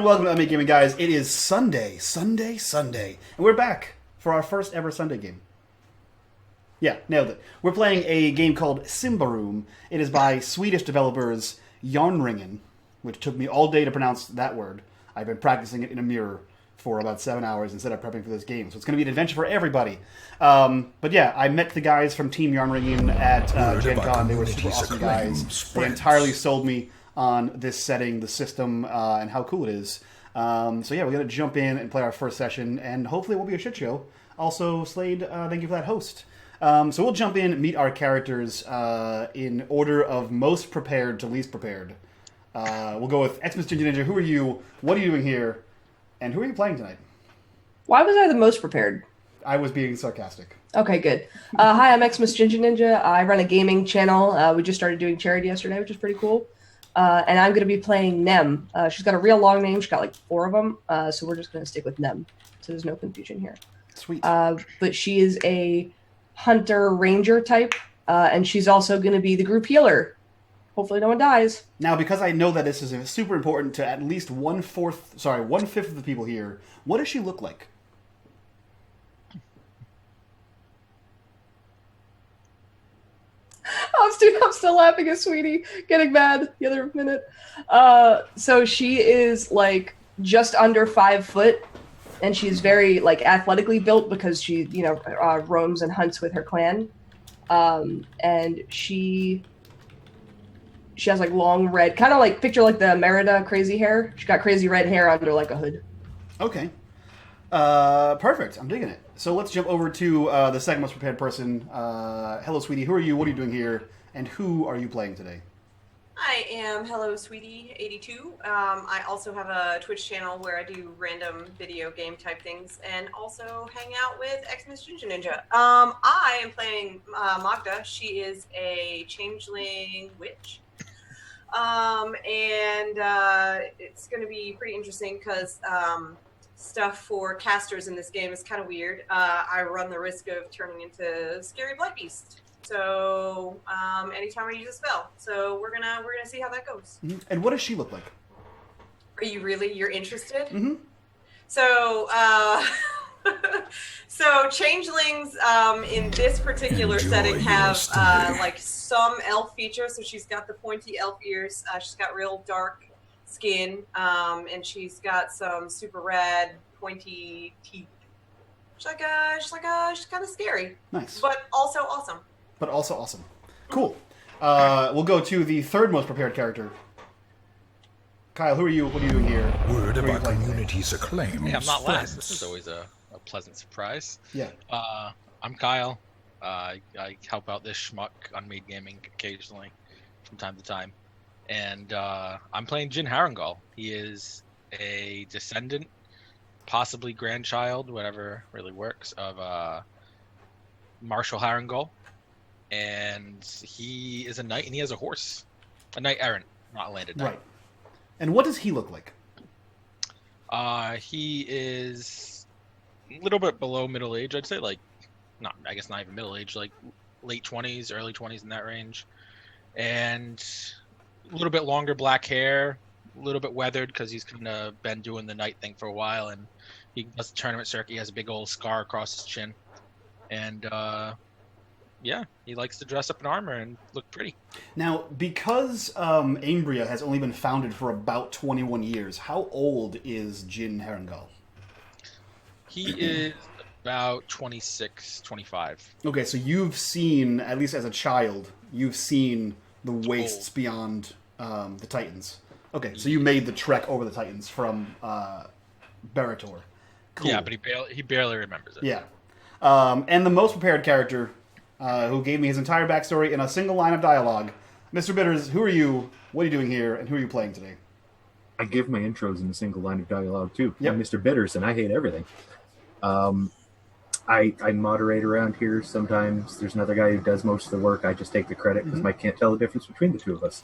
And welcome to unMadeGaming, guys. It is Sunday. And we're back for our first ever Sunday game. Yeah, nailed it. We're playing a game called Symbaroum. It is by Swedish developers Järnringen, which took me all day to pronounce that word. I've been practicing it in a mirror for about 7 hours instead of prepping for this game. So it's going to be an adventure for everybody. But yeah, I met the guys from Team Järnringen at Gen Con. They were super awesome guys. They entirely sold me on this setting, the system, and how cool it is. So yeah, we're going to jump in and play our first session, and hopefully it won't be a shit show. Also, Slade, thank you for that host. So we'll jump in, meet our characters in order of most prepared to least prepared. We'll go with Xmas Ginger Ninja. Who are you? What are you doing here? And who are you playing tonight? Why was I the most prepared? I was being sarcastic. Okay, good. Hi, I'm Xmas Ginger Ninja. I run a gaming channel. We just started doing charity yesterday, which is pretty cool. And I'm going to be playing Nem. She's got a real long name. She's got like 4 of them. So we're just going to stick with Nem. So there's no confusion here. Sweet. But she is a hunter ranger type. And she's also going to be the group healer. Hopefully no one dies. Now, because I know that this is super important to at least one-fifth of the people here, what does she look like? I'm still laughing at Sweetie getting mad the other minute. So she is like just under 5 foot, and she's very like athletically built because she, roams and hunts with her clan. And she has like long red, kind of like picture like the Merida crazy hair. She's got crazy red hair under like a hood. Okay. Perfect. I'm digging it. So let's jump over to the second most prepared person. Hello, Sweetie. Who are you? What are you doing here? And who are you playing today? I am Hello Sweetie 82. I also have a Twitch channel where I do random video game type things and also hang out with Xmas Ginger Ninja. I am playing Mahdga. She is a changeling witch. It's going to be pretty interesting because stuff for casters in this game is kind of weird. I run the risk of turning into Scary Blight Beast. So anytime I use a spell, so we're gonna see how that goes. Mm-hmm. And what does she look like? Are you you're interested? Mm-hmm. So so changelings in this particular setting have like some elf features. So she's got the pointy elf ears. She's got real dark skin, and she's got some super rad pointy teeth. She's kind of scary. Nice, but also awesome. Cool. We'll go to the third most prepared character. Kyle, who are you? What are you doing here? Word of our community's acclaim. Yeah, I'm not last. This is always a pleasant surprise. Yeah. I'm Kyle. I help out this schmuck unMadeGaming occasionally from time to time. And I'm playing Jhin Harengol. He is a descendant, possibly grandchild, whatever really works, of Marshal Harengol. And he is a knight, and he has a horse. A knight errant, not a landed knight. Right. And what does he look like? He is a little bit below middle age, I'd say. Like, not even middle age, like late 20s, early 20s in that range. And a little bit longer black hair, a little bit weathered because he's kind of been doing the knight thing for a while. And he does the tournament circuit. He has a big old scar across his chin. And, yeah, he likes to dress up in armor and look pretty. Now, because Ambria has only been founded for about 21 years, how old is Jhin Harengol? He is about 26, 25. Okay, so you've seen, at least as a child, you've seen the wastes beyond the Titans. Okay, so you made the trek over the Titans from Berendoria. Cool. Yeah, but he barely remembers it. Yeah. And the most prepared character, who gave me his entire backstory in a single line of dialogue. Mr. Bitters, who are you? What are you doing here? And who are you playing today? I give my intros in a single line of dialogue, too. Yep. I'm Mr. Bitters, and I hate everything. I moderate around here sometimes. There's another guy who does most of the work. I just take the credit because Mike can't tell the difference between the two of us.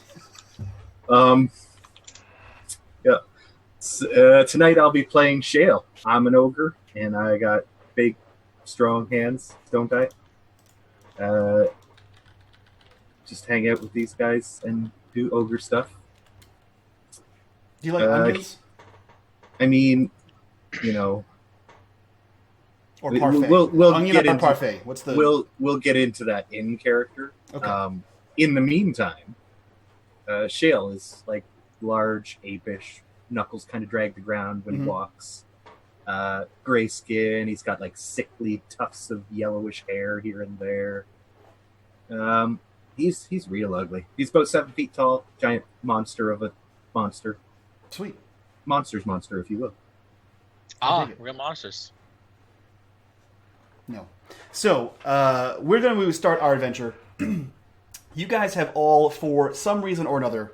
Tonight I'll be playing Shale. I'm an ogre, and I got big, strong hands, don't I? Just hang out with these guys and do ogre stuff. Do you like onions? I mean, you know, Or we- parfait? we'll Onion get or into parfait? What's the... we'll get into that in character. Okay. In the meantime, Shale is like large, apish, knuckles kind of drag the ground when he walks. Gray skin. He's got like sickly tufts of yellowish hair here and there. He's real ugly. He's about 7 feet tall, giant monster of a monster. Sweet. Monster's monster, if you will. Real monsters. No. So, we're going to start our adventure. You guys have all, for some reason or another,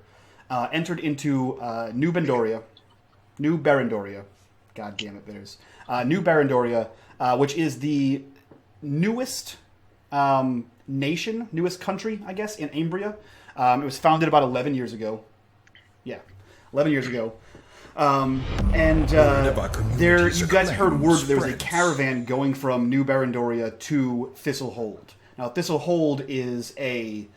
entered into New Berendoria. God damn it, bitters. New Berendoria, which is the newest newest country, I guess, in Ambria. It was founded about 11 years ago. Yeah, 11 years ago. There, you guys heard word that there was a caravan going from New Berendoria to Thistle Hold. Now, Thistle Hold is a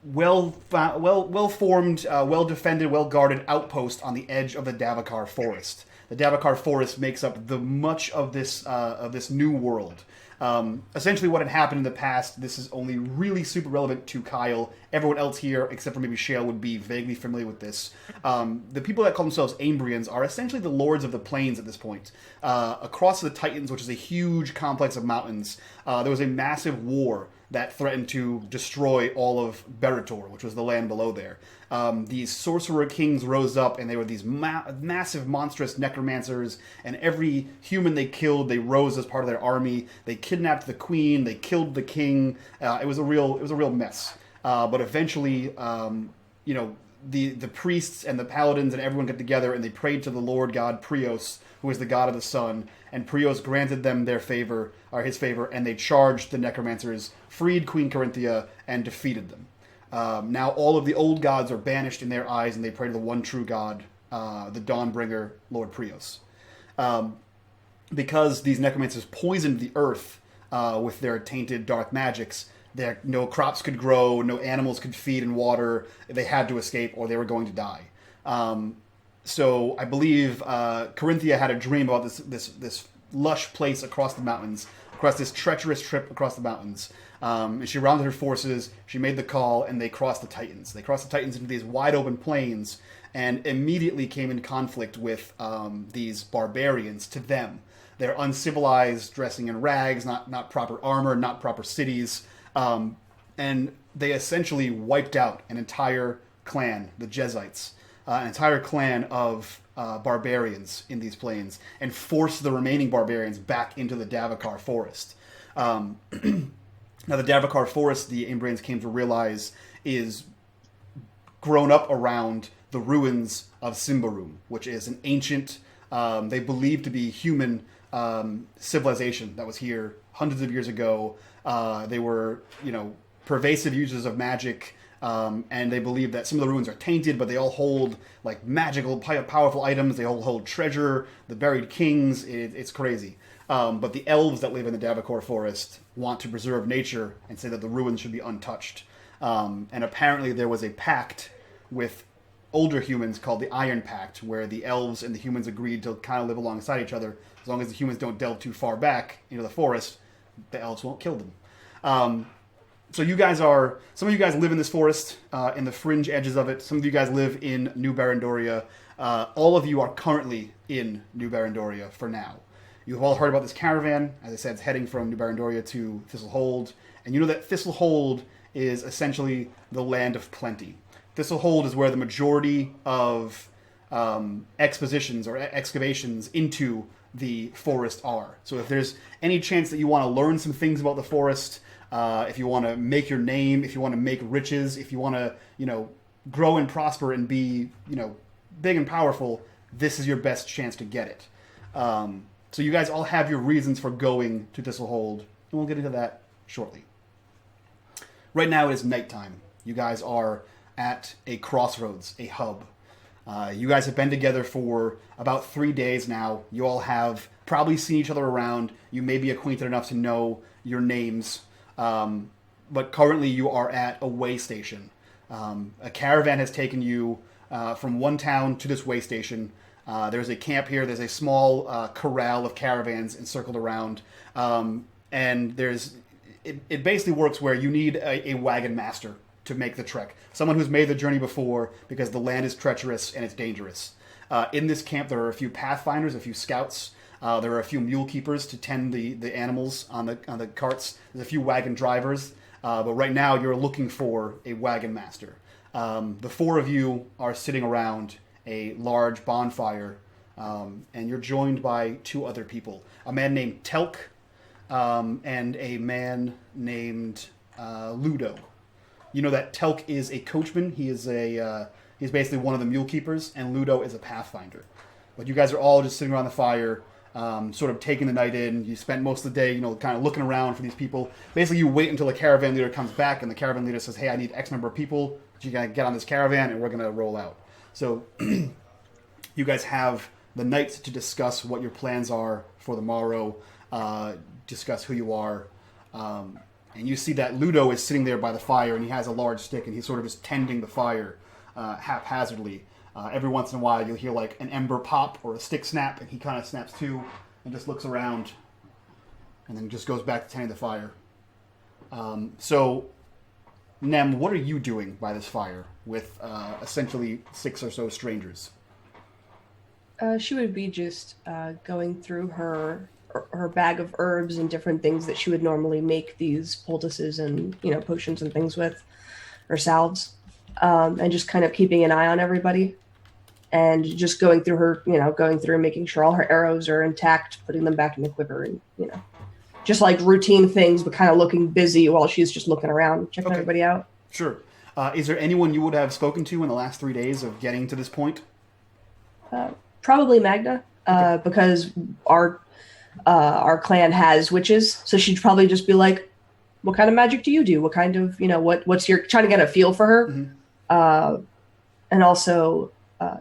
well-formed, well-defended, well-guarded outpost on the edge of the Davokar forest. The Davokar forest makes up the much of this new world. Essentially what had happened in the past, this is only really super relevant to Kyle. Everyone else here, except for maybe Shale, would be vaguely familiar with this. The people that call themselves Ambrians are essentially the lords of the plains at this point. Across the Titans, which is a huge complex of mountains, there was a massive war that threatened to destroy all of Berendoria, which was the land below there. These sorcerer kings rose up, and they were these massive, monstrous necromancers, and every human they killed, they rose as part of their army. They kidnapped the queen, they killed the king. It was a real mess. But eventually, the priests and the paladins and everyone got together, and they prayed to the Lord God Prios, who is the god of the sun, and Prios granted them his favor, and they charged the necromancers, freed Queen Corinthia, and defeated them. Now all of the old gods are banished in their eyes, and they pray to the one true god, the Dawnbringer, Lord Prios. Because these necromancers poisoned the earth with their tainted dark magics, no crops could grow, no animals could feed and water. They had to escape, or they were going to die. So I believe Corinthia had a dream about this lush place across the mountains, across this treacherous trip across the mountains. And she rounded her forces, she made the call, and they crossed the Titans. They crossed the Titans into these wide open plains, and immediately came in conflict with these barbarians. To them, they're uncivilized, dressing in rags, not proper armor, not proper cities, and they essentially wiped out an entire clan, the Jezites, an entire clan of barbarians in these plains, and forced the remaining barbarians back into the Davokar forest. Now, the Davokar forest, the Ambrians came to realize, is grown up around the ruins of Symbaroum, which is an ancient, they believe to be human civilization that was here hundreds of years ago. They were, pervasive users of magic, and they believe that some of the ruins are tainted, but they all hold like magical, powerful items. They all hold treasure, the buried kings. It's crazy. But the elves that live in the Davokar forest want to preserve nature and say that the ruins should be untouched. And apparently there was a pact with older humans called the Iron Pact, where the elves and the humans agreed to kind of live alongside each other. As long as the humans don't delve too far back into the forest, the elves won't kill them. So some of you guys live in this forest, in the fringe edges of it. Some of you guys live in New Berendoria. All of you are currently in New Berendoria for now. You've all heard about this caravan. As I said, it's heading from New Berendoria to Thistle Hold. And you know that Thistle Hold is essentially the land of plenty. Thistle Hold is where the majority of expositions or excavations into the forest are. So if there's any chance that you want to learn some things about the forest, if you want to make your name, if you want to make riches, if you want to, grow and prosper and be, big and powerful, this is your best chance to get it. So you guys all have your reasons for going to Thistle Hold, and we'll get into that shortly. Right now it is nighttime. You guys are at a crossroads, a hub. You guys have been together for about 3 days now. You all have probably seen each other around. You may be acquainted enough to know your names. But currently you are at a way station. A caravan has taken you from one town to this way station. There's a camp here. There's a small corral of caravans encircled around, and it basically works where you need a wagon master to make the trek. Someone who's made the journey before, because the land is treacherous and it's dangerous. In this camp, there are a few pathfinders, a few scouts. There are a few mule keepers to tend the animals on the carts. There's a few wagon drivers. But right now, you're looking for a wagon master. The four of you are sitting around a large bonfire, and you're joined by two other people. A man named Telk, and a man named Ludo. You know that Telk is a coachman. He's basically one of the mule keepers, and Ludo is a pathfinder. But you guys are all just sitting around the fire, sort of taking the night in. You spent most of the day, kind of looking around for these people. Basically, you wait until the caravan leader comes back, and the caravan leader says, "Hey, I need X number of people. You gotta get on this caravan, and we're gonna roll out." So, you guys have the night to discuss what your plans are for the morrow. Discuss who you are. And you see that Ludo is sitting there by the fire, and he has a large stick, and he's sort of just tending the fire haphazardly. Every once in a while, you'll hear like an ember pop or a stick snap, and he kind of snaps too, and just looks around, and then just goes back to tending the fire. So, Nem, what are you doing by this fire with essentially 6 or so strangers? She would be just going through her bag of herbs and different things that she would normally make these poultices and potions and things with, or salves, and just kind of keeping an eye on everybody, and just going through making sure all her arrows are intact, putting them back in the quiver, and just like routine things, but kind of looking busy while she's just looking around, checking everybody out. Sure. Is there anyone you would have spoken to in the last 3 days of getting to this point? Probably Mahdga, because our clan has witches, so she'd probably just be like, "What kind of magic do you do? What kind of what's your," trying to get a feel for her. Mm-hmm. And also,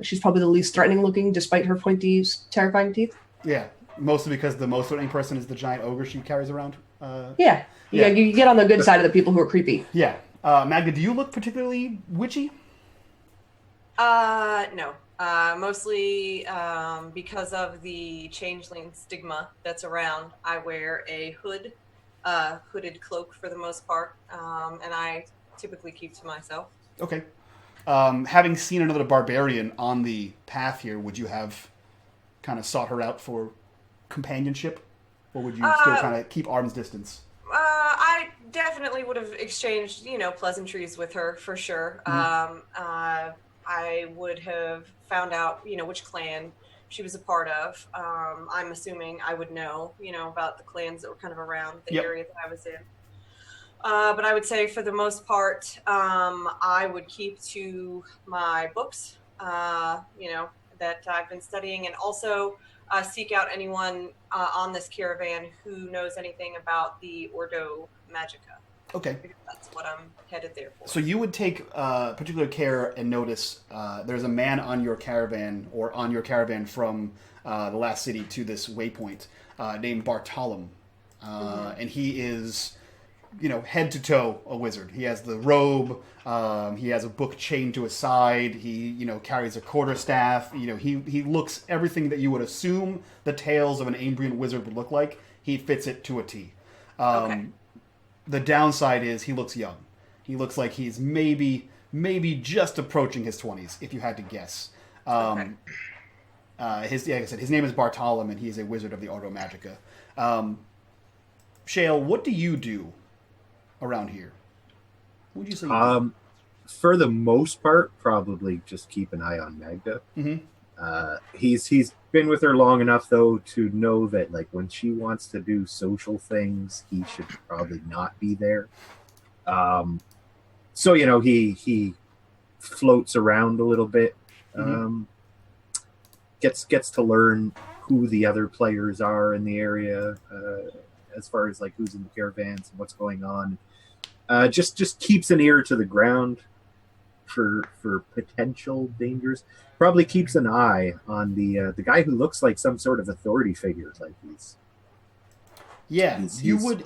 she's probably the least threatening looking, despite her pointy, terrifying teeth. Yeah, mostly because the most threatening person is the giant ogre she carries around. Yeah, you get on the good side of the people who are creepy. Yeah. Mahdga, do you look particularly witchy? No. Mostly because of the changeling stigma that's around. I wear a hooded cloak for the most part, and I typically keep to myself. Okay. Having seen another barbarian on the path here, would you have kind of sought her out for companionship? Or would you still kind of keep arm's distance? I definitely would have exchanged, pleasantries with her for sure. Mm-hmm. I would have found out, which clan she was a part of. I'm assuming I would know, about the clans that were kind of around the area that I was in. But I would say for the most part, I would keep to my books, that I've been studying, and also seek out anyone on this caravan who knows anything about the Ordo Magica. Okay. Because that's what I'm headed there for. So you would take particular care and notice there's a man on your caravan, or on your caravan from the last city to this waypoint, named Bartolom. And he is, head to toe a wizard. He has the robe, he has a book chained to his side, he, carries a quarterstaff, he looks everything that you would assume the tales of an Ambrian wizard would look like. He fits it to a T. Okay. The downside is he looks young. He looks like he's maybe just approaching his 20s, if you had to guess. Like I said, his name is Bartolom, and he's a wizard of the Ordo Magica. Shale, what do you do around here? What would you say? For the most part, probably just keep an eye on Mahdga. Mm-hmm. He's been with her long enough, though, to know that when she wants to do social things, he should probably not be there. So he floats around a little bit, gets to learn who the other players are in the area, as far as who's in the caravans and what's going on. Just keeps an ear to the ground for potential dangers. Probably keeps an eye on the guy who looks like some sort of authority figure. He's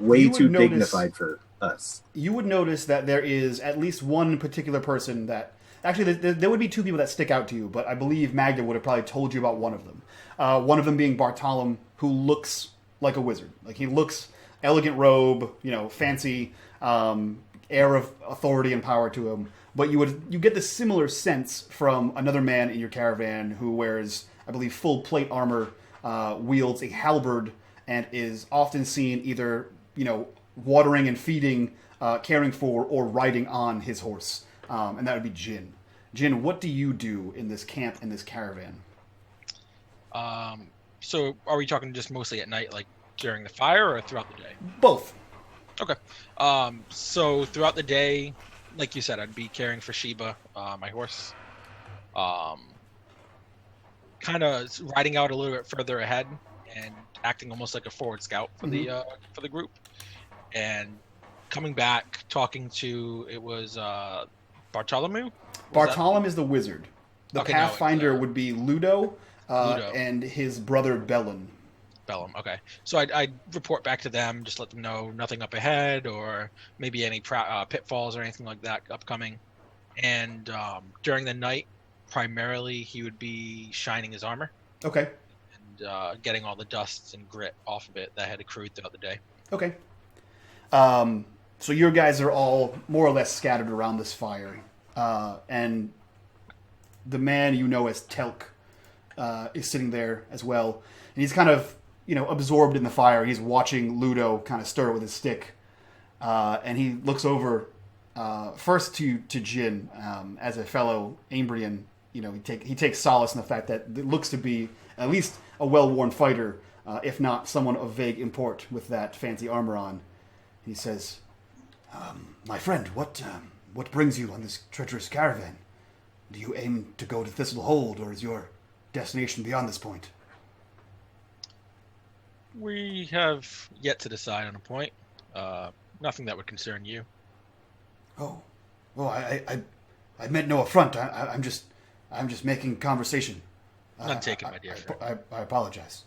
way too dignified for us. You would notice that there is at least one particular person that Actually, there would be two people that stick out to you, but I believe Mahdga would have probably told you about one of them. One of them being Bartolom, who looks like a wizard. Like, he looks elegant robe, fancy, air of authority and power to him. But you get the similar sense from another man in your caravan who wears, I believe, full plate armor, wields a halberd, and is often seen either, watering and feeding, caring for, or riding on his horse. And that would be Jhin. Jhin, what do you do in this camp, in this caravan? So are we talking just mostly at night, like during the fire, or throughout the day? Both. Okay. So throughout the day, like you said, I'd be caring for Sheba, my horse. Kind of riding out a little bit further ahead and acting almost like a forward scout for the group, and coming back, talking to Bartholomew. Bartolom is the wizard. The Okay, Pathfinder no, would be Ludo, Ludo. and his brother Bellum. Bellum. Okay, so I'd report back to them, just let them know nothing up ahead, or maybe any pitfalls or anything like that upcoming. And during the night, primarily he would be shining his armor. Okay. And getting all the dust and grit off of it that had accrued throughout the day. Okay. So your guys are all more or less scattered around this fire, and the man you know as Telk is sitting there as well, and he's kind of absorbed in the fire. He's watching Ludo kind of stir with his stick, and he looks over first to Jhin as a fellow Ambrian. He takes solace in the fact that it looks to be at least a well-worn fighter, if not someone of vague import with that fancy armor on. He says, "My friend, what brings you on this treacherous caravan? Do you aim to go to Thistle Hold, or is your destination beyond this point?" We have yet to decide on a point. Nothing that would concern you. Oh, well, I meant no affront. I'm just making conversation. None taken, my dear friend. I apologize.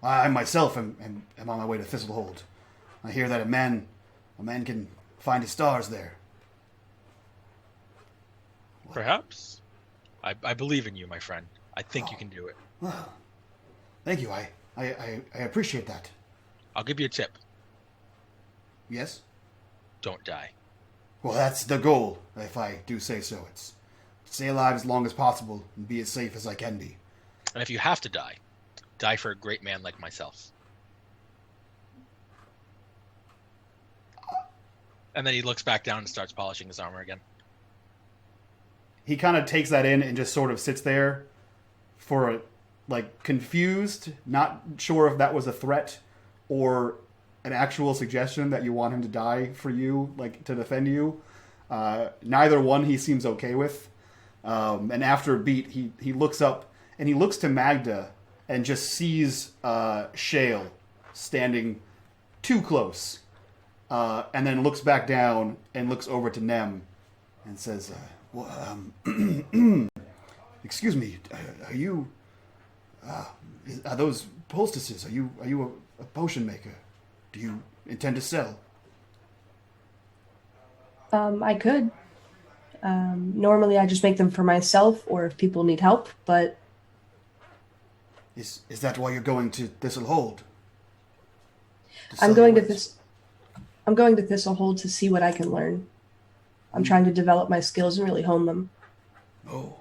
I myself am on my way to Thistle Hold. I hear that a man can find his stars there. Perhaps. I believe in you, my friend. I think you can do it. Well, thank you. I appreciate that. I'll give you a tip. Yes? Don't die. Well, that's the goal, if I do say so. It's stay alive as long as possible and be as safe as I can be. And if you have to die, die for a great man like myself. And then he looks back down and starts polishing his armor again. He kind of takes that in and just sort of sits there for, confused, not sure if that was a threat or an actual suggestion that you want him to die for you, to defend you. Neither one he seems okay with. And after a beat, he looks up and he looks to Mahdga and just sees Shale standing too close. And then looks back down and looks over to Nem and says, excuse me, are you... are those poultices? Are you a potion maker? Do you intend to sell? I could. Normally I just make them for myself or if people need help, but... Is that why you're going to Thistle Hold? I'm going to Thistle Hold to see what I can learn. I'm trying to develop my skills and really hone them. Oh.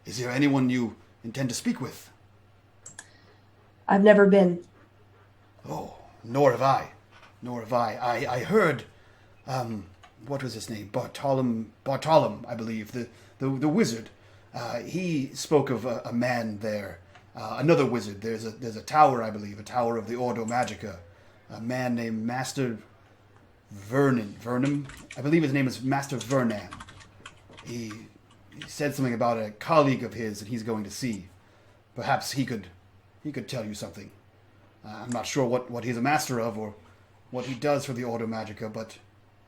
Is there anyone you intend to speak with? I've never been. Oh, nor have I. I heard, what was his name? Bartolom, I believe, the wizard. He spoke of a man there, another wizard. There's a tower, I believe, a tower of the Ordo Magica. A man named Master Vernum. I believe his name is Master Vernan. He said something about a colleague of his that he's going to see. Perhaps he could tell you something. I'm not sure what he's a master of or what he does for the Ordo Magica, but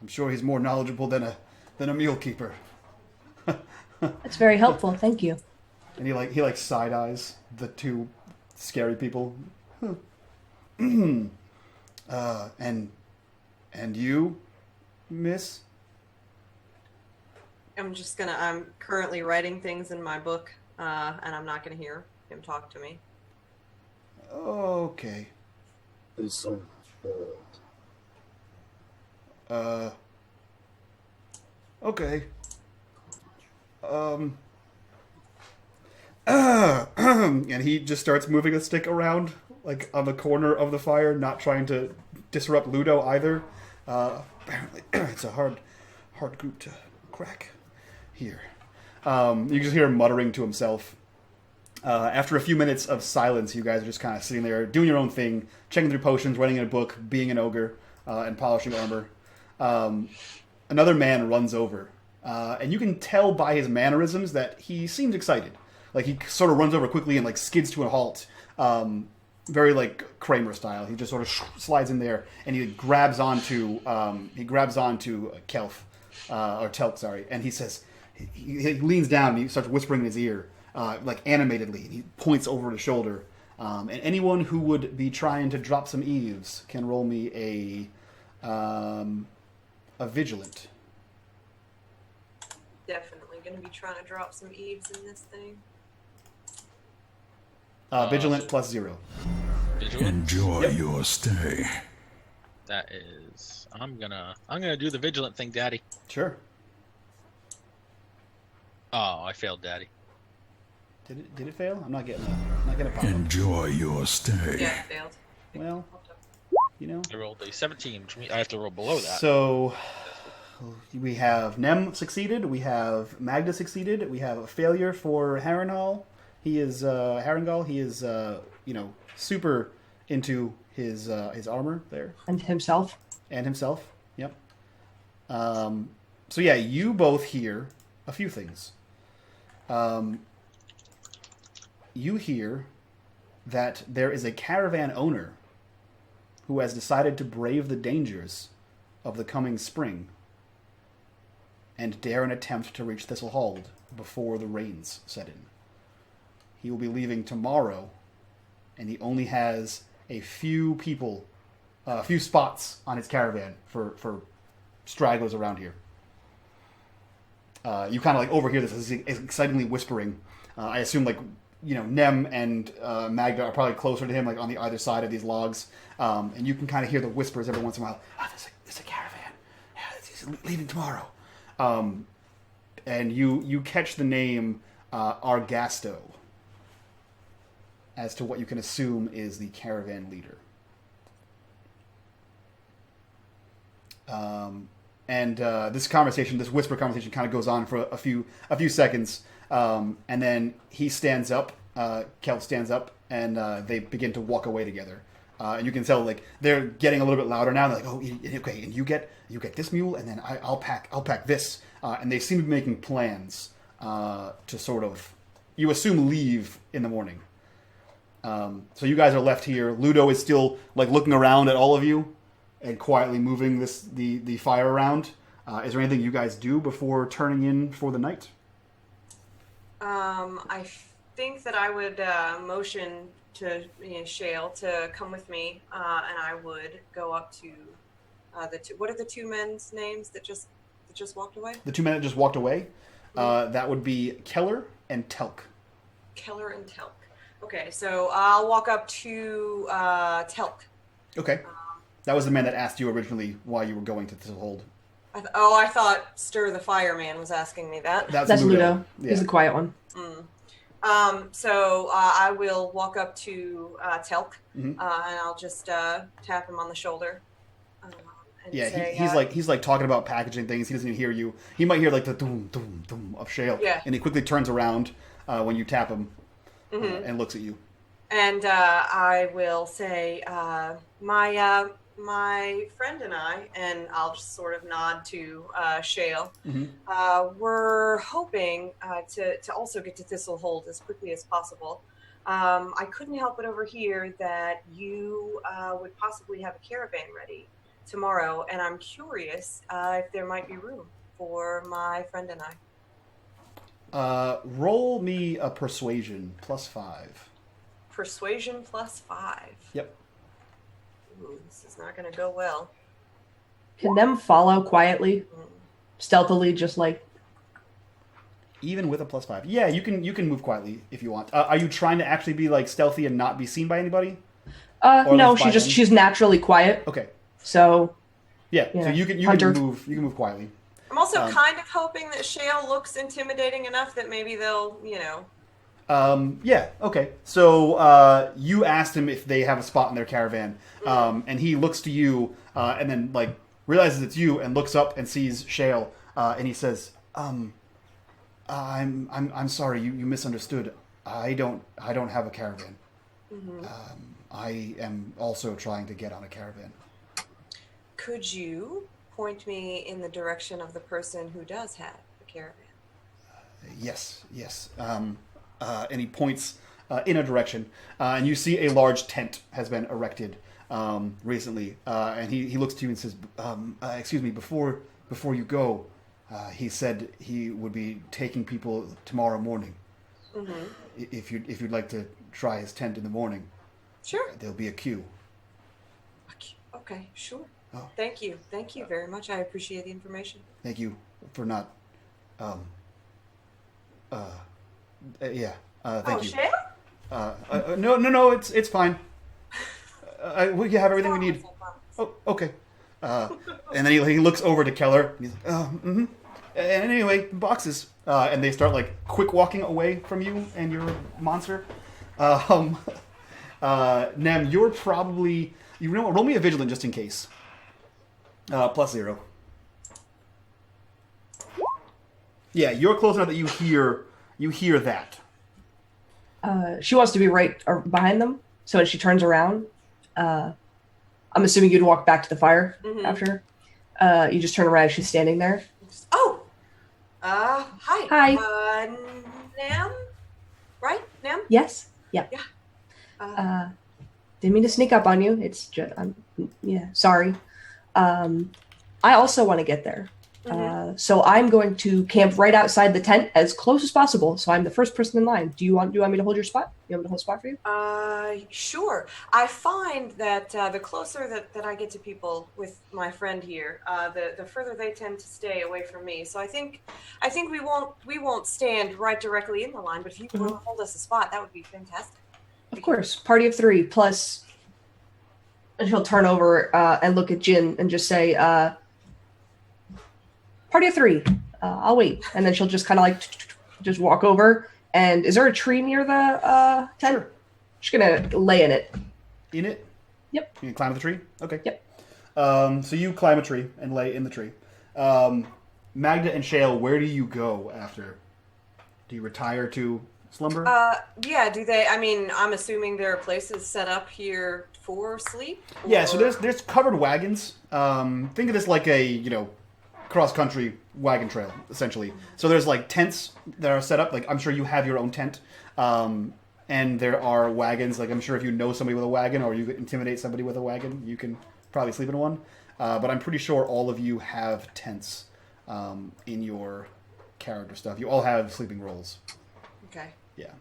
I'm sure he's more knowledgeable than a mule keeper. That's very helpful, thank you. And he side eyes the two scary people. And you, miss? I'm currently writing things in my book, and I'm not gonna hear him talk to me. Okay. Thistle Hold. Okay. And he just starts moving the stick around, like on the corner of the fire, not trying to disrupt Ludo either. Apparently, it's a hard group to crack here. You just hear him muttering to himself. After a few minutes of silence, you guys are just kind of sitting there doing your own thing, checking through potions, writing in a book, being an ogre, and polishing armor. Another man runs over, and you can tell by his mannerisms that he seems excited. Like, he sort of runs over quickly and, like, skids to a halt. Very, like, Kramer style. He just sort of slides in there, and he grabs onto Kelf, or Telk, sorry, and he says, he leans down and he starts whispering in his ear, like, animatedly, and he points over his shoulder. And anyone who would be trying to drop some eaves can roll me a vigilant. Definitely gonna be trying to drop some eaves in this thing. Vigilant plus 0. Vigilant? Enjoy your stay. That is. I'm gonna do the vigilant thing, Daddy. Sure. Oh, I failed, Daddy. Did it fail? I'm not getting a pop. Enjoy your stay. Yeah, it failed. Well, you know. I rolled a 17, which means I have to roll below that. So we have Nem succeeded. We have Mahdga succeeded. We have a failure for Harengol. He is Harengol. He is super into his armor there And himself. and himself. Yep. So yeah, you both hear a few things. You hear that there is a caravan owner who has decided to brave the dangers of the coming spring and dare an attempt to reach Thistle Hold before the rains set in. He will be leaving tomorrow, and he only has a few people, a few spots on his caravan for stragglers around here. You kind of like overhear this as he's excitingly whispering. I assume Nem and Mahdga are probably closer to him, like on the either side of these logs, and you can kind of hear the whispers every once in a while. There's a caravan. Yeah, he's leaving tomorrow. And you catch the name Argasto as to what you can assume is the caravan leader. This whisper conversation kind of goes on for a few seconds, and then he stands up, Kelp stands up, and they begin to walk away together. And you can tell like they're getting a little bit louder now. They're like, "Oh, okay, and you get this mule, and then I'll pack this." And they seem to be making plans to sort of, you assume, leave in the morning. So you guys are left here. Ludo is still like looking around at all of you and quietly moving the fire around. Is there anything you guys do before turning in for the night? I think that I would motion to Shale to come with me, and I would go up to the two. What are the two men's names that just walked away? The two men that just walked away. That would be Keller and Telk. Keller and Telk. Okay, so I'll walk up to Telk. Okay. That was the man that asked you originally why you were going to Thistle Hold. I thought Stir the Fireman was asking me that. That's Ludo. Yeah. He's the quiet one. So I will walk up to Telk, Mhm. and I'll just tap him on the shoulder. And Yeah, say, he's like talking about packaging things. He doesn't even hear you. He might hear like the doom doom doom of Shale. Yeah. And he quickly turns around when you tap him Mhm. and looks at you. And I will say, my friend and I, and I'll just sort of nod to Shale, we're hoping to also get to Thistle Hold as quickly as possible. I couldn't help but overhear that you would possibly have a caravan ready tomorrow, and I'm curious if there might be room for my friend and I. Roll me a persuasion +5. Persuasion +5. Yep. Ooh, this is not going to go well. Can them follow quietly, stealthily, just like Even with a +5. Yeah, you can move quietly if you want. Are you trying to actually be like stealthy and not be seen by anybody? Or No, by them? she's naturally quiet. Okay. So Yeah, you so know, you can hunter. move quietly. I'm also kind of hoping that Shale looks intimidating enough that maybe they'll, Yeah, okay. So you asked him if they have a spot in their caravan, and he looks to you, and then like realizes it's you, and looks up and sees Shale, and he says, I'm sorry, you misunderstood. I don't have a caravan. I am also trying to get on a caravan. Could you point me in the direction of the person who does have a caravan? Yes. And he points in a direction, and you see a large tent has been erected recently. And he looks to you and says, "Excuse me, before you go, he said he would be taking people tomorrow morning. If you'd like to try his tent in the morning, Sure. there'll be a queue." Okay, sure. Oh. Thank you very much. I appreciate the information. Thank you for not. Yeah. Thank you. Shale? No. It's fine. We have everything we need. Oh, okay. And then he looks over to Keller. And he's like, And anyway, boxes. And they start like quick walking away from you and your monster. Nem, you're probably roll me a vigilant just in case. +0. Yeah, you're close enough that you hear that. She wants to be right behind them, so when she turns around, I'm assuming you'd walk back to the fire after. You just turn around, she's standing there. Oh! Hi. Hi. Nem? Right? Nem? Yes? Yeah. Yeah. Didn't mean to sneak up on you. It's just, sorry. I also want to get there. So I'm going to camp right outside the tent as close as possible. So I'm the first person in line. Do you want me to hold your spot? You want me to hold a spot for you? Sure. I find that the closer that I get to people with my friend here, the further they tend to stay away from me. So I think we won't stand right directly in the line, but if you want to hold us a spot, that would be fantastic. Of course. Party of 3 plus. And she'll turn over and look at Jhin and just say, "Party of 3. I'll wait." And then she'll just kind of like just walk over. And is there a tree near the tent? Sure. She's gonna lay in it. In it? Yep. You can climb the tree? Okay. Yep. So you climb a tree and lay in the tree. Mahdga and Shale, where do you go after? Do you retire to slumber? Yeah, do they? I mean, I'm assuming there are places set up here for sleep? Yeah, so there's covered wagons. Think of this like a, cross-country wagon trail, essentially. So there's like tents that are set up. Like I'm sure you have your own tent. And there are wagons. Like I'm sure if you know somebody with a wagon or you intimidate somebody with a wagon, you can probably sleep in one. But I'm pretty sure all of you have tents in your character stuff. You all have sleeping rolls. Okay. Yeah.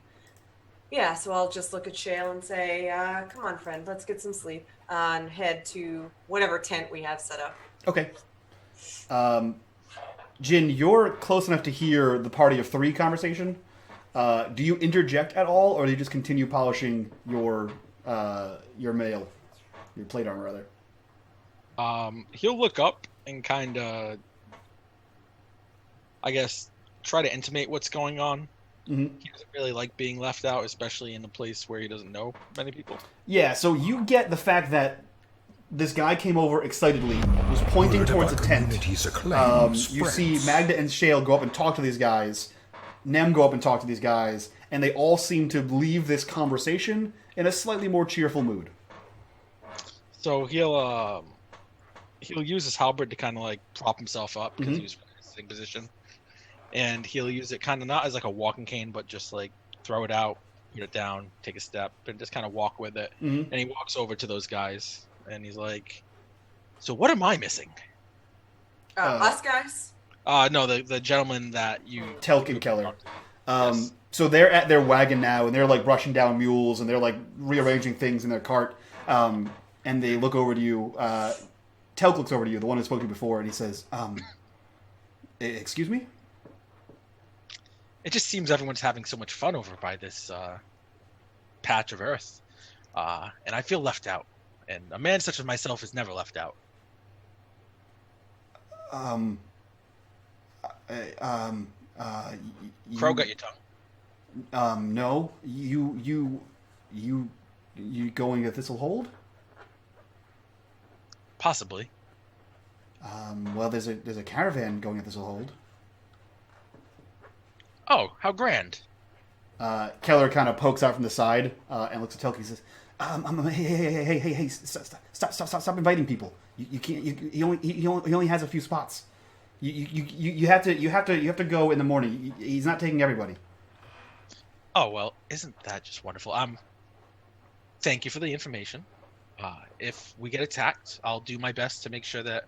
Yeah, so I'll just look at Shale and say, come on, friend, let's get some sleep and head to whatever tent we have set up. Okay. Jhin, you're close enough to hear the party of 3 conversation. Do you interject at all, or do you just continue polishing your mail, your plate armor, rather? He'll look up and kind of, I guess, try to intimate what's going on. He doesn't really like being left out, especially in a place where he doesn't know many people. Yeah, so you get the fact that this guy came over excitedly, was pointing towards a tent. You see Mahdga and Shale go up and talk to these guys. Nem go up and talk to these guys, and they all seem to leave this conversation in a slightly more cheerful mood. So he'll use his halberd to kind of like prop himself up because he was in a sitting position, and he'll use it kind of not as like a walking cane, but just like throw it out, put it down, take a step, and just kind of walk with it. And he walks over to those guys, and he's like, "So what am I missing?" Us guys? No, the gentleman that you... Telk and Keller. Yes. So they're at their wagon now, and they're like brushing down mules, and they're like rearranging things in their cart. And they look over to you. Telk looks over to you, the one who spoke to you before, and he says, "Excuse me?" It just seems everyone's having so much fun over by this patch of earth, and I feel left out. And a man such as myself is never left out. You, Crow got your tongue. No, you going to Thistle Hold? Possibly. Well, there's a caravan going to Thistle Hold. Oh, how grand! Keller kind of pokes out from the side and looks at Telk. He says, "Hey! Stop inviting people. You can't. He only has a few spots. You have to go in the morning. He's not taking everybody." Oh well, isn't that just wonderful? Thank you for the information. If we get attacked, I'll do my best to make sure that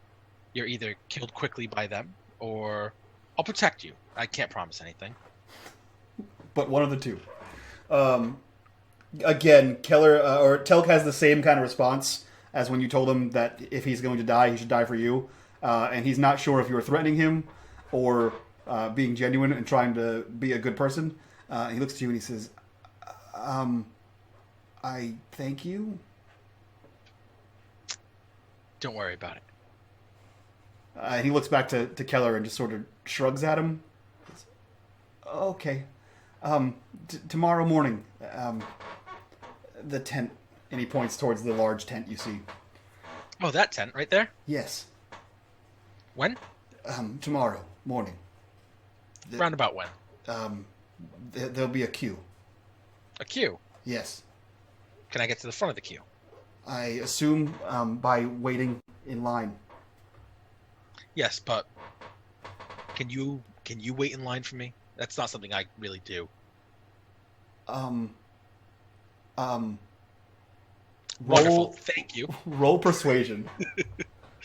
you're either killed quickly by them or I'll protect you. I can't promise anything. But one of the two. Again, Keller or Telk has the same kind of response as when you told him that if he's going to die, he should die for you. And he's not sure if you were threatening him or being genuine and trying to be a good person. He looks at you and he says, I thank you. Don't worry about it. He looks back to Keller and just sort of shrugs at him. Okay. Tomorrow morning, the tent, and he points towards the large tent you see. Oh, that tent right there? Yes. When? Tomorrow morning. Round about when? There'll be a queue. A queue? Yes. Can I get to the front of the queue? I assume by waiting in line. Yes, but can you wait in line for me? That's not something I really do. Wonderful. Thank you. Roll persuasion.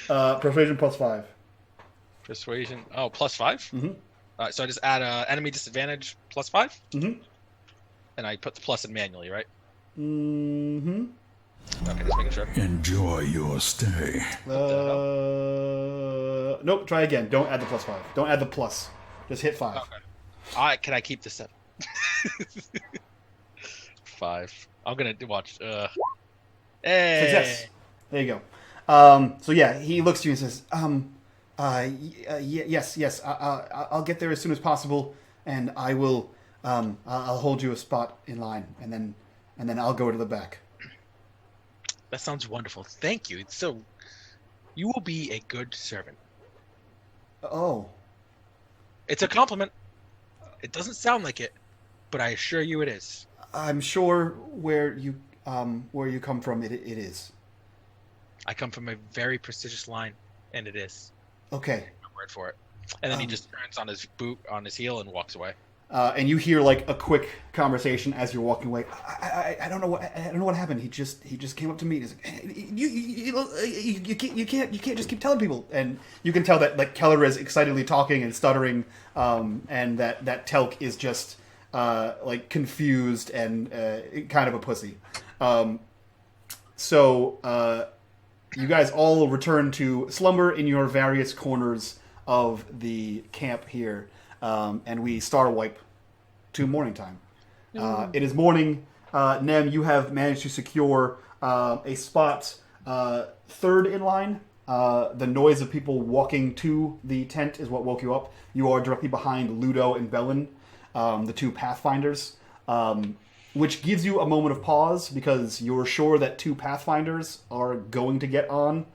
Persuasion +5. Persuasion. Oh, +5? Mm-hmm. So I just add enemy disadvantage +5? Mm-hmm. And I put the plus in manually, right? Mm-hmm. Okay, just making sure. Enjoy your stay. Nope, try again. Don't add the +5. Don't add the plus. Just hit 5. Okay. Can I keep the 7? 5. I'm gonna watch. Hey. Success. There you go. So yeah, he looks to you and says, yes, I'll get there as soon as possible, and I will, I'll hold you a spot in line, and then I'll go to the back. That sounds wonderful. Thank you. So, you will be a good servant. Oh. It's a compliment. It doesn't sound like it, but I assure you it is. I'm sure where you come from, it is. I come from a very prestigious line, and it is. Okay. No word for it. And then he just turns on his heel and walks away. And you hear like a quick conversation as you're walking away. I don't know what happened. He just came up to me and he's like, hey, you can't just keep telling people. And you can tell that like Keller is excitedly talking and stuttering, and that Telk is just like confused and kind of a pussy. So you guys all return to slumber in your various corners of the camp here. And we star wipe to morning time. It is morning. Nem, you have managed to secure a spot third in line. The noise of people walking to the tent is what woke you up. You are directly behind Ludo and Bellin, the two Pathfinders, which gives you a moment of pause because you're sure that two Pathfinders are going to get on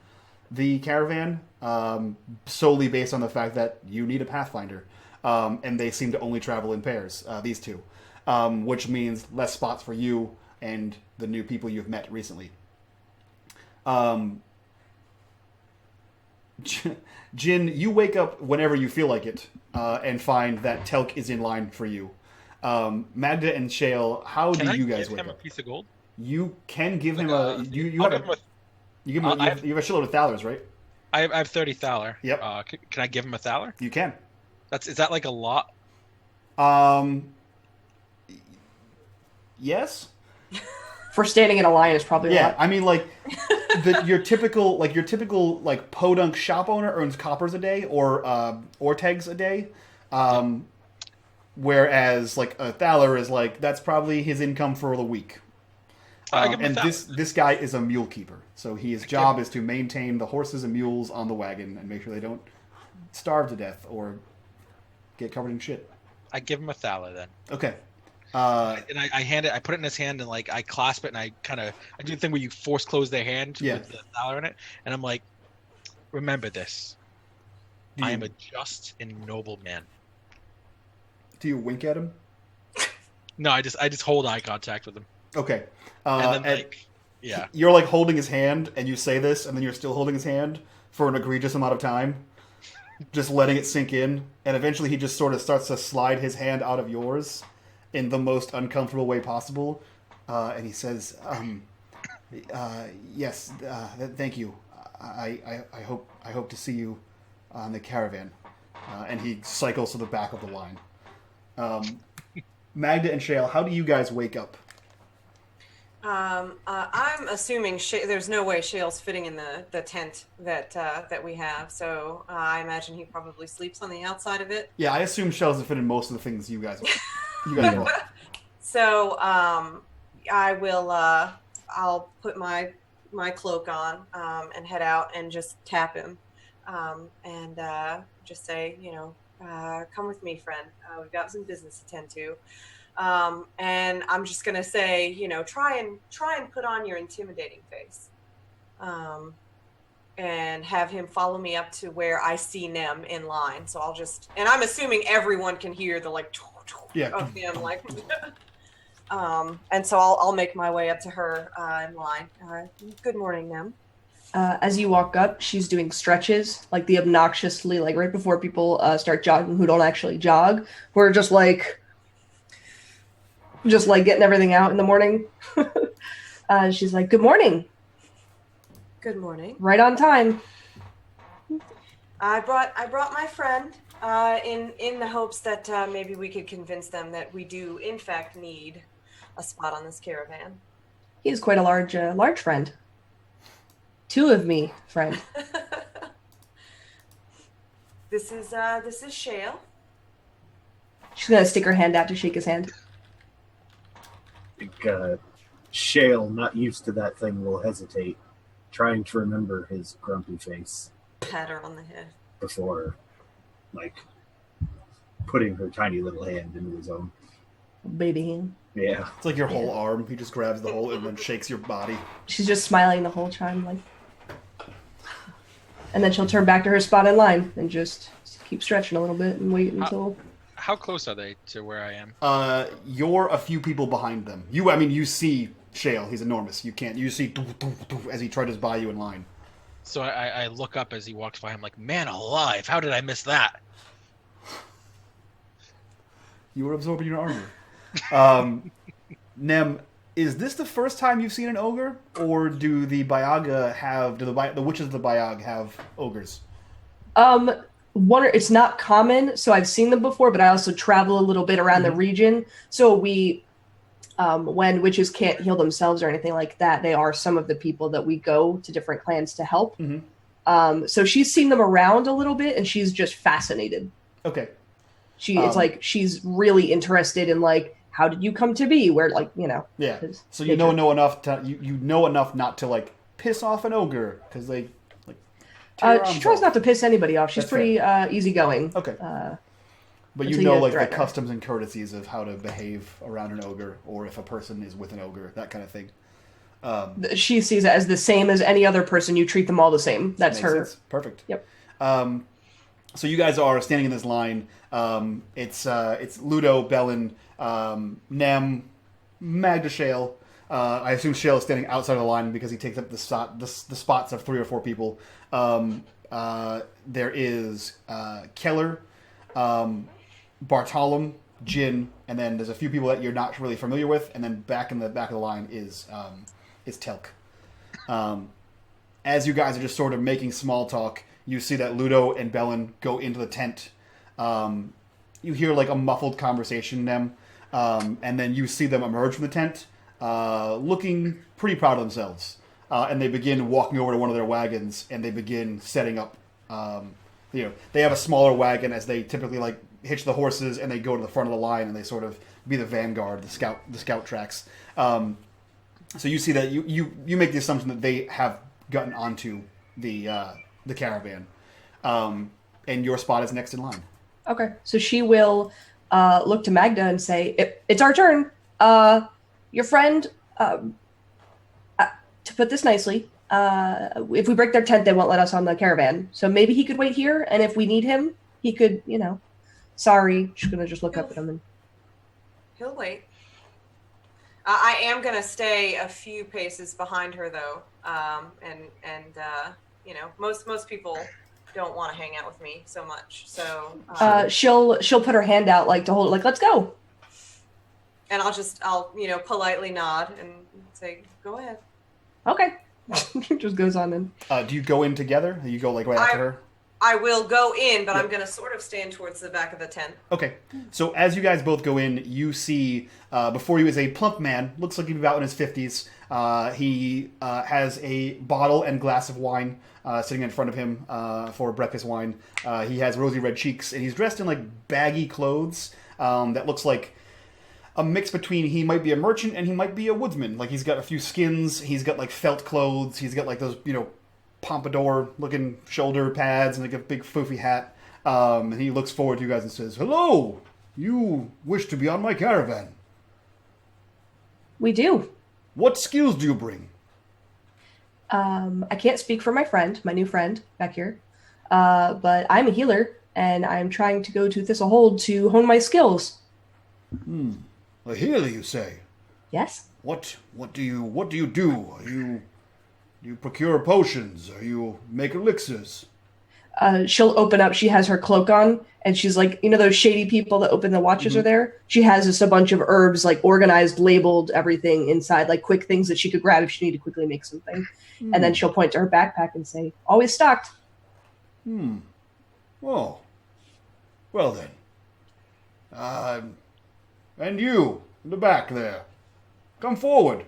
the caravan, solely based on the fact that you need a Pathfinder. And they seem to only travel in pairs, these two, which means less spots for you and the new people you've met recently. Jhin, you wake up whenever you feel like it, and find that Telk is in line for you. Mahdga and Shale, how do you guys wake up? Can I give him a piece of gold? You can give him a... You have a shitload of thalers, right? I have 30 thaler. Yep. Can I give him a thaler? You can. Is that like a lot? Yes. For standing in a line is probably a lot. I mean, like your typical podunk shop owner earns coppers a day or tegs a day. whereas like a thaler is like that's probably his income for the week. I give him And a this guy is a mule keeper, so his job is to maintain the horses and mules on the wagon and make sure they don't starve to death or get covered in shit. I give him a thaler then. Okay. And I hand it. I put it in his hand and like I clasp it and I do the thing where you force close their hand with the thaler in it, and I'm like, remember this. I am a just and noble man. Do you wink at him? No, I just hold eye contact with him. Okay. And then yeah. You're like holding his hand, and you say this, and then you're still holding his hand for an egregious amount of time, just letting it sink in, and eventually he just sort of starts to slide his hand out of yours in the most uncomfortable way possible, and he says, "Yes, thank you. I hope to see you on the caravan." And he cycles to the back of the line. Mahdga and Shale, how do you guys wake up? I'm assuming there's no way Shale's fitting in the tent that we have, so I imagine he probably sleeps on the outside of it. Yeah, I assume Shale doesn't fit in most of the things you guys want. So I will. I'll put my cloak on and head out and just tap him and just say, come with me, friend. We've got some business to tend to. And I'm just gonna say, try and put on your intimidating face, and have him follow me up to where I see Nem in line. So and I'm assuming everyone can hear the of him, and so I'll make my way up to her in line. Good morning, Nem. As you walk up, she's doing stretches, like the obnoxiously, like right before people start jogging who don't actually jog. We're just getting everything out in the morning. She's like, "Good morning." Good morning. Right on time. I brought my friend in the hopes that maybe we could convince them that we do in fact need a spot on this caravan. He is quite a large friend. Two of me, friend. This is Shale. She's gonna stick her hand out to shake his hand. I think Shale, not used to that thing, will hesitate, trying to remember his grumpy face. Pat her on the head. Before, putting her tiny little hand into his own. Baby hand. Yeah. It's like your whole arm. He just grabs the whole and then shakes your body. She's just smiling the whole time, and then she'll turn back to her spot in line and just keep stretching a little bit and wait until... How close are they to where I am? You're a few people behind them. You see Shale. He's enormous. You see as he trudges by you in line. So I look up as he walks by. I'm like, man alive, how did I miss that? You were absorbing your armor. Nem, is this the first time you've seen an ogre, or do the Baiaga have? Do the witches of the Baiag have ogres? It's not common, so I've seen them before, but I also travel a little bit around the region. So we, when witches can't heal themselves or anything like that, they are some of the people that we go to different clans to help. Mm-hmm. So she's seen them around a little bit, and she's just fascinated. Okay. It's like she's really interested in how did you come to be? Where Yeah. So you know enough not to piss off an ogre because they she tries not to piss anybody off. She's pretty easygoing. Okay. But the customs and courtesies of how to behave around an ogre, or if a person is with an ogre, that kind of thing. She sees it as the same as any other person. You treat them all the same. That's her. Sense. Perfect. Yep. So you guys are standing in this line. It's Ludo, Bellin, Nem, Mahdga, Shale. I assume Shale is standing outside of the line because he takes up the spots of 3 or 4 people. There is Keller, Bartolom, Jhin, and then there's a few people that you're not really familiar with, and then back in the back of the line is Telk. As you guys are just sort of making small talk, you see that Ludo and Bellin go into the tent. You hear a muffled conversation in them, and then you see them emerge from the tent, looking pretty proud of themselves. And they begin walking over to one of their wagons, and they begin setting up. They have a smaller wagon as they typically hitch the horses and they go to the front of the line and they sort of be the vanguard, the scout tracks. So you see that you make the assumption that they have gotten onto the caravan, and your spot is next in line. Okay, so she will look to Mahdga and say, "It's our turn. Your friend, to put this nicely, if we break their tent, they won't let us on the caravan. So maybe he could wait here, and if we need him, he could, Sorry, she's gonna just look up at him and. He'll wait. I am gonna stay a few paces behind her though, most people don't want to hang out with me so much. So she'll put her hand out like to hold it, like let's go. And I'll politely nod and say, go ahead. Okay. Just goes on in. Do you go in together? You go like right after her? I will go in, but I'm going to sort of stand towards the back of the tent. Okay. So as you guys both go in, you see before you is a plump man. Looks like he's about in his 50s. He has a bottle and glass of wine sitting in front of him for breakfast wine. He has rosy red cheeks, and he's dressed in like baggy clothes that looks like a mix between he might be a merchant and he might be a woodsman. Like he's got a few skins, he's got like felt clothes, he's got like those, pompadour looking shoulder pads and like a big foofy hat. And he looks forward to you guys and says, "Hello! You wish to be on my caravan." We do. What skills do you bring? I can't speak for my new friend back here. But I'm a healer and I'm trying to go to Thistle Hold to hone my skills. A healer, you say? Yes. What do you do? Do you procure potions? Or you make elixirs? She'll open up. She has her cloak on, and she's like, those shady people that open the watches are there. She has just a bunch of herbs, like organized, labeled, everything inside, like quick things that she could grab if she needed to quickly make something. And then she'll point to her backpack and say, "Always stocked." Oh. Well then. And you, in the back there. Come forward.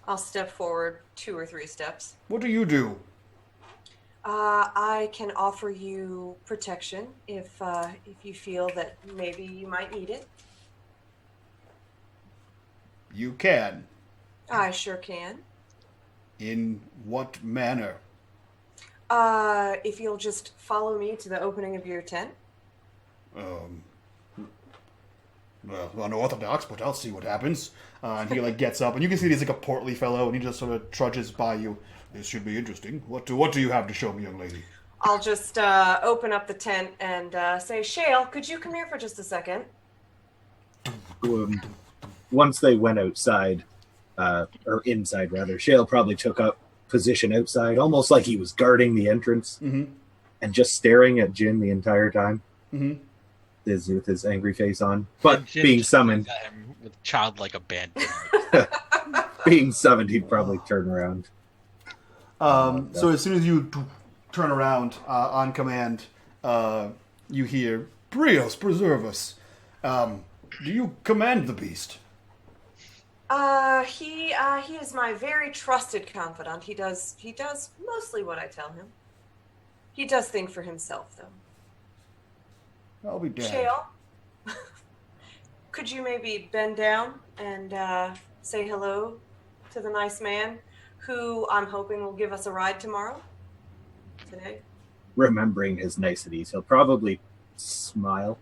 I'll step forward 2 or 3 steps. What do you do? I can offer you protection if you feel that maybe you might need it. You can. I sure can. In what manner? If you'll just follow me to the opening of your tent. Well, unorthodox, but I'll see what happens. And he gets up, and you can see he's like a portly fellow, and he just sort of trudges by you. This should be interesting. What do you have to show me, young lady? I'll just open up the tent and say, "Shale, could you come here for just a second?" Once they went outside, or inside rather, Shale probably took up position outside, almost like he was guarding the entrance, and just staring at Jhin the entire time. With his angry face on, but being summoned, with childlike abandon. being summoned, he'd probably turn around. So as soon as you turn around on command, you hear, "Brios, preserve us." Do you command the beast? He is my very trusted confidant. He does mostly what I tell him. He does think for himself, though. I'll be damned. Shale, could you maybe bend down and say hello to the nice man who I'm hoping will give us a ride today? Remembering his niceties, he'll probably smile,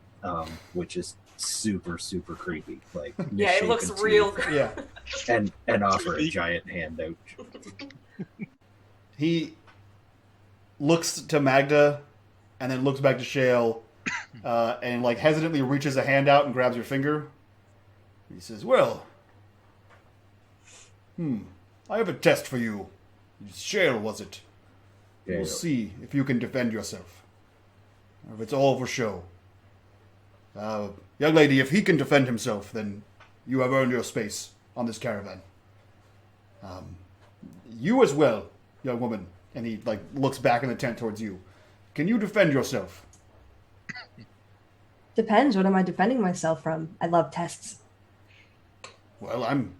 which is super, super creepy. Like, yeah, it looks real. Yeah, and offer a giant handout. He looks to Mahdga, and then looks back to Shale. And hesitantly reaches a hand out and grabs your finger. He says, "Well, I have a test for you. Shale, was it? Yeah, We'll see if you can defend yourself. Or if it's all for show. Young lady, if he can defend himself, then you have earned your space on this caravan. You as well, young woman." And he looks back in the tent towards you. "Can you defend yourself?" Depends. What am I defending myself from? I love tests. Well, I'm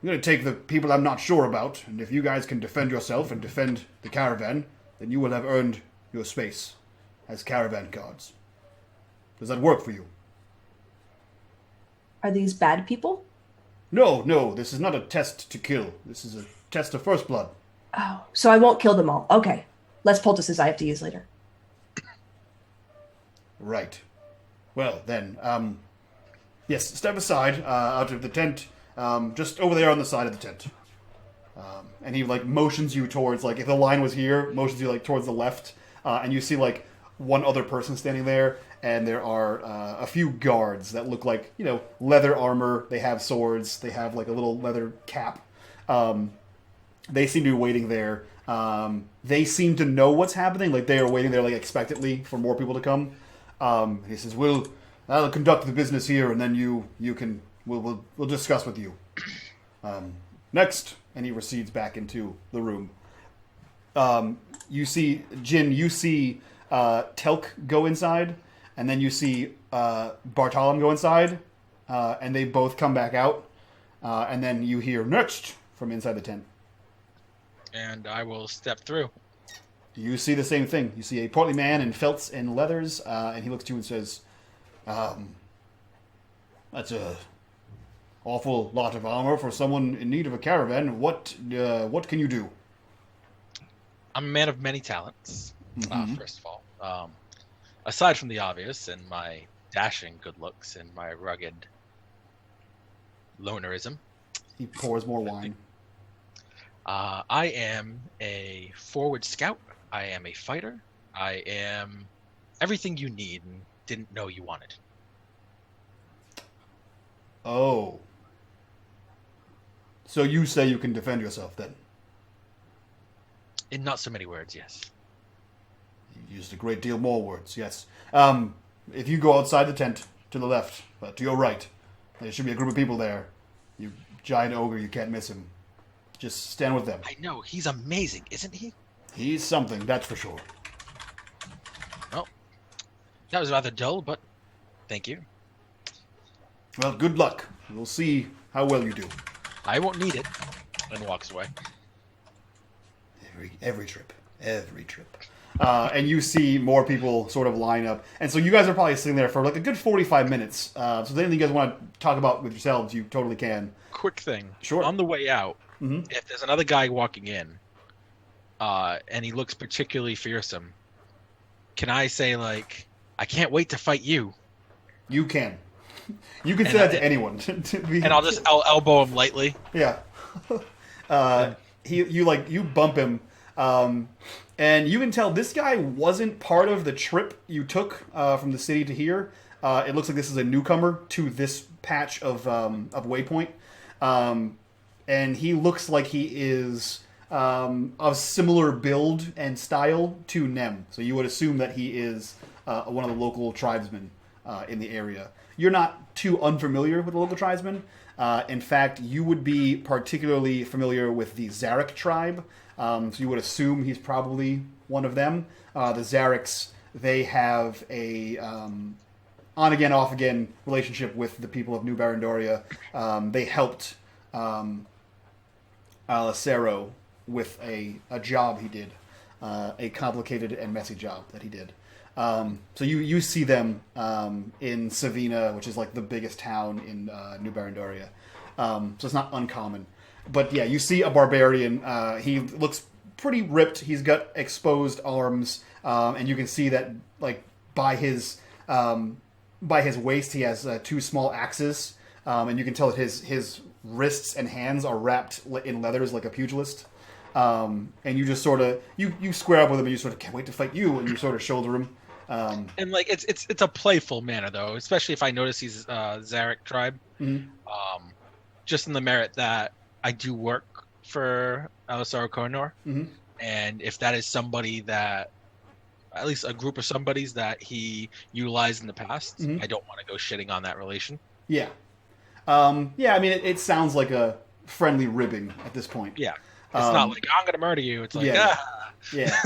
going to take the people I'm not sure about, and if you guys can defend yourself and defend the caravan, then you will have earned your space as caravan guards. Does that work for you? Are these bad people? No, this is not a test to kill. This is a test of first blood. Oh, so I won't kill them all. Okay. Less poultices I have to use later. Right. Well, then, yes, step aside out of the tent, just over there on the side of the tent. And he, like, motions you towards, like, if the line was here, motions you, like, towards the left, and you see, like, one other person standing there, and there are a few guards that look like, you know, leather armor, they have swords, they have, like, a little leather cap. They seem to be waiting there. They seem to know what's happening, like, they are waiting there, like, expectantly for more people to come. He says, I'll conduct the business here, and then we'll discuss with you. Next, and he recedes back into the room. You see, Jhin, you see Telk go inside, and then you see Bartolom go inside, and they both come back out, and then you hear next from inside the tent. And I will step through. You see the same thing. You see a portly man in felts and leathers, and he looks to you and says, that's a awful lot of armor for someone in need of a caravan. What can you do? I'm a man of many talents, first of all. Aside from the obvious and my dashing good looks and my rugged lonerism. He pours more wine. I am a forward scout. I am a fighter. I am everything you need and didn't know you wanted. Oh. So you say you can defend yourself, then? In not so many words, yes. You used a great deal more words, yes. If you go outside the tent, to the left, to your right, there should be a group of people there. You giant ogre, you can't miss him. Just stand with them. I know, he's amazing, isn't he? He's something, that's for sure. Well, that was rather dull, but thank you. Well, good luck. We'll see how well you do. I won't need it. And walks away. Every trip. And you see more people sort of line up. And so you guys are probably sitting there for like a good 45 minutes. So if there's anything you guys want to talk about with yourselves, you totally can. Quick thing. Sure. On the way out, Mm-hmm. if there's another guy walking in, and he looks particularly fearsome, can I say, like, I can't wait to fight you? You can. You can say that to anyone. And I'll elbow him lightly. Yeah. You bump him, and you can tell this guy wasn't part of the trip you took from the city to here. It looks like this is a newcomer to this patch of Waypoint, and he looks like he is of similar build and style to Nem. So you would assume that he is one of the local tribesmen in the area. You're not too unfamiliar with the local tribesmen. In fact, you would be particularly familiar with the Zarek tribe, so you would assume he's probably one of them. The Zareks, they have a on-again, off-again relationship with the people of New Berendoria. They helped Alicero with a job he did, a complicated and messy job that he did. So you see them in Savina, which is like the biggest town in New Berendoria. So it's not uncommon. But yeah, you see a barbarian. He looks pretty ripped. He's got exposed arms, and you can see that like by his waist he has two small axes, and you can tell that his wrists and hands are wrapped in leathers like a pugilist. And you just sort of you square up with him, and you sort of can't wait to fight you, and you sort of shoulder him. And like it's a playful manner though, especially if I notice he's Zarek tribe. Mm-hmm. Just in the merit that I do work for Alicero Konor, mm-hmm. and if that is somebody that, at least a group of somebodies that he utilized in the past, mm-hmm. I don't want to go shitting on that relation. Yeah. I mean, it sounds like a friendly ribbing at this point. Yeah. It's not like, I'm going to murder you. It's like, Yeah.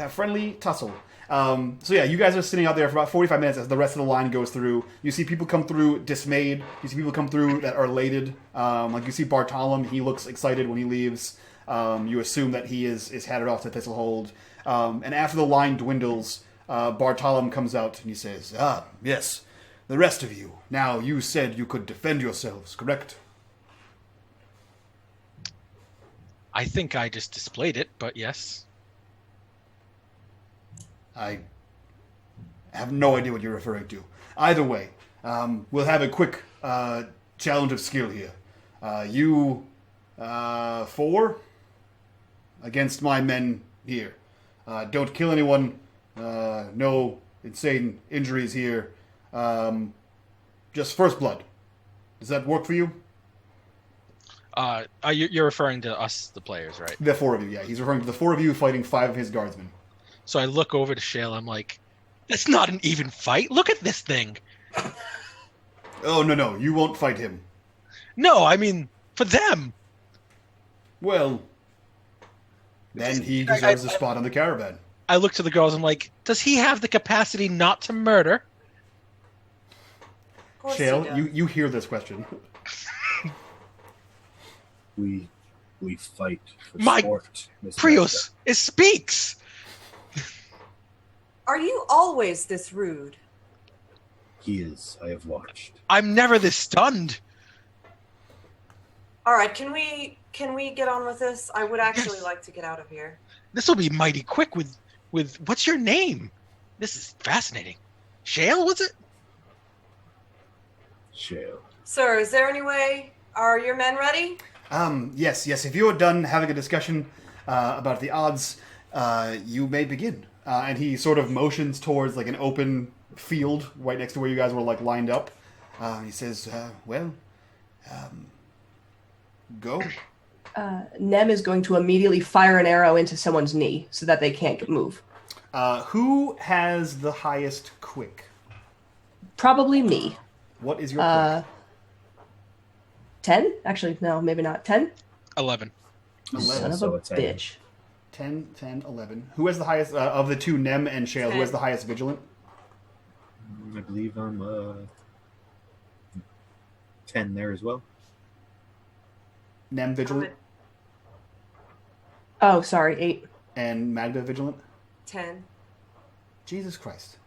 Friendly tussle. So yeah, you guys are sitting out there for about 45 minutes as the rest of the line goes through. You see people come through dismayed. You see people come through that are elated. Like you see Bartolom, he looks excited when he leaves. You assume that he is headed off to Thistle Hold. And after the line dwindles, Bartolom comes out and he says, "Ah, yes, the rest of you. Now, you said you could defend yourselves, correct?" I think I just displayed it, but yes. I have no idea what you're referring to. Either way, we'll have a quick challenge of skill here. You 4 against my men here. Don't kill anyone. No insane injuries here. Just first blood. Does that work for you? You're referring to us, the players, right? The 4 of you, yeah. He's referring to the 4 of you fighting 5 of his guardsmen. So I look over to Shale. I'm like, "That's not an even fight. Look at this thing." Oh, no. You won't fight him. No, I mean for them. Well, then he deserves a spot on the caravan. I look to the girls. I'm like, "Does he have the capacity not to murder?" Of course Shale, he does. you hear this question. We fight for My sport, Miss Prius, it speaks. Are you always this rude? Mahdga. He is. I have watched. I'm never this stunned. All right, can we get on with this? I would actually Yes. like to get out of here. This will be mighty quick with what's your name? This is fascinating. Shale, was it? Shale. Sir, is there any way? Are your men ready? Yes. If you are done having a discussion about the odds, you may begin. And he sort of motions towards like an open field right next to where you guys were like lined up. He says, go. Nem is going to immediately fire an arrow into someone's knee so that they can't move. Who has the highest quick? Probably me. What is your quick? 10? Actually, no, maybe not. 10? 11. 11. Son of So a a 10. bitch. 10, 11. Who has the highest, of the two, Nem and Shale, who 10. has the highest vigilant? I believe I'm 10 there as well. Nem vigilant Oh, sorry, 8. and Mahdga vigilant? 10. Jesus Christ.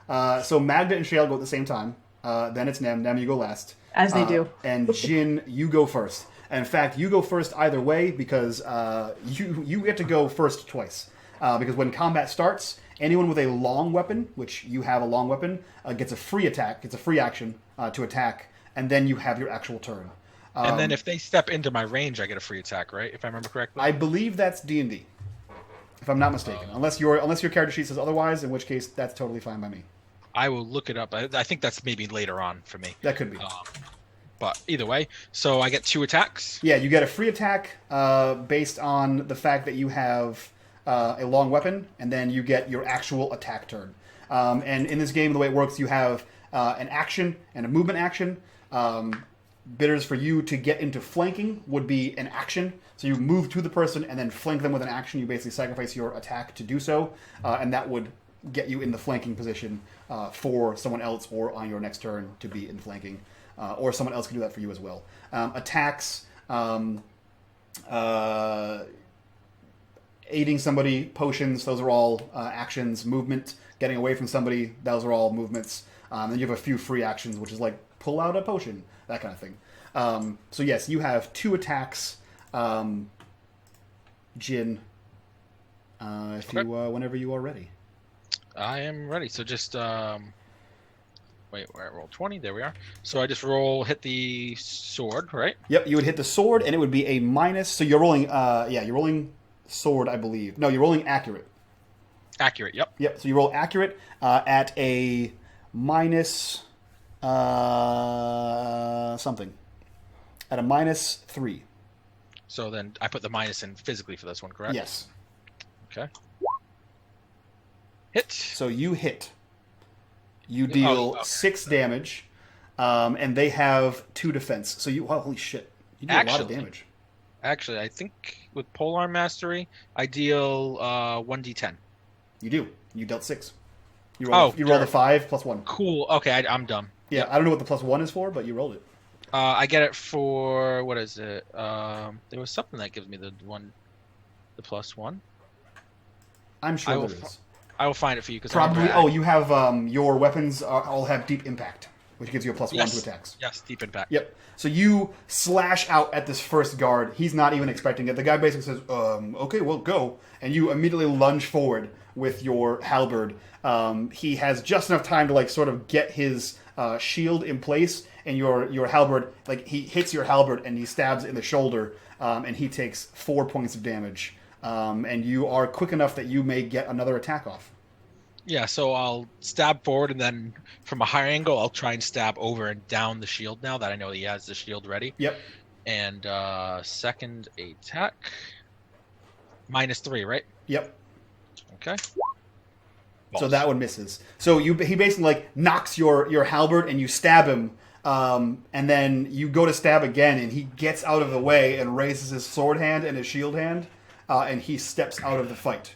So Mahdga and Shale go at the same time. Then it's Nem. Nem, you go last. As they do. And Jhin, you go first. And in fact, you go first either way because you get to go first twice. Because when combat starts, anyone with a long weapon, which you have a long weapon, gets a free attack, gets a free action to attack, and then you have your actual turn. And then if they step into my range, I get a free attack, right? If I remember correctly. I believe that's D&D, if I'm not mistaken. Unless your character sheet says otherwise, in which case that's totally fine by me. I will look it up. I think that's maybe later on for me. That could be. But either way, so I get 2 attacks. Yeah, you get a free attack based on the fact that you have a long weapon, and then you get your actual attack turn. And in this game, the way it works, you have an action and a movement action. Bidders for you to get into flanking would be an action. So you move to the person and then flank them with an action. You basically sacrifice your attack to do so, and that would get you in the flanking position for someone else or on your next turn to be in flanking. Or someone else can do that for you as well. Attacks, aiding somebody, potions, those are all actions. Movement, getting away from somebody, those are all movements. Then you have a few free actions, which is like pull out a potion, that kind of thing. So yes, you have 2 attacks, Jhin, whenever you are ready. I am ready. So just wait, I rolled 20. There we are. So I just hit the sword, right? Yep, you would hit the sword, and it would be a minus. So you're rolling, you're rolling sword, I believe. No, you're rolling accurate. Accurate. Yep. Yep. So you roll accurate at a minus something. At a -3. So then I put the minus in physically for this one, correct? Yes. Okay. Hit. So you hit. You deal 6 damage, and they have 2 defense. So you, holy shit, you do a lot of damage. Actually, I think with Polearm Mastery, I deal 1d10. You do. You dealt 6. You roll the 5 plus 1. Cool. Okay, I'm done. Yeah, I don't know what the +1 is for, but you rolled it. I get it for, what is it? There was something that gives me the +1. I'm sure there is. I will find it for you because Probably. Oh, you have your weapons all have deep impact, which gives you a +1 to attacks. Yes, deep impact. Yep. So you slash out at this first guard. He's not even expecting it. The guy basically says, okay, well, go. And you immediately lunge forward with your halberd. He has just enough time to, like, sort of get his shield in place, and your halberd, like, he hits your halberd and he stabs in the shoulder, and he takes 4 points of damage. And you are quick enough that you may get another attack off. Yeah, so I'll stab forward, and then from a higher angle, I'll try and stab over and down the shield now that I know he has the shield ready. Yep. And second attack, -3, right? Yep. Okay. So that one misses. So he basically, like, knocks your halberd and you stab him, and then you go to stab again, and he gets out of the way and raises his sword hand and his shield hand, and he steps out of the fight.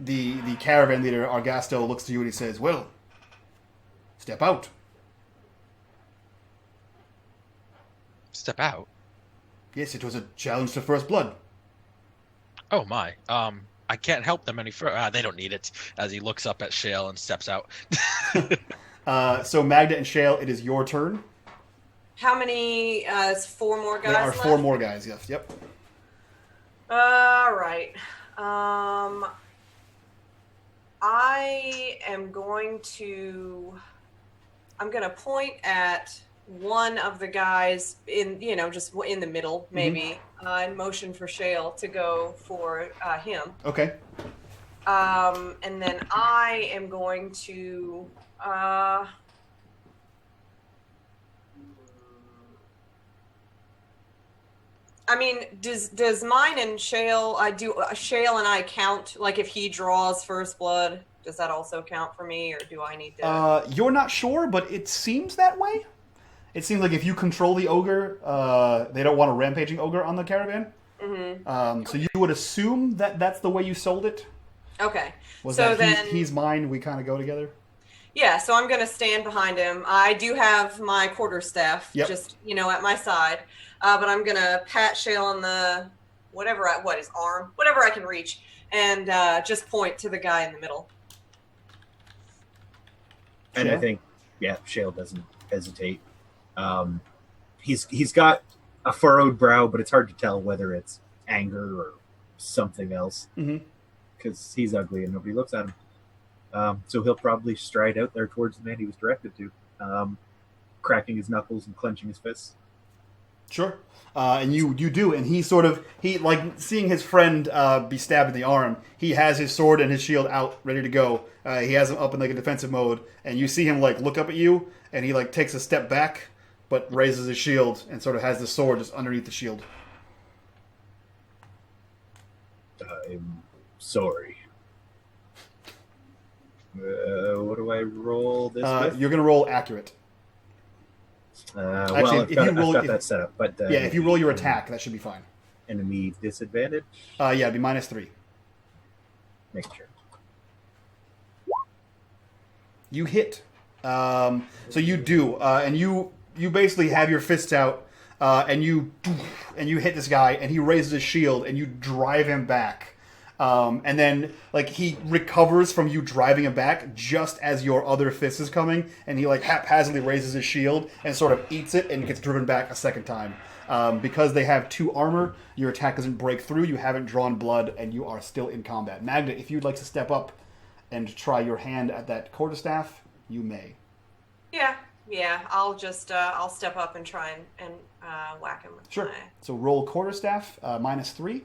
The caravan leader, Argasto, looks to you and he says, well, step out. Step out? Yes, it was a challenge to first blood. Oh my. I can't help them any further. They don't need it. As he looks up at Shale and steps out. So Mahdga and Shale, it is your turn. How many? It's 4 more guys. There are left? 4 more guys. Yes. Yep. All right. I'm going to point at one of the guys just in the middle, maybe, and motion for Shale to go for him. Okay. And then I am going to, does mine and Shale, Shale and I count, like, if he draws first blood, does that also count for me, or do I need to? You're not sure, but it seems that way. It seems like if you control the ogre, they don't want a rampaging ogre on the caravan. Mm-hmm. So you would assume that that's the way you sold it? Okay. He's mine, we kind of go together? Yeah, so I'm going to stand behind him. I do have my quarterstaff just, at my side. But I'm going to pat Shale on the, his arm, whatever I can reach, and just point to the guy in the middle. And I think, Shale doesn't hesitate. He's got a furrowed brow, but it's hard to tell whether it's anger or something else. Because he's ugly and nobody looks at him. So he'll probably stride out there towards the man he was directed to, cracking his knuckles and clenching his fists. Sure. And you do, and he like seeing his friend be stabbed in the arm, he has his sword and his shield out, ready to go. He has him up in, like, a defensive mode, and you see him, like, look up at you, and he, like, takes a step back, but raises his shield and sort of has the sword just underneath the shield. I'm sorry. What do I roll this with? You're going to roll accurate. I've got that set up. But if you roll your attack, that should be fine. Enemy disadvantage? It'd be -3. Make sure. You hit. So you do, and you basically have your fists out, and you hit this guy, and he raises his shield, and you drive him back. And then, like, he recovers from you driving him back just as your other fist is coming, and he, like, haphazardly raises his shield and sort of eats it and gets driven back a second time. Because they have 2 armor, your attack doesn't break through, you haven't drawn blood, and you are still in combat. Mahdga, if you'd like to step up and try your hand at that quarterstaff, you may. Yeah. I'll just I'll step up and try and whack him with Sure. So roll quarterstaff, -3.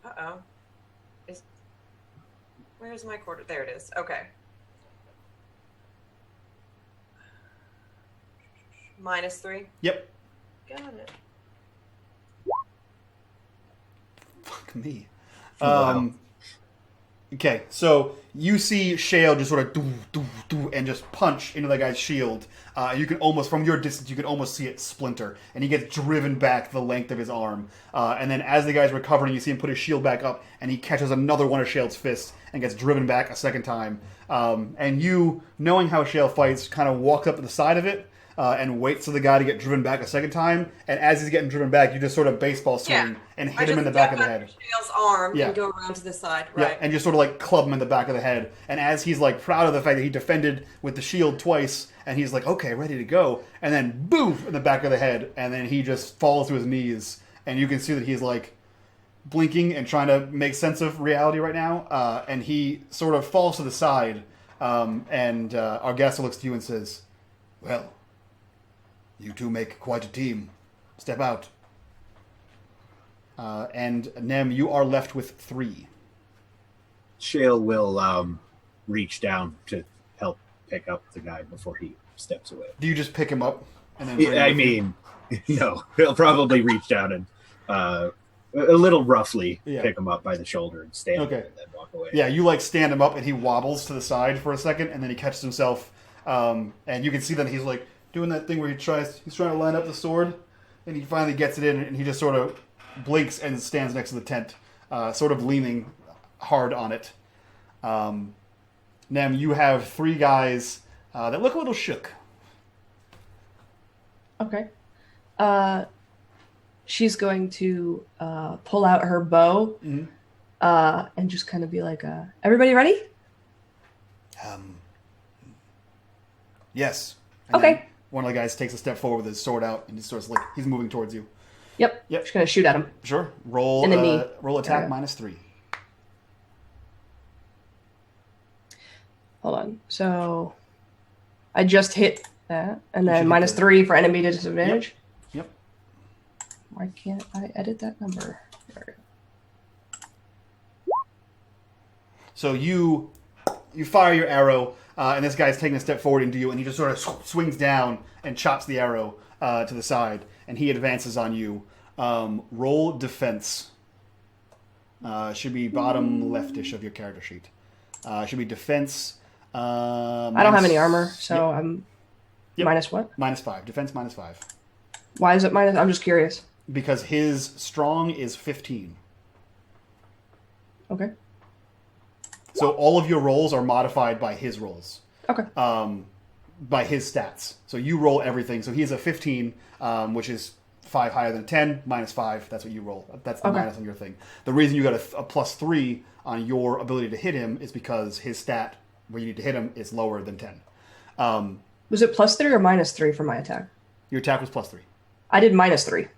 Uh-oh. Where's my quarter? There it is. Okay. -3? Yep. Got it. Fuck me. Wow. Okay, so you see Shale just sort of and just punch into that guy's shield. You can almost, from your distance, you can almost see it splinter, and he gets driven back the length of his arm. And then as the guy's recovering, you see him put his shield back up, and he catches another one of Shale's fists and gets driven back a second time. And you, knowing how Shale fights, kind of walks up to the side of it, and waits for the guy to get driven back a second time. And as he's getting driven back, you just sort of baseball swing Yeah. and I hit him just in the back of duck the under head. Shale's arm Yeah. and go around to the side. Yeah, Right. and just sort of like club him in the back of the head. And as he's like proud of the fact that he defended with the shield twice, and he's like, okay, ready to go. And then boom in the back of the head, and then he just falls to his knees, and you can see that he's like blinking and trying to make sense of reality right now. And he sort of falls to the side, and our guest looks to you and says, "Well, you two make quite a team. Step out." And Nem, you are left with 3. Shale will reach down to help pick up the guy before he steps away. Do you just pick him up and then? Bring Yeah, I him with you? mean, no, he'll probably reach down and a little roughly Yeah. pick him up by the shoulder and stand Okay. there and then walk away. Yeah, you like stand him up and he wobbles to the side for a second, and then he catches himself, and you can see that he's like doing that thing where he's trying to line up the sword, and he finally gets it in, and he just sort of blinks and stands next to the tent, sort of leaning hard on it. Nem, you have 3 guys that look a little shook. Okay. She's going to pull out her bow and just kind of be like, everybody ready? Yes. And Okay. then one of the guys takes a step forward with his sword out, and he starts like he's moving towards you. Yep. Yep. She's going to shoot at him. Sure. Roll. In the knee roll attack area. -3. Hold on. So I just hit that. And You should then hit the- -3 for enemy disadvantage. Yep. Why can't I edit that number? There we go. So you fire your arrow, and this guy's taking a step forward into you, and he just sort of swings down and chops the arrow to the side, and he advances on you. Roll defense. Should be bottom leftish of your character sheet. Should be defense. I don't have any armor, so I'm minus what? -5. Defense -5. Why is it minus? I'm just curious. Because his strong is 15. Okay. So all of your rolls are modified by his rolls. Okay. By his stats. So you roll everything. So he has a 15, which is 5 higher than 10, -5. That's what you roll. That's the Okay. minus on your thing. The reason you got a +3 on your ability to hit him is because his stat where you need to hit him is lower than 10. Was it +3 or -3 for my attack? Your attack was +3. I did -3.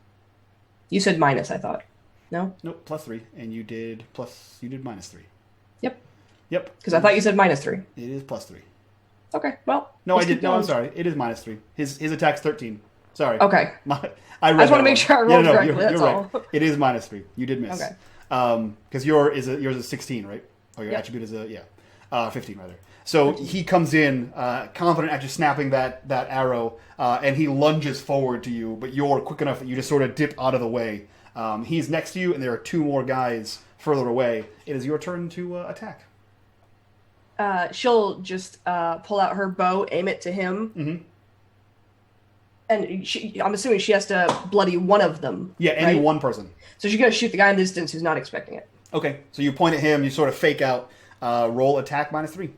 You said minus, I thought. No? Nope, +3. And you did -3. Yep. Yep. Because I thought you said -3. It is +3. Okay, well. No, I let's did. keep No, I'm going. sorry. It is -3. His attack's 13. Sorry. Okay. I just wanna make sure I rolled correctly, You're that's right. all. It is -3. You did miss. Okay. Because yours is 16, right? Or your Yep. attribute is 15 rather. So he comes in confident after snapping that arrow, and he lunges forward to you, but you're quick enough that you just sort of dip out of the way. He's next to you, and there are 2 more guys further away. It is your turn to attack. She'll just pull out her bow, aim it to him. Mm-hmm. And I'm assuming she has to bloody one of them. Yeah, any right? one person. So she's going to shoot the guy in the distance who's not expecting it. Okay, so you point at him, you sort of fake out, roll attack -3.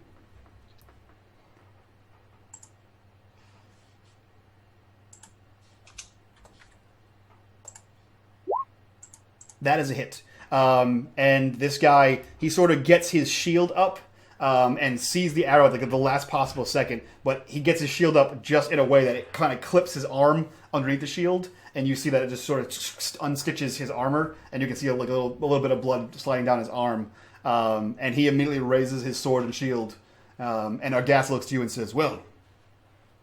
That is a hit. And this guy, he sort of gets his shield up and sees the arrow at the last possible second, but he gets his shield up just in a way that it kind of clips his arm underneath the shield, and you see that it just sort of unstitches his armor, and you can see a little bit of blood sliding down his arm. And he immediately raises his sword and shield, and Argas looks to you and says, "Well,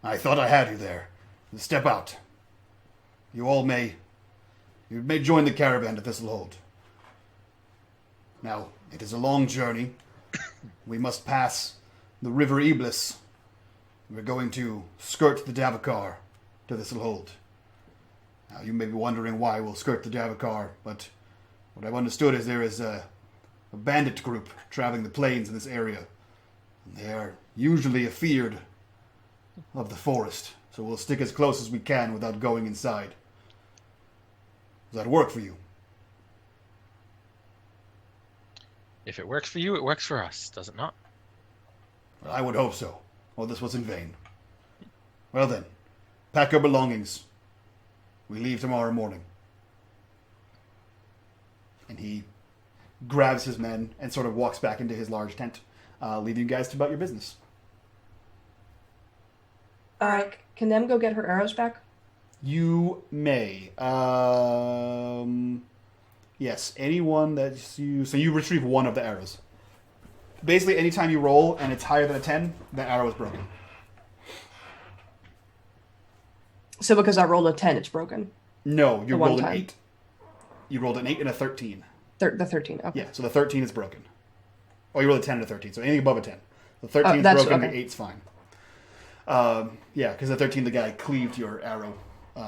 I thought I had you there. Step out. You may join the caravan to Thistle Hold. Now, it is a long journey. We must pass the river Iblis. We're going to skirt the Davokar to Thistle Hold. Now, you may be wondering why we'll skirt the Davokar, but what I've understood is there is a bandit group traveling the plains in this area. And they are usually afeared of the forest, so we'll stick as close as we can without going inside. Does that work for you?" If it works for you, it works for us, does it not? Well, I would hope so, or this was in vain. Well then, Pack your belongings. We leave tomorrow morning. And he grabs his men and sort of walks back into his large tent, leaving you guys to about your business. Can them go get her arrows back? You may. Yes, anyone that you... So you retrieve one of the arrows. Basically, anytime you roll and it's higher than a 10, that arrow is broken. So because I rolled a 10, it's broken? No, you The one rolled an time. 8. You rolled an 8 and a 13. The 13, okay. Yeah, so the 13 is broken. Oh, you rolled a 10 and a 13, so anything above a 10. The 13 is that's- broken, okay. the 8's fine. Yeah, because the 13, the guy cleaved your arrow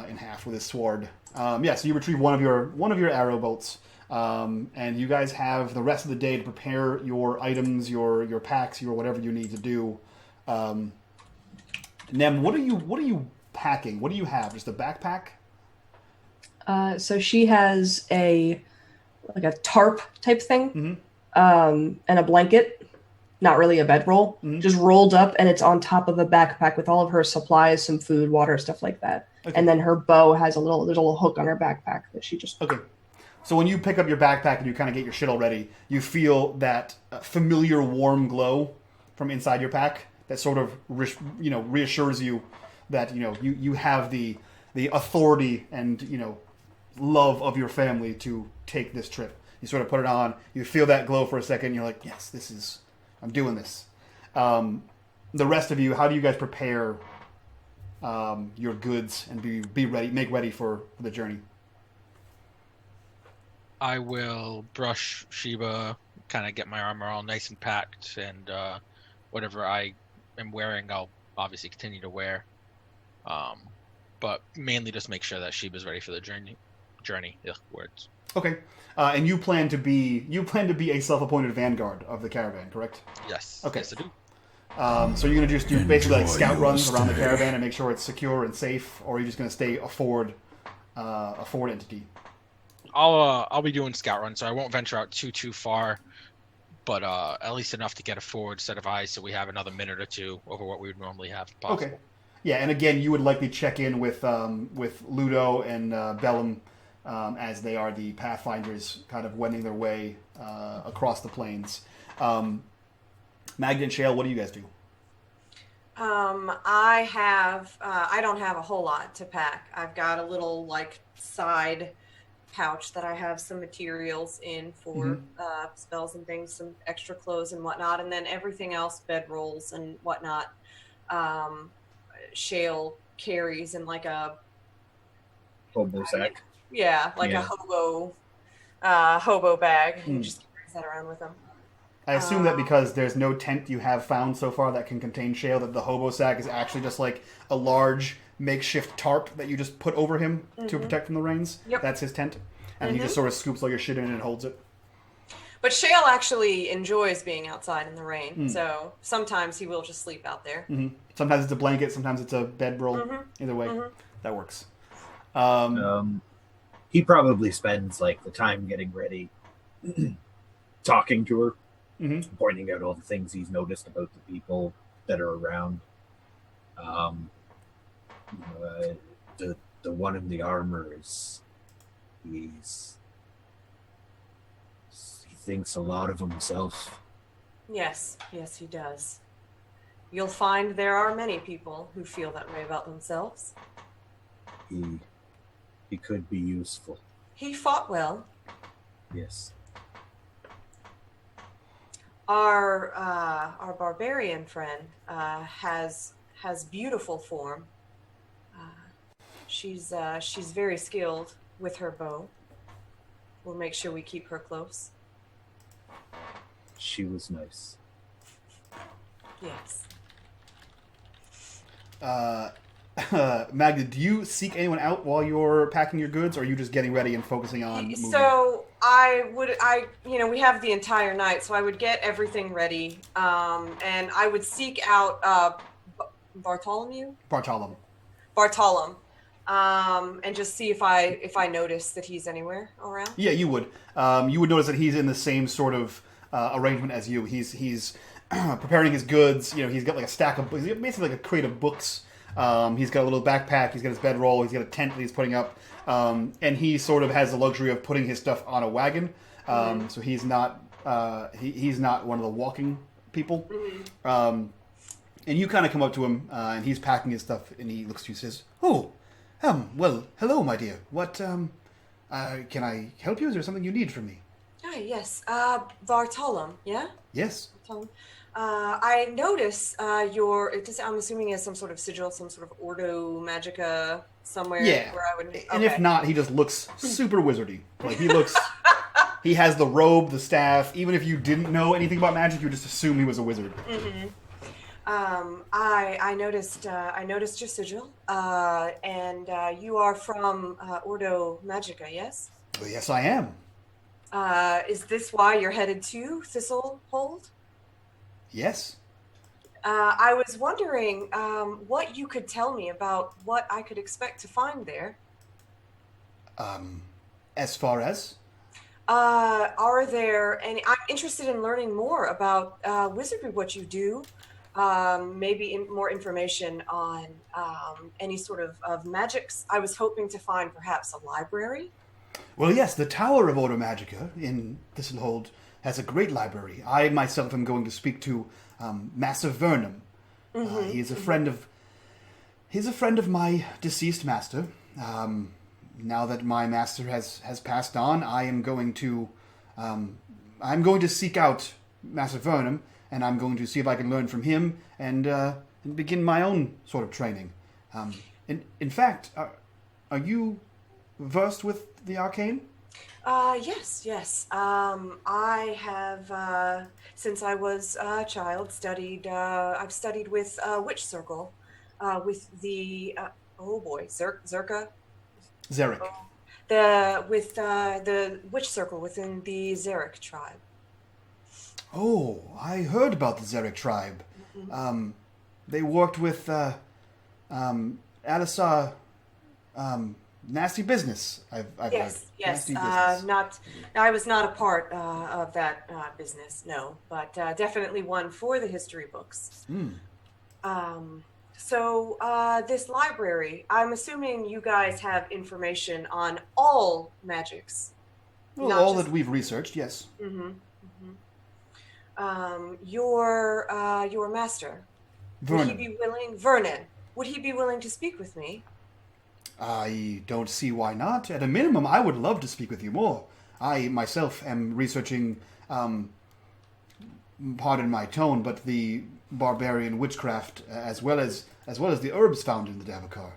in half with his sword. Yeah, so you retrieve one of your arrow bolts, and you guys have the rest of the day to prepare your items, your packs, your whatever you need to do. Nem, what are you packing? What do you have? Just a backpack? So she has a tarp type thing, and a blanket. Not really a bedroll, just rolled up, and it's on top of a backpack with all of her supplies, some food, water, stuff like that. Okay. And then her bow has there's a little hook on her backpack that she just... Okay. So when you pick up your backpack and you kind of get your shit all ready, you feel that familiar warm glow from inside your pack that sort of reassures you that you have the authority and love of your family to take this trip. You sort of put it on, you feel that glow for a second, and you're like, yes, I'm doing this. The rest of you, how do you guys prepare your goods and be ready, make ready for the journey? I will brush Sheba, kind of get my armor all nice and packed, and whatever I am wearing, I'll obviously continue to wear. But mainly just make sure that Sheba's ready for the journey. Words. Okay. And you plan to be a self-appointed vanguard of the caravan, correct? Yes. Okay. Yes, I do. So you're going to just do basically like Enjoy scout your runs around the stay. caravan and make sure it's secure and safe, or are you just going to stay a Ford entity? I'll be doing scout runs, so I won't venture out too far, but at least enough to get a forward set of eyes, so we have another minute or two over what we would normally have. If possible. Okay. Yeah, and again, you would likely check in with Ludo and Bellum as they are the pathfinders, kind of wending their way across the plains. Mahdga and Shale, what do you guys do? I don't have a whole lot to pack. I've got a little side pouch that I have some materials in for spells and things, some extra clothes and whatnot, and then everything else, bedrolls and whatnot. Shale carries in a Hobo sack. a hobo bag. He just carries that around with him. I assume that because there's no tent you have found so far that can contain Shale, that the hobo sack is actually just like a large makeshift tarp that you just put over him to protect from the rains. Yep. That's his tent. And he just sort of scoops all your shit in and holds it. But Shale actually enjoys being outside in the rain, so sometimes he will just sleep out there. Sometimes it's a blanket, sometimes it's a bedroll. Either way, that works. He probably spends the time getting ready, talking to her, pointing out all the things he's noticed about the people that are around. The one in the armor he thinks a lot of himself. Yes, he does. You'll find there are many people who feel that way about themselves. He could be useful. He fought well. Yes. Our barbarian friend has beautiful form. She's very skilled with her bow. We'll make sure we keep her close. She was nice. Yes. Mahdga, do you seek anyone out while you're packing your goods, or are you just getting ready and focusing on moving? So we have the entire night, so I would get everything ready, and I would seek out Bartolom, and just see if I notice that he's anywhere around. Yeah, you would. You would notice that he's in the same sort of arrangement as you. He's preparing his goods. He's got a stack of books. He's basically a crate of books He's got a little backpack. He's got his bedroll. He's got a tent that he's putting up, and he sort of has the luxury of putting his stuff on a wagon. So he's not he's not one of the walking people. And you kind of come up to him, and he's packing his stuff, and he looks to you and says, "Oh, well, hello, my dear. What can I help you? Is there something you need from me?" Ah, yes. Bartolom, yeah? Yes. Bartolom. I notice I'm assuming he has some sort of sigil, some sort of Ordo Magica somewhere. Yeah. Where I would, And if not, he just looks super wizardy. Like, he looks... he has the robe, the staff. Even if you didn't know anything about magic, you would just assume he was a wizard. Mm-hmm. I noticed your sigil, and you are from Ordo Magica, yes? Well, yes, I am. Is this why you're headed to Thistle Hold? Yes. I was wondering what you could tell me about what I could expect to find there. As far as? Are there any... I'm interested in learning more about wizardry, what you do. Maybe more information on any sort of magics. I was hoping to find perhaps a library. Well, yes, the Tower of Ordo Magica in Thistle Hold has a great library. I myself am going to speak to Master Vernum. He is a friend of... He's a friend of my deceased master. Now that my master has passed on, I am going to... I'm going to seek out Master Vernum, and I'm going to see if I can learn from him and begin my own sort of training. In fact, are you versed with the arcane? Yes. I have, since I was a child, studied. I've studied with Witch Circle, with the Zerka. Zarek. With the Witch Circle within the Zarek tribe. Oh, I heard about the Zarek tribe. They worked with Alisar. Nasty business. I've yes. heard. Nasty business. I was not a part of that business, no, but definitely one for the history books. So this library, I'm assuming you guys have information on all magics. Well, all that we've researched, yes. Your master. Vernon. Would he be willing? Vernon. Would he be willing to speak with me? I don't see why not. At a minimum, I would love to speak with you more. I myself am researching, pardon my tone, but the barbarian witchcraft as well as the herbs found in the Davokar.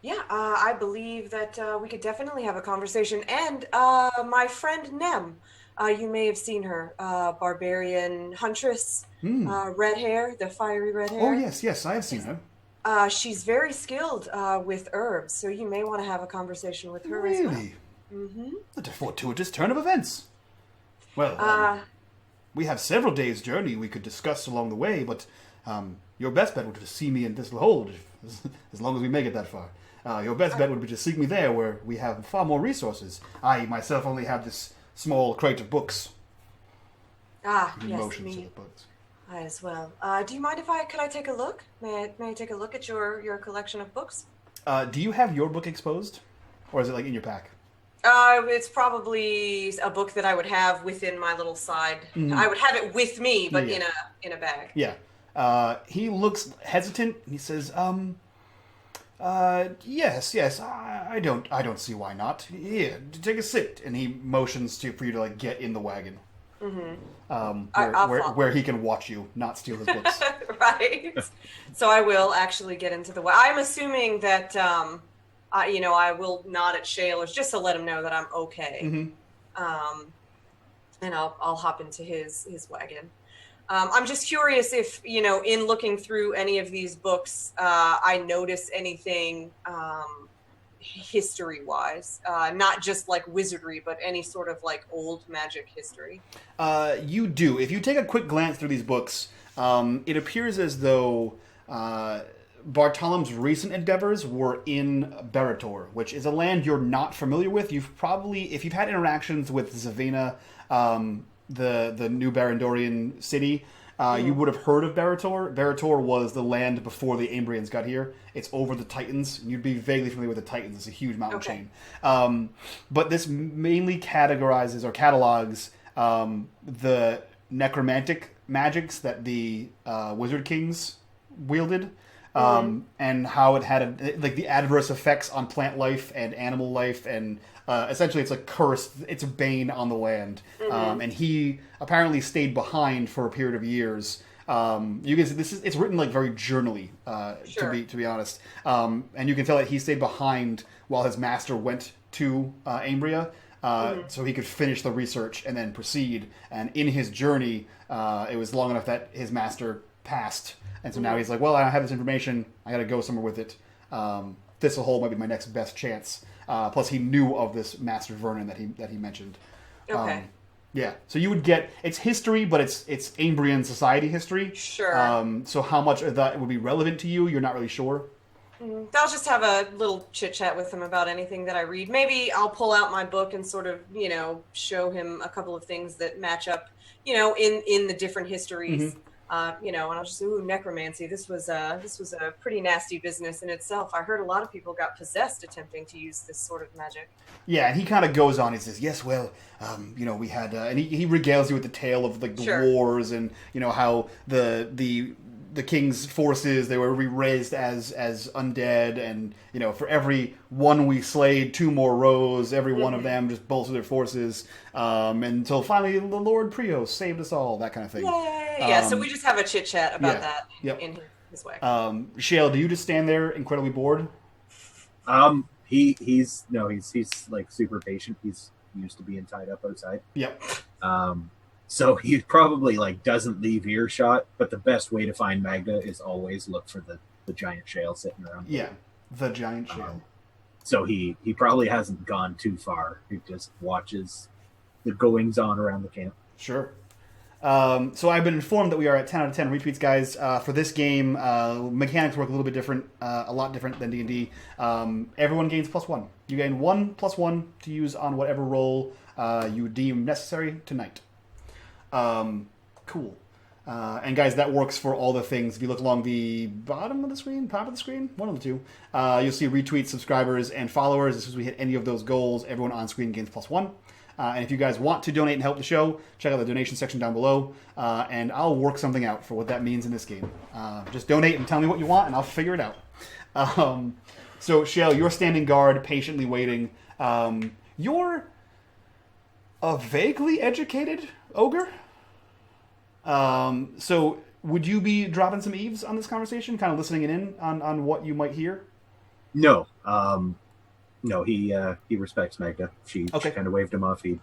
Yeah, I believe that we could definitely have a conversation. And my friend Nem, you may have seen her, barbarian huntress, red hair, the fiery red hair. Oh yes, I have seen her. She's very skilled with herbs, so you may want to have a conversation with her as well. Really? A fortuitous turn of events. Well, we have several days' journey we could discuss along the way, but your best bet would be to see me in Thistle Hold, as long as we make it that far. Your best bet would be to seek me there, where we have far more resources. I myself only have this small crate of books. Yes, Motions me. of books. I as well. Do you mind if could I take a look? May I take a look at your collection of books? Do you have your book exposed? Or is it like in your pack? It's probably a book that I would have within my little side. I would have it with me, but in a bag. Yeah. He looks hesitant. He says, yes, I don't see why not. Here, take a sit. And he motions for you to like get in the wagon. Where he can watch you, not steal his books. Right. So I will actually get into the wagon. I'm assuming that, I will nod at Shale just to let him know that I'm okay. And I'll hop into his wagon. I'm just curious if, in looking through any of these books, I notice anything history-wise, not just like wizardry, but any sort of like old magic history. You do. If you take a quick glance through these books, it appears as though Bartolom's recent endeavors were in Berendoria, which is a land you're not familiar with. You've probably, if you've had interactions with Zavina, the new Berendorian city, You would have heard of Berendoria. Berendoria was the land before the Ambrians got here. It's over the Titans. You'd be vaguely familiar with the Titans. It's a huge mountain chain. But this mainly categorizes or catalogs the necromantic magics that the Wizard Kings wielded. And how it had the adverse effects on plant life and animal life, and essentially it's a curse, it's a bane on the land. And he apparently stayed behind for a period of years. You can see it's written like very journally, to be honest. And you can tell that he stayed behind while his master went to Ambria, so he could finish the research and then proceed. And in his journey, it was long enough that his master passed. And so now he's like, well, I have this information. I got to go somewhere with it. Thistle Hold might be my next best chance. Plus, he knew of this Master Vernon that he mentioned. Okay. Yeah. So you would get it's history, but it's Ambrian society history. Sure. So how much of that would be relevant to you? You're not really sure. I'll just have a little chit chat with him about anything that I read. Maybe I'll pull out my book and sort of, show him a couple of things that match up, in the different histories. And I'll just say, ooh, necromancy. This was a pretty nasty business in itself. I heard a lot of people got possessed attempting to use this sort of magic. Yeah, and he kind of goes on. He says, yes, well, we had, and he regales you with the tale of the wars and how the king's forces, they were re-raised as undead, and for every one we slayed, two more rose. Every one of them just bolstered their forces, until finally the Lord Prios saved us all. That kind of thing. Yeah. So we just have a chit chat about that in his way. Shale, do you just stand there incredibly bored? He's like super patient. He's used to being tied up outside. Yep. So he probably doesn't leave earshot, but the best way to find Mahdga is always look for the giant shale sitting around. Yeah, the giant shale. So he probably hasn't gone too far. He just watches the goings on around the camp. Sure. So I've been informed that we are at 10 out of 10 retweets, guys. For this game, mechanics work a little bit different, a lot different than D&D. Everyone gains +1. You gain 1 +1 to use on whatever roll you deem necessary tonight. Cool. And guys, that works for all the things. If you look along the bottom of the screen, top of the screen, one of the two, you'll see retweets, subscribers, and followers. As soon as we hit any of those goals, everyone on screen gains +1. And if you guys want to donate and help the show, check out the donation section down below, and I'll work something out for what that means in this game. Just donate and tell me what you want, and I'll figure it out. So, Shale, you're standing guard, patiently waiting. You're a vaguely educated ogre? So would you be dropping some eaves on this conversation, kind of listening in on what you might hear? No. No, he respects Mahdga. She kind of waved him off. He'd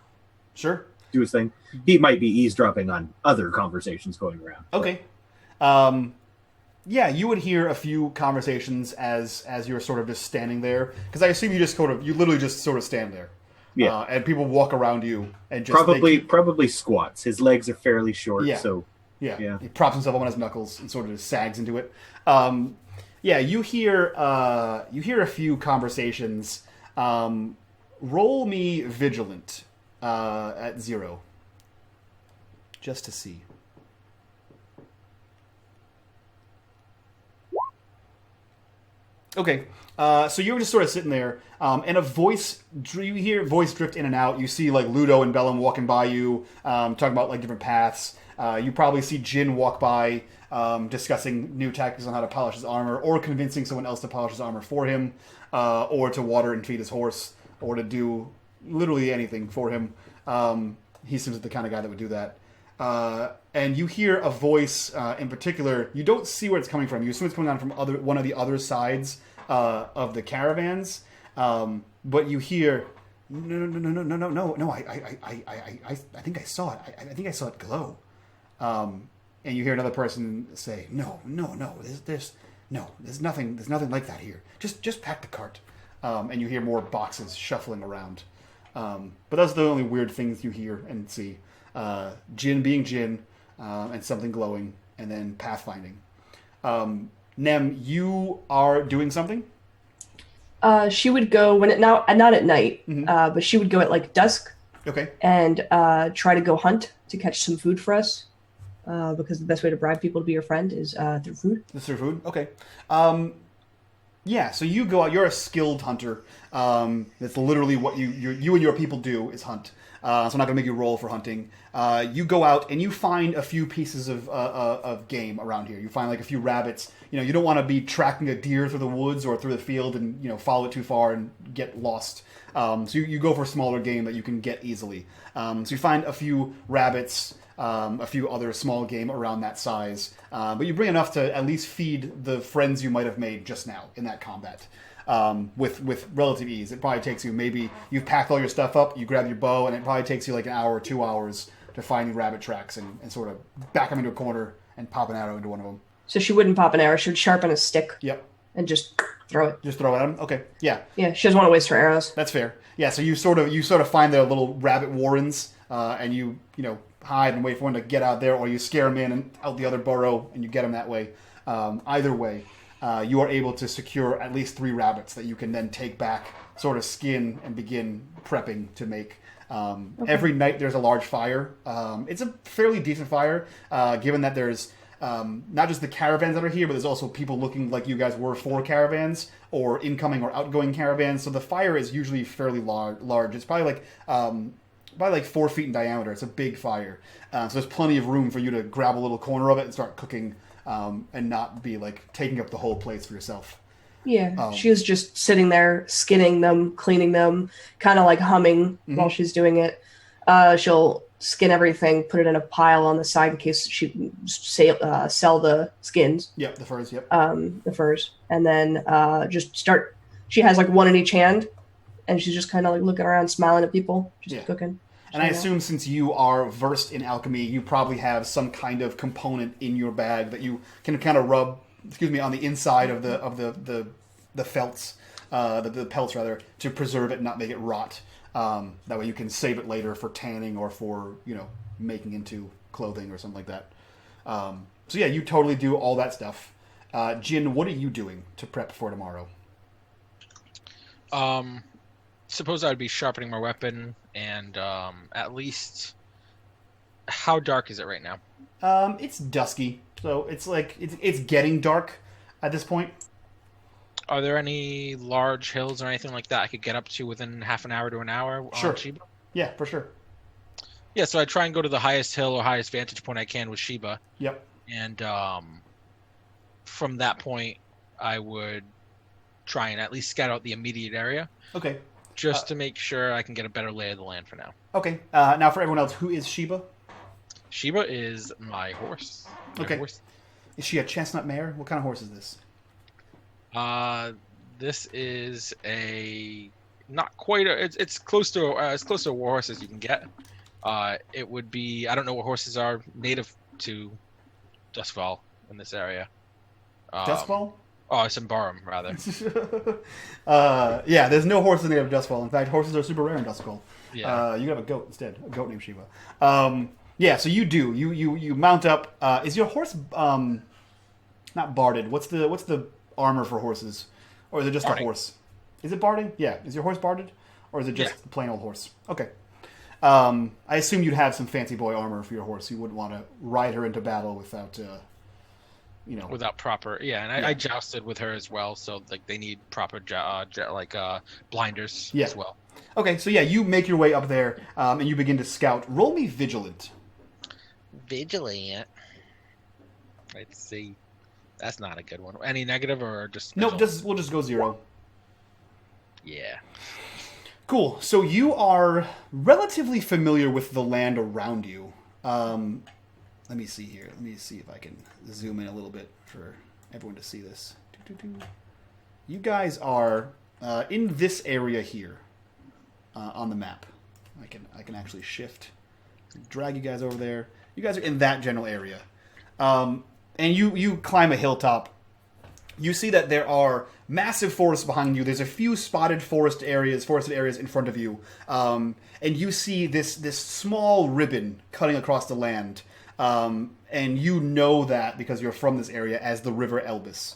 do his thing. He might be eavesdropping on other conversations going around. Okay. Yeah, you would hear a few conversations as you're sort of just standing there, because I assume you literally just sort of stand there. Yeah, and people walk around you and just probably squats. His legs are fairly short, so yeah. He props himself up on his knuckles and sort of just sags into it. Yeah, you hear a few conversations. Roll me vigilant at 0, just to see. Okay, so you're just sort of sitting there, and you hear voice drift in and out. You see Ludo and Bellum walking by you, talking about different paths. You probably see Jhin walk by, discussing new tactics on how to polish his armor, or convincing someone else to polish his armor for him, or to water and feed his horse, or to do literally anything for him. He seems like the kind of guy that would do that. And you hear a voice in particular. You don't see where it's coming from. You assume it's coming on from one of the other sides of the caravans. But you hear, no. I think I saw it. I think I saw it glow. And you hear another person say, no. There's nothing like that here. Just pack the cart. And you hear more boxes shuffling around. But those are the only weird things you hear and see. Jhin being Jhin, and something glowing, and then pathfinding. Nem, you are doing something? She would go not at night, but she would go at dusk. Okay. And try to go hunt to catch some food for us. because the best way to bribe people to be your friend is through food. Through food? Okay. Yeah, so you go out. You're a skilled hunter. That's literally what you and your people do is hunt. So I'm not going to make you roll for hunting. You go out and you find a few pieces of game around here. You find like a few rabbits. You don't want to be tracking a deer through the woods or through the field and follow it too far and get lost. So you go for smaller game that you can get easily. So you find a few rabbits, a few other small game around that size. But you bring enough to at least feed the friends you might have made just now in that combat. With relative ease. It probably takes you, maybe you've packed all your stuff up, you grab your bow, and it probably takes you like an hour or 2 hours to find the rabbit tracks and sort of back them into a corner and pop an arrow into one of them. So she wouldn't pop an arrow, she would sharpen a stick. Yep. And just throw it. Just throw it at them? Okay, yeah. Yeah, she doesn't want to waste her arrows. That's fair. Yeah, so you sort of find their little rabbit warrens, and you hide and wait for one to get out there, or you scare them in and out the other burrow, and you get them that way. Either way, you are able to secure at least 3 rabbits that you can then take back, sort of skin, and begin prepping to make. Every night there's a large fire. It's a fairly decent fire, given that there's not just the caravans that are here, but there's also people looking like you guys were for caravans, or incoming or outgoing caravans. So the fire is usually fairly large. It's probably like 4 feet in diameter. It's a big fire. So there's plenty of room for you to grab a little corner of it and start cooking, and not be like taking up the whole place for yourself. Yeah, she is just sitting there, skinning them, cleaning them, kind of like humming while she's doing it. She'll skin everything, put it in a pile on the side in case she can sell the skins. Yep, the furs, yep. The furs. And then just start, she has like one in each hand, and she's just kind of like looking around, smiling at people, just cooking. And I assume since you are versed in alchemy, you probably have some kind of component in your bag that you can kind of rub, on the inside of the felts, the pelts rather, to preserve it and not make it rot. That way you can save it later for tanning or for making into clothing or something like that. So yeah, you totally do all that stuff. Jhin, what are you doing to prep for tomorrow? Suppose I would be sharpening my weapon, and at least, how dark is it right now? It's dusky, so it's like it's getting dark at this point. Are there any large hills or anything like that I could get up to within half an hour to an hour Sure. on Sheba? Yeah, for sure. Yeah, so I try and go to the highest hill or highest vantage point I can with Sheba. Yep. And from that point, I would try and at least scout out the immediate area. Okay. Just to make sure I can get a better lay of the land for now. Okay. Now for everyone else, who is Sheba? Sheba is my horse. Okay. Is she a chestnut mare? What kind of horse is this? This is a not quite a. It's close to as close to a war horse as you can get. It would be. I don't know what horses are native to Dustfall in this area. Dustfall? Oh, Symbaroum, rather. Yeah, there's no horses native to Dustfall. In fact, horses are super rare in Dustfall. Yeah. You have a goat instead. A goat named Sheba. Yeah, so you do. You mount up. Is your horse not barded? What's the armor for horses? Or is it just Barding. a horse? Is it barding? Yeah. Is your horse barded? Or is it just a plain old horse? Okay. I assume you'd have some fancy boy armor for your horse. You wouldn't want to ride her into battle without without proper and I jousted with her as well, so like they need proper blinders as well. Okay, so yeah, you make your way up there and you begin to scout. Roll me vigilant. Vigilant. Let's see. That's not a good one. Any negative or just No, we'll just go 0. Yeah. Cool. So you are relatively familiar with the land around you. Let me see here. Let me see if I can zoom in a little bit for everyone to see this. You guys are in this area here on the map. I can actually shift, drag you guys over there. You guys are in that general area, and you climb a hilltop. You see that there are massive forests behind you. There's a few spotted forested areas in front of you, and you see this small ribbon cutting across the land. And you know that because you're from this area as the River Eblis.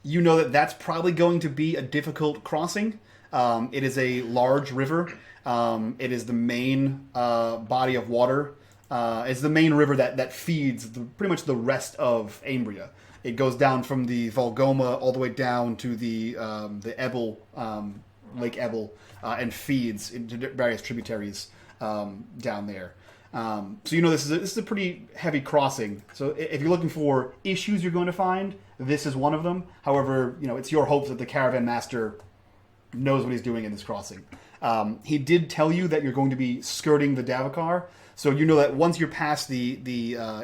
You know that that's probably going to be a difficult crossing. It is a large river. It is the main body of water It's the main river that feeds pretty much the rest of Ambria. It goes down from the Volgoma all the way down to the Ebel, Lake Ebel, and feeds into various tributaries down there. So this is a pretty heavy crossing. So if you're looking for issues you're going to find, this is one of them. However, it's your hopes that the caravan master knows what he's doing in this crossing. He did tell you that you're going to be skirting the Davokar, so you know that once you're past the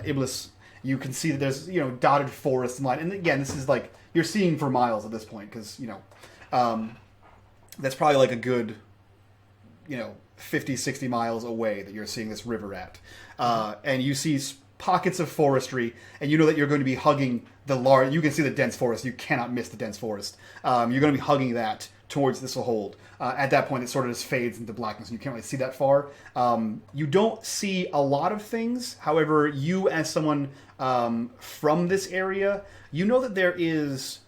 Iblis, you can see that there's dotted forest line. And again, this is like you're seeing for miles at this point because that's probably like a good 50, 60 miles away that you're seeing this river at. And you see pockets of forestry, and you know that you're going to be hugging the large... You can see the dense forest. You cannot miss the dense forest. You're going to be hugging that towards Thistle Hold. At that point, it sort of just fades into blackness, and you can't really see that far. You don't see a lot of things. However, you as someone from this area, you know that there is...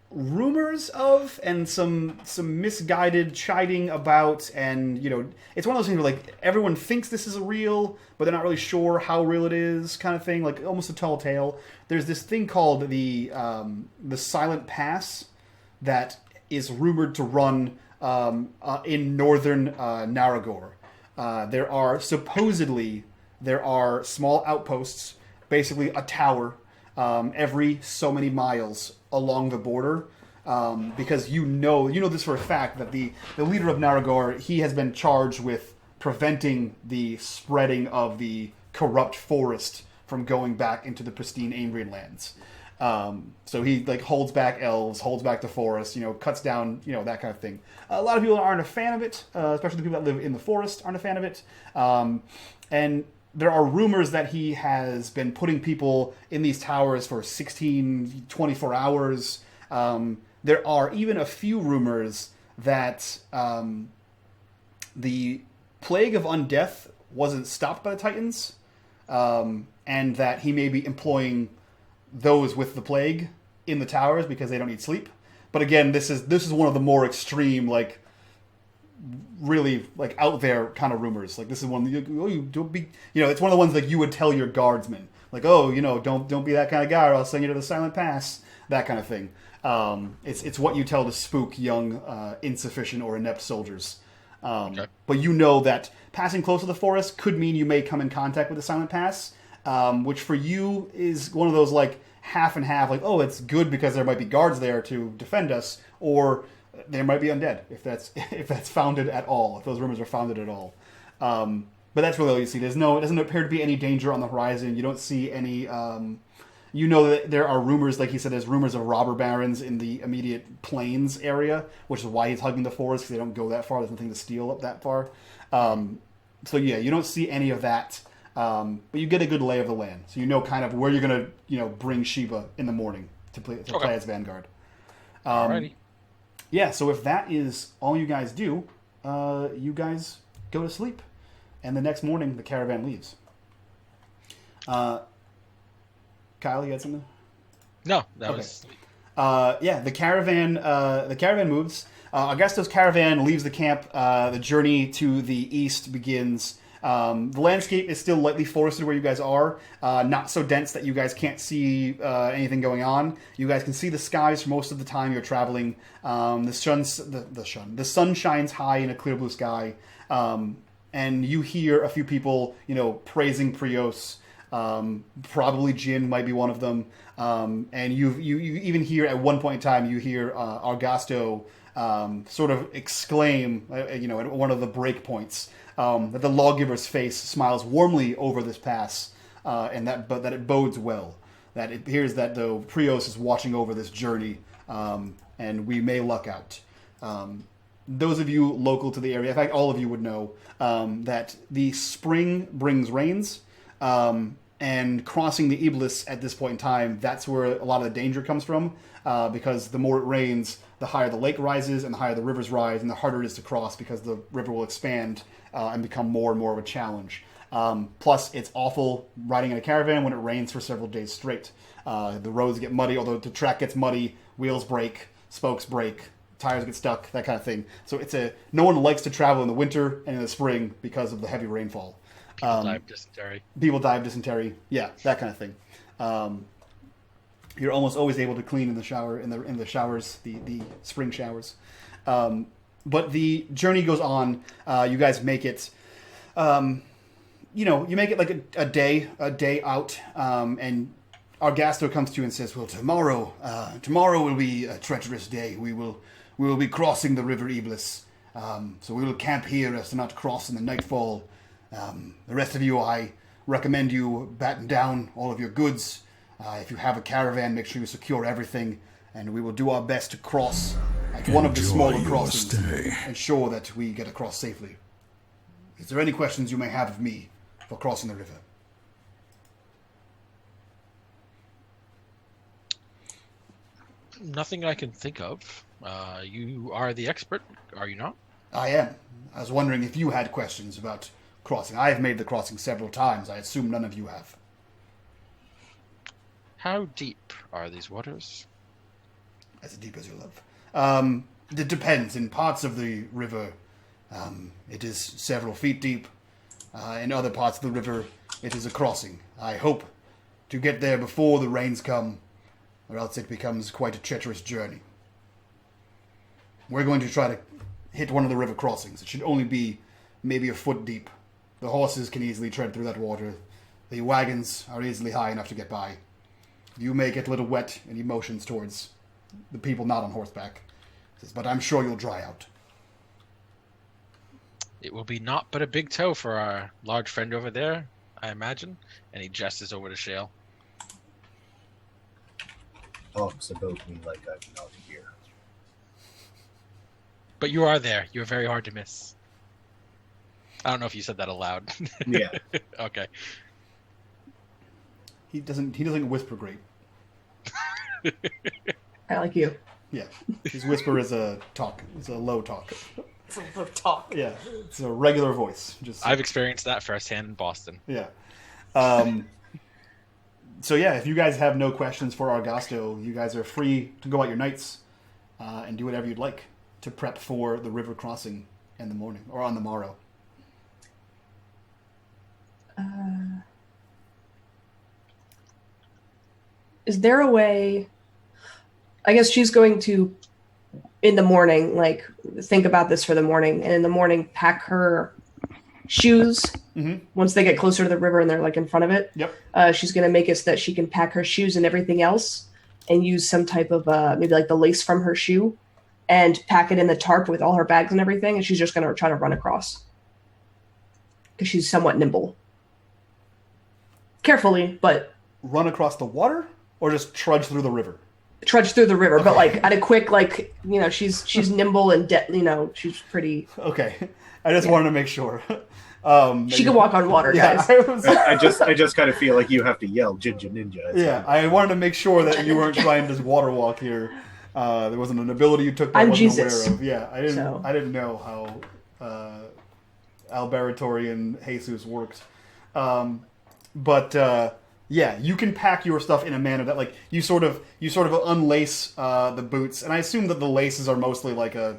rumors of and some misguided chiding about, and it's one of those things where like everyone thinks this is real, but they're not really sure how real it is, kind of thing, like almost a tall tale. There's this thing called the Silent Pass that is rumored to run in northern Narragor. There are small outposts, basically a tower every so many miles along the border, because you know this for a fact that the leader of Narragor, he has been charged with preventing the spreading of the corrupt forest from going back into the pristine Ambrian lands. So he holds back elves, holds back the forest, cuts down, that kind of thing. A lot of people aren't a fan of it, especially the people that live in the forest aren't a fan of it. And there are rumors that he has been putting people in these towers for 16, 24 hours. There are even a few rumors that the plague of undeath wasn't stopped by the Titans, and that he may be employing those with the plague in the towers because they don't need sleep. But again, this is one of the more extreme, really out there kind of rumors. This is one you don't be, it's one of the ones you would tell your guardsmen, don't be that kind of guy or I'll send you to the Silent Pass, that kind of thing. It's what you tell to spook young insufficient or inept soldiers. Okay. But that passing close to the forest could mean you may come in contact with the Silent Pass, which for you is one of those half and half, it's good because there might be guards there to defend us, or there might be undead, if that's founded at all, if those rumors are founded at all. But that's really all you see. It doesn't appear to be any danger on the horizon. You don't see any... that there are rumors, like he said, there's rumors of robber barons in the immediate plains area, which is why he's hugging the forest, because they don't go that far. There's nothing to steal up that far. So yeah, you don't see any of that. But you get a good lay of the land. So kind of where you're going to, bring Sheba in the morning to play as Vanguard. Alrighty. Yeah, so if that is all you guys do, you guys go to sleep. And the next morning, the caravan leaves. Kyle, you had something? No, that was... the caravan moves. Augusto's caravan leaves the camp. The journey to the east begins. The landscape is still lightly forested where you guys are, not so dense that you guys can't see anything going on. You guys can see the skies for most of the time you're traveling. The sun shines high in a clear blue sky, and you hear a few people, praising Prios. Probably Jhin might be one of them, and you even hear at one point in time you hear Augusto sort of exclaim, at one of the break points. That the lawgiver's face smiles warmly over this pass, and that it bodes well. That it appears that though Prios is watching over this journey, and we may luck out. Those of you local to the area, in fact, all of you would know that the spring brings rains, and crossing the Iblis at this point in time, that's where a lot of the danger comes from, because the more it rains, the higher the lake rises, and the higher the rivers rise, and the harder it is to cross because the river will expand and become more and more of a challenge. Plus, it's awful riding in a caravan when it rains for several days straight. The roads get muddy, although the track gets muddy, wheels break, spokes break, tires get stuck, that kind of thing. So no one likes to travel in the winter and in the spring because of the heavy rainfall. People die of dysentery. People die of dysentery. Yeah, that kind of thing. You're almost always able to clean in the shower, in the showers, the spring showers. But the journey goes on. You guys make it. You make it like a day out, and Argasto comes to you and says, "Well, tomorrow will be a treacherous day. We will be crossing the River Iblis. So we will camp here as to not cross in the nightfall. The rest of you, I recommend you batten down all of your goods. If you have a caravan, make sure you secure everything, and we will do our best to cross at one of the smaller crossings, ensure that we get across safely. Is there any questions you may have of me for crossing the river?" Nothing I can think of. You are the expert, are you not? I am. I was wondering if you had questions about crossing. I have made the crossing several times. I assume none of you have. How deep are these waters? As deep as you love. It depends. In parts of the river, it is several feet deep. In other parts of the river, it is a crossing. I hope to get there before the rains come, or else it becomes quite a treacherous journey. We're going to try to hit one of the river crossings. It should only be maybe a foot deep. The horses can easily tread through that water. The wagons are easily high enough to get by. You may get a little wet in emotions towards the people not on horseback, but I'm sure you'll dry out. It will be naught but a big toe for our large friend over there, I imagine. And he gestures over to Shale. Talks about me like I'm not here. But you are there. You're very hard to miss. I don't know if you said that aloud. Yeah. Okay. He doesn't whisper great. I like you. Yeah. His whisper is a talk. It's a low talk. It's a little talk. Yeah. It's a regular voice. Just I've experienced that firsthand in Boston. Yeah. So yeah, if you guys have no questions for Argasto, you guys are free to go out your nights and do whatever you'd like to prep for the river crossing in the morning or on the morrow. Is there a way? I guess she's going to, in the morning, like think about this for the morning, and in the morning pack her shoes. Mm-hmm. Once they get closer to the river and they're like in front of it. Yep. She's going to make it so that she can pack her shoes and everything else, and use some type of maybe like the lace from her shoe, and pack it in the tarp with all her bags and everything, and she's just going to try to run across because she's somewhat nimble. Carefully, but Run across the water or just trudge through the river? Trudge through the river, Okay. but like at a quick, like, she's nimble and she's pretty. Okay. I just wanted to make sure. She can walk on water, Yeah, guys. I just kind of feel like you have to yell Jinja Ninja. Yeah, I wanted to make sure that you weren't trying to just water walk here. There wasn't an ability you took that I I'm wasn't Jesus. aware of. Yeah, So. I didn't know how Alberatori and Jesus worked. But yeah, you can pack your stuff in a manner that, like, you sort of unlace the boots, and I assume that the laces are mostly like a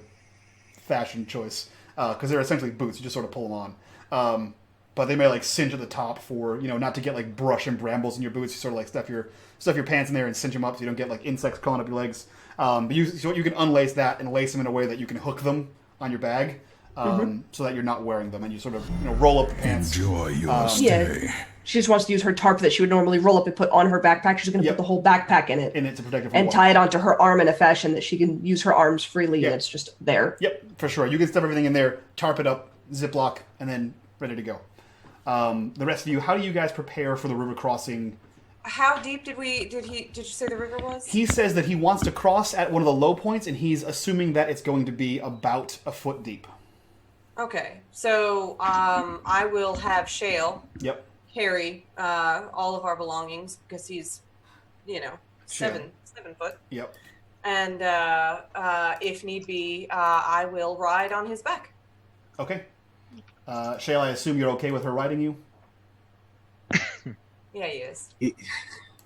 fashion choice because they're essentially boots. You just sort of pull them on, but they may like cinch at the top for not to get like brush and brambles in your boots. You sort of like stuff your pants in there and cinch them up so you don't get like insects crawling up your legs. But you can unlace that and lace them in a way that you can hook them on your bag, so that you're not wearing them, and you sort of roll up the pants. Enjoy your stay. She just wants to use her tarp that she would normally roll up and put on her backpack. She's going to put the whole backpack in it. To protect it from and water. tie it onto her arm in a fashion that she can use her arms freely, Yeah. and it's just there. Yep, for sure. You can stuff everything in there, tarp it up, ziplock, and then ready to go. The rest of you, how do you guys prepare for the river crossing? How deep did you say the river was? He says that he wants to cross at one of the low points, and he's assuming that it's going to be about a foot deep. Okay, so I will have Shale Yep. carry all of our belongings because he's, seven foot. Yep. And if need be, I will ride on his back. Okay. Shale, I assume you're okay with her riding you? Yeah, he is.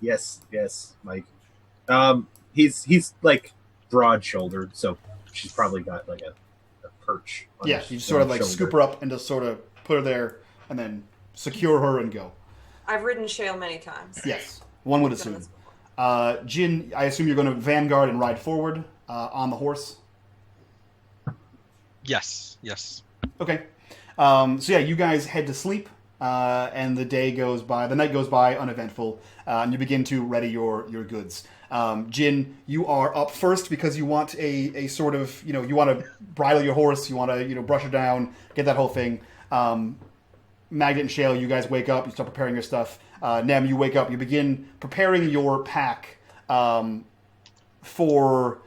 Yes, Mike. He's like broad-shouldered, so she's probably got like a perch. On Yeah, his- you just sort of on like his scoop shoulder. her up and just sort of put her there, and then secure her and go. I've ridden Shale many times. Yes, one would Done assume. this before. Jhin, I assume you're going to vanguard and ride forward on the horse. Yes. Okay. So yeah, you guys head to sleep, and the night goes by uneventful, and you begin to ready your goods. Jhin, you are up first because you want a sort of, you want to bridle your horse, you want to, brush her down, get that whole thing. Mahdga and Shale, you guys wake up, you start preparing your stuff. Nem, you wake up, you begin preparing your pack for,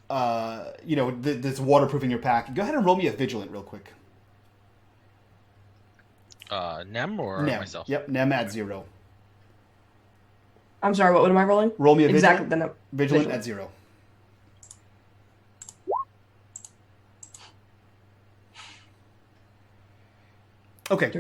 this waterproofing your pack. Go ahead and roll me a vigilant real quick. Nem or Nem. myself? Yep, Nem at 0. I'm sorry, what am I rolling? Roll me a Exactly. vigilant at 0. Okay.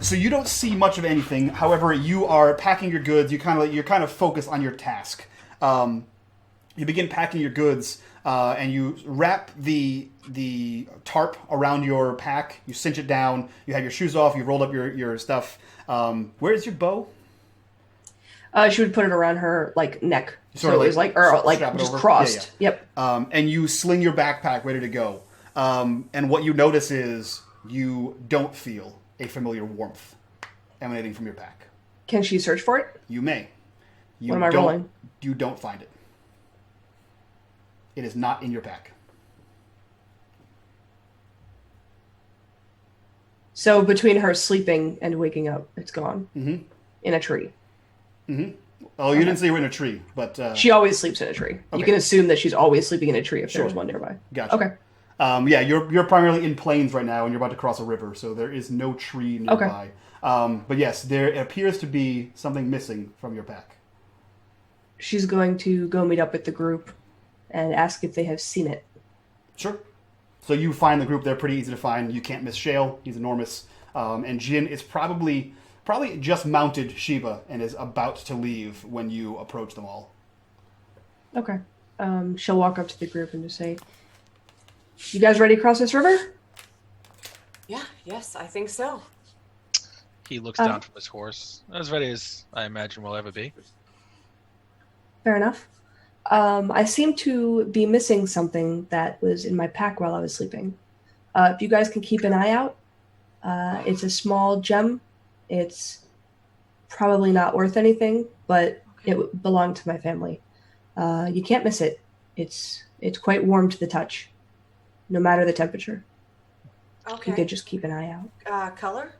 So you don't see much of anything. However, you are packing your goods. You're kind of focused on your task. You begin packing your goods, and you wrap the tarp around your pack. You cinch it down. You have your shoes off. You've rolled up your stuff. Where's your bow? She would put it around her neck, Sort so of it was strap it just over? crossed. Yeah. Yep. And you sling your backpack ready to go. And what you notice is you don't feel a familiar warmth emanating from your pack. Can she search for it? You may. You What am I don't- rolling? You don't find it. It is not in your pack. So between her sleeping and waking up, it's gone. Mm-hmm. In a tree. Mm-hmm. Oh, you didn't say you were in a tree, but... She always sleeps in a tree. Okay. You can assume that she's always sleeping in a tree if Sure. there's one nearby. Gotcha. Okay. Yeah, you're primarily in plains right now, and you're about to cross a river, so there is no tree nearby. But yes, there appears to be something missing from your pack. She's going to go meet up with the group and ask if they have seen it. Sure. So you find the group. They're pretty easy to find. You can't miss Shale. He's enormous. And Jhin is probably just mounted Shiva and is about to leave when you approach them all. Okay. She'll walk up to the group and just say, "You guys ready to cross this river?" Yeah, yes, I think so. He looks down from his horse, as ready as I imagine we'll ever be. Fair enough. I seem to be missing something that was in my pack while I was sleeping. If you guys can keep an eye out, it's a small gem. It's probably not worth anything, but it belonged to my family. You can't miss it. It's quite warm to the touch, no matter the temperature. Okay. You could just keep an eye out. Color?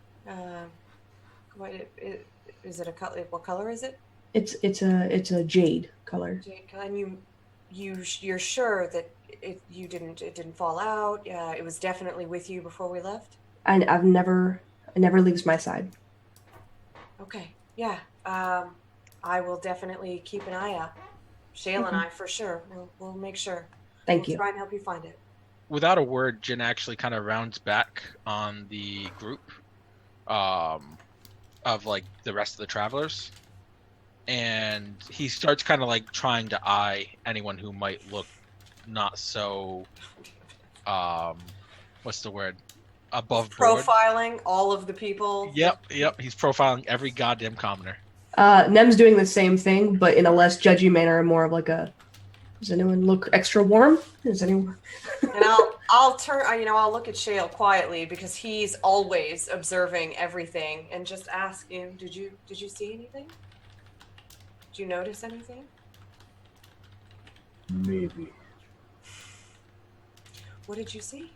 Is it a color? What color is it? It's a jade color. Jade color. And you're sure that it didn't fall out? It was definitely with you before we left? It never leaves my side. Okay. Yeah. I will definitely keep an eye out. Shale and I, for sure. We'll make sure. Thank We'll you. try and help you find it. Without a word, Jhin actually kind of rounds back on the group of the rest of the travelers, and he starts kind of trying to eye anyone who might look not so what's the word, above board. Profiling all of the people. Yep. He's profiling every goddamn commoner. Nem's doing the same thing, but in a less judgy manner, more of does anyone look extra warm? Is anyone? And I'll look at Shale quietly because he's always observing everything and just ask him, did you see anything? Did you notice anything? Maybe. What did you see?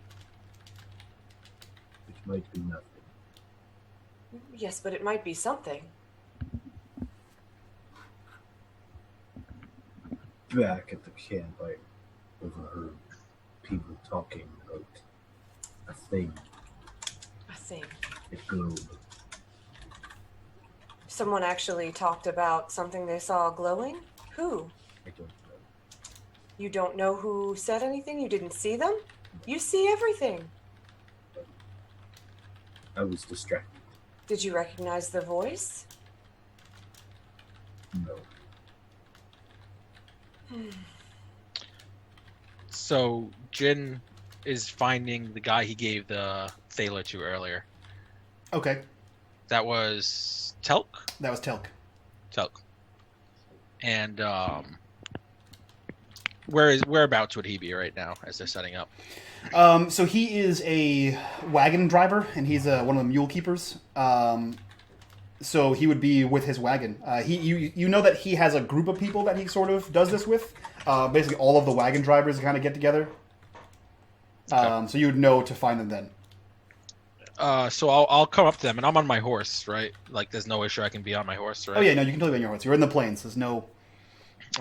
It might be nothing. Yes, but it might be something. Back at the camp, I overheard people talking about a thing. A thing. It glowed. Someone actually talked about something they saw glowing? Who? I don't know. You don't know who said anything? You didn't see them? You see everything. I was distracted. Did you recognize the voice? No. So Jhin is finding the guy he gave the thaler to earlier. Okay. That was Telk? That was Telk. Telk. And whereabouts would he be right now as they're setting up? So he is a wagon driver, and he's one of the mule keepers. So he would be with his wagon. You know that he has a group of people that he sort of does this with. Basically, all of the wagon drivers kind of get together. Okay. So you would know to find them then. So I'll come up to them, and I'm on my horse, right? Like, there's no issue I can be on my horse, right? Oh yeah, no, you can totally be on your horse. You're in the plains. There's no.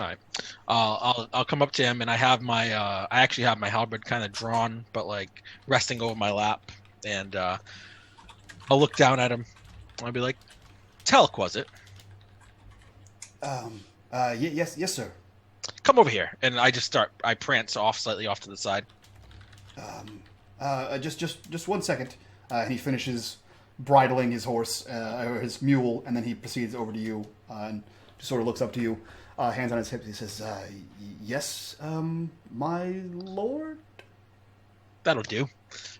All right. I'll come up to him, and I have my I actually have my halberd kind of drawn, but like resting over my lap, and I'll look down at him. I'll be like, "Telk, was it? Yes, sir. Come over here." And I prance slightly off to the side. Just 1 second. And he finishes bridling his horse, or his mule, and then he proceeds over to you, and just sort of looks up to you, hands on his hips. He says, yes, my lord? That'll do.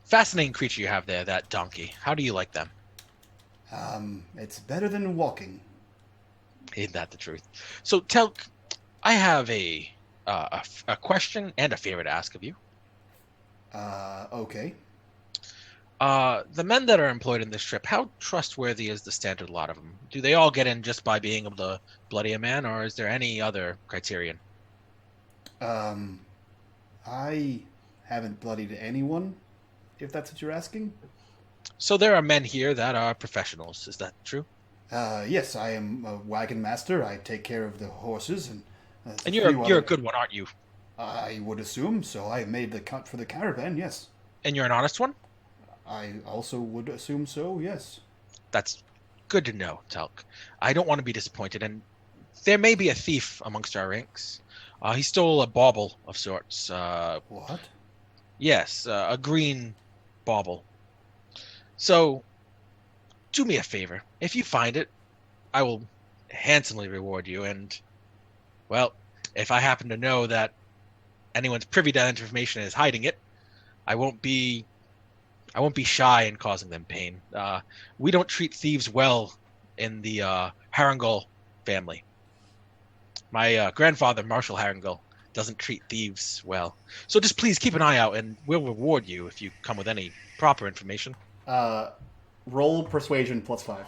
Fascinating creature you have there, that donkey. How do you like them? It's better than walking. Ain't that the truth? So, Telk, I have a question and a favor to ask of you. Okay. The men that are employed in this trip, how trustworthy is the standard lot of them? Do they all get in just by being able to bloody a man, or is there any other criterion? I haven't bloodied anyone, if that's what you're asking. So there are men here that are professionals, is that true? Yes, I am a wagon master. I take care of the horses, and you're a good one, aren't you? I would assume so. I made the cut for the caravan, yes. And you're an honest one? I also would assume so, yes. That's good to know, Telk. I don't want to be disappointed, and there may be a thief amongst our ranks. He stole a bauble of sorts. What? Yes, a green bauble. So, do me a favor. If you find it, I will handsomely reward you, and, well, if I happen to know that anyone's privy to that information and is hiding it, I won't be shy in causing them pain. We don't treat thieves well in the Harengol family. My grandfather, Marshal Harengol, doesn't treat thieves well. So just please keep an eye out, and we'll reward you if you come with any proper information. Roll persuasion +5.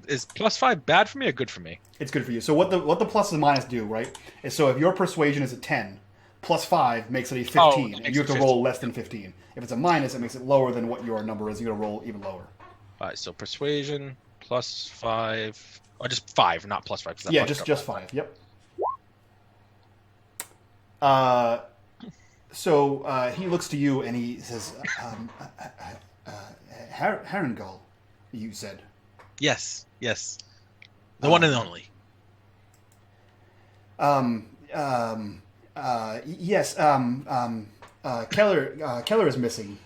Is +5 bad for me or good for me? It's good for you. So what the plus and minus do, right, is so if your persuasion is a 10, +5 makes it a 15, and you have to roll less than 15. If it's a minus, it makes it lower than what your number is. You got to roll even lower. All right, so persuasion +5, or just 5, not +5. Yeah, just 5. Yep. So he looks to you and he says, Harengol, you said. Yes. The one and only. Yes. Keller is missing.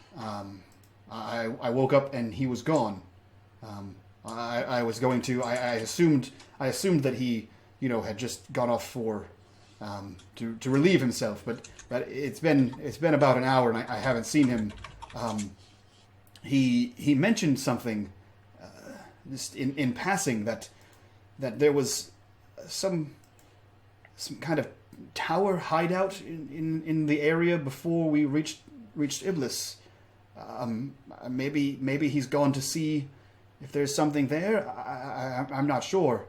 I woke up and he was gone. I was going to. I assumed that he, had just gone off for to relieve himself. But it's been about an hour and I haven't seen him. He mentioned something just in passing that there was some kind of tower hideout in the area before we reached Iblis. Maybe he's gone to see if there's something there. I'm not sure.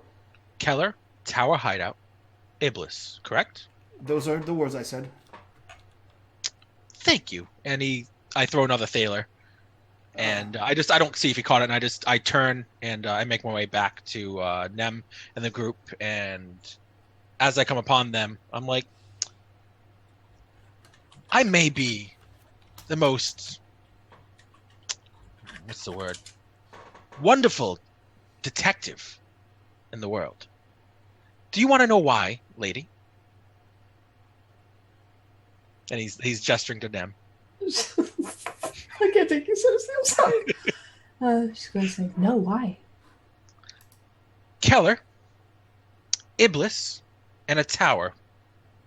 Keller, tower hideout, Iblis, correct? Those are the words I said. Thank you. And I throw another thaler. And I don't see if he caught it, and I turn and I make my way back to Nem and the group, and as I come upon them, I'm like, I may be the most, what's the word, wonderful detective in the world. Do you want to know why, lady? And he's gesturing to Nem. I can't take you seriously. I'm sorry. She's going to say, no, why? Keller, Iblis, and a tower,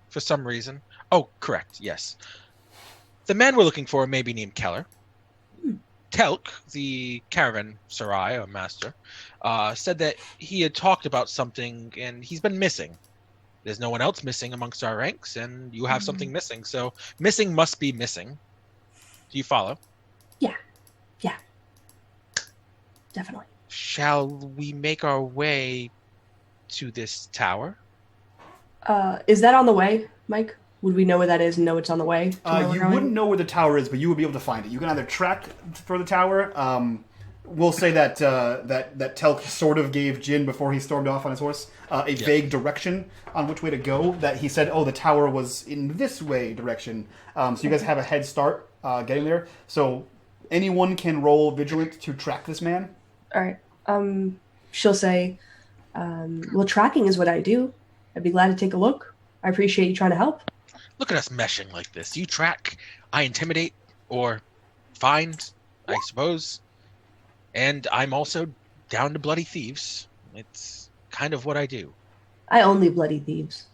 for some reason. Oh, correct, yes. The man we're looking for may be named Keller. Telk, the caravan sarai or master, said that he had talked about something and he's been missing. There's no one else missing amongst our ranks, and you have something missing. So missing must be missing. Do you follow? Yeah. Definitely. Shall we make our way to this tower? Is that on the way, Mike? Would we know where that is and know it's on the way? To where we're You going? wouldn't know where the tower is, but you would be able to find it. You can either track for the tower. We'll say that that Telk sort of gave Jhin, before he stormed off on his horse, a vague direction on which way to go. That he said, "Oh, the tower was in this way direction." So you guys have a head start getting there. So anyone can roll vigilant to track this man. All right. She'll say, well, tracking is what I do. I'd be glad to take a look. I appreciate you trying to help. Look at us meshing like this. You track, I intimidate, or find, I suppose. And I'm also down to bloody thieves. It's kind of what I do. I only bloody thieves.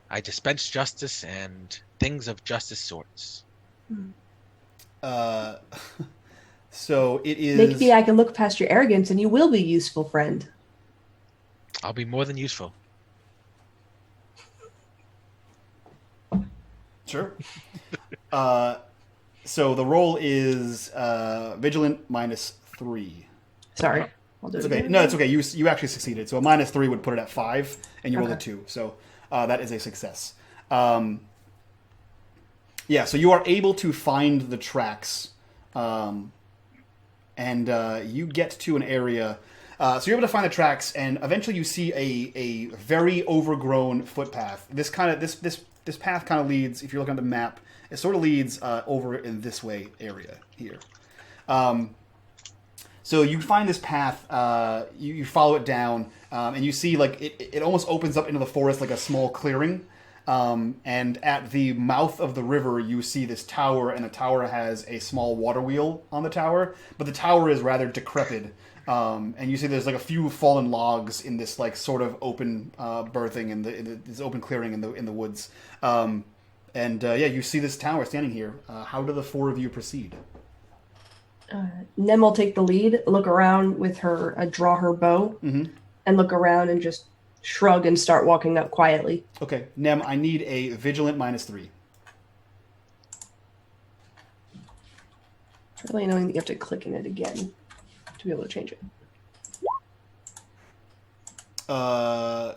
I dispense justice and things of justice sorts. So it is. Maybe I can look past your arrogance and you will be useful, friend. I'll be more than useful. Sure. So the roll is vigilant -3. Sorry. I'll do It's it okay. again. No, it's okay. You actually succeeded. So a -3 would put it at 5, and you rolled a Okay. 2. So that is a success. Yeah. So you are able to find the tracks, and you get to an area. So you're able to find the tracks, and eventually you see a very overgrown footpath. This path kind of leads. If you're looking at the map, it sort of leads over in this way area here. So you find this path, you follow it down, and you see like it almost opens up into the forest like a small clearing. And at the mouth of the river, you see this tower, and the tower has a small water wheel on the tower, but the tower is rather decrepit. And you see there's like a few fallen logs in this like sort of open berthing in this open clearing in the woods. You see this tower standing here. How do the four of you proceed? Nem will take the lead, look around with her, draw her bow, and look around and just shrug and start walking up quietly. Okay, Nem, I need a vigilant -3. It's really annoying that you have to click in it again to be able to change it.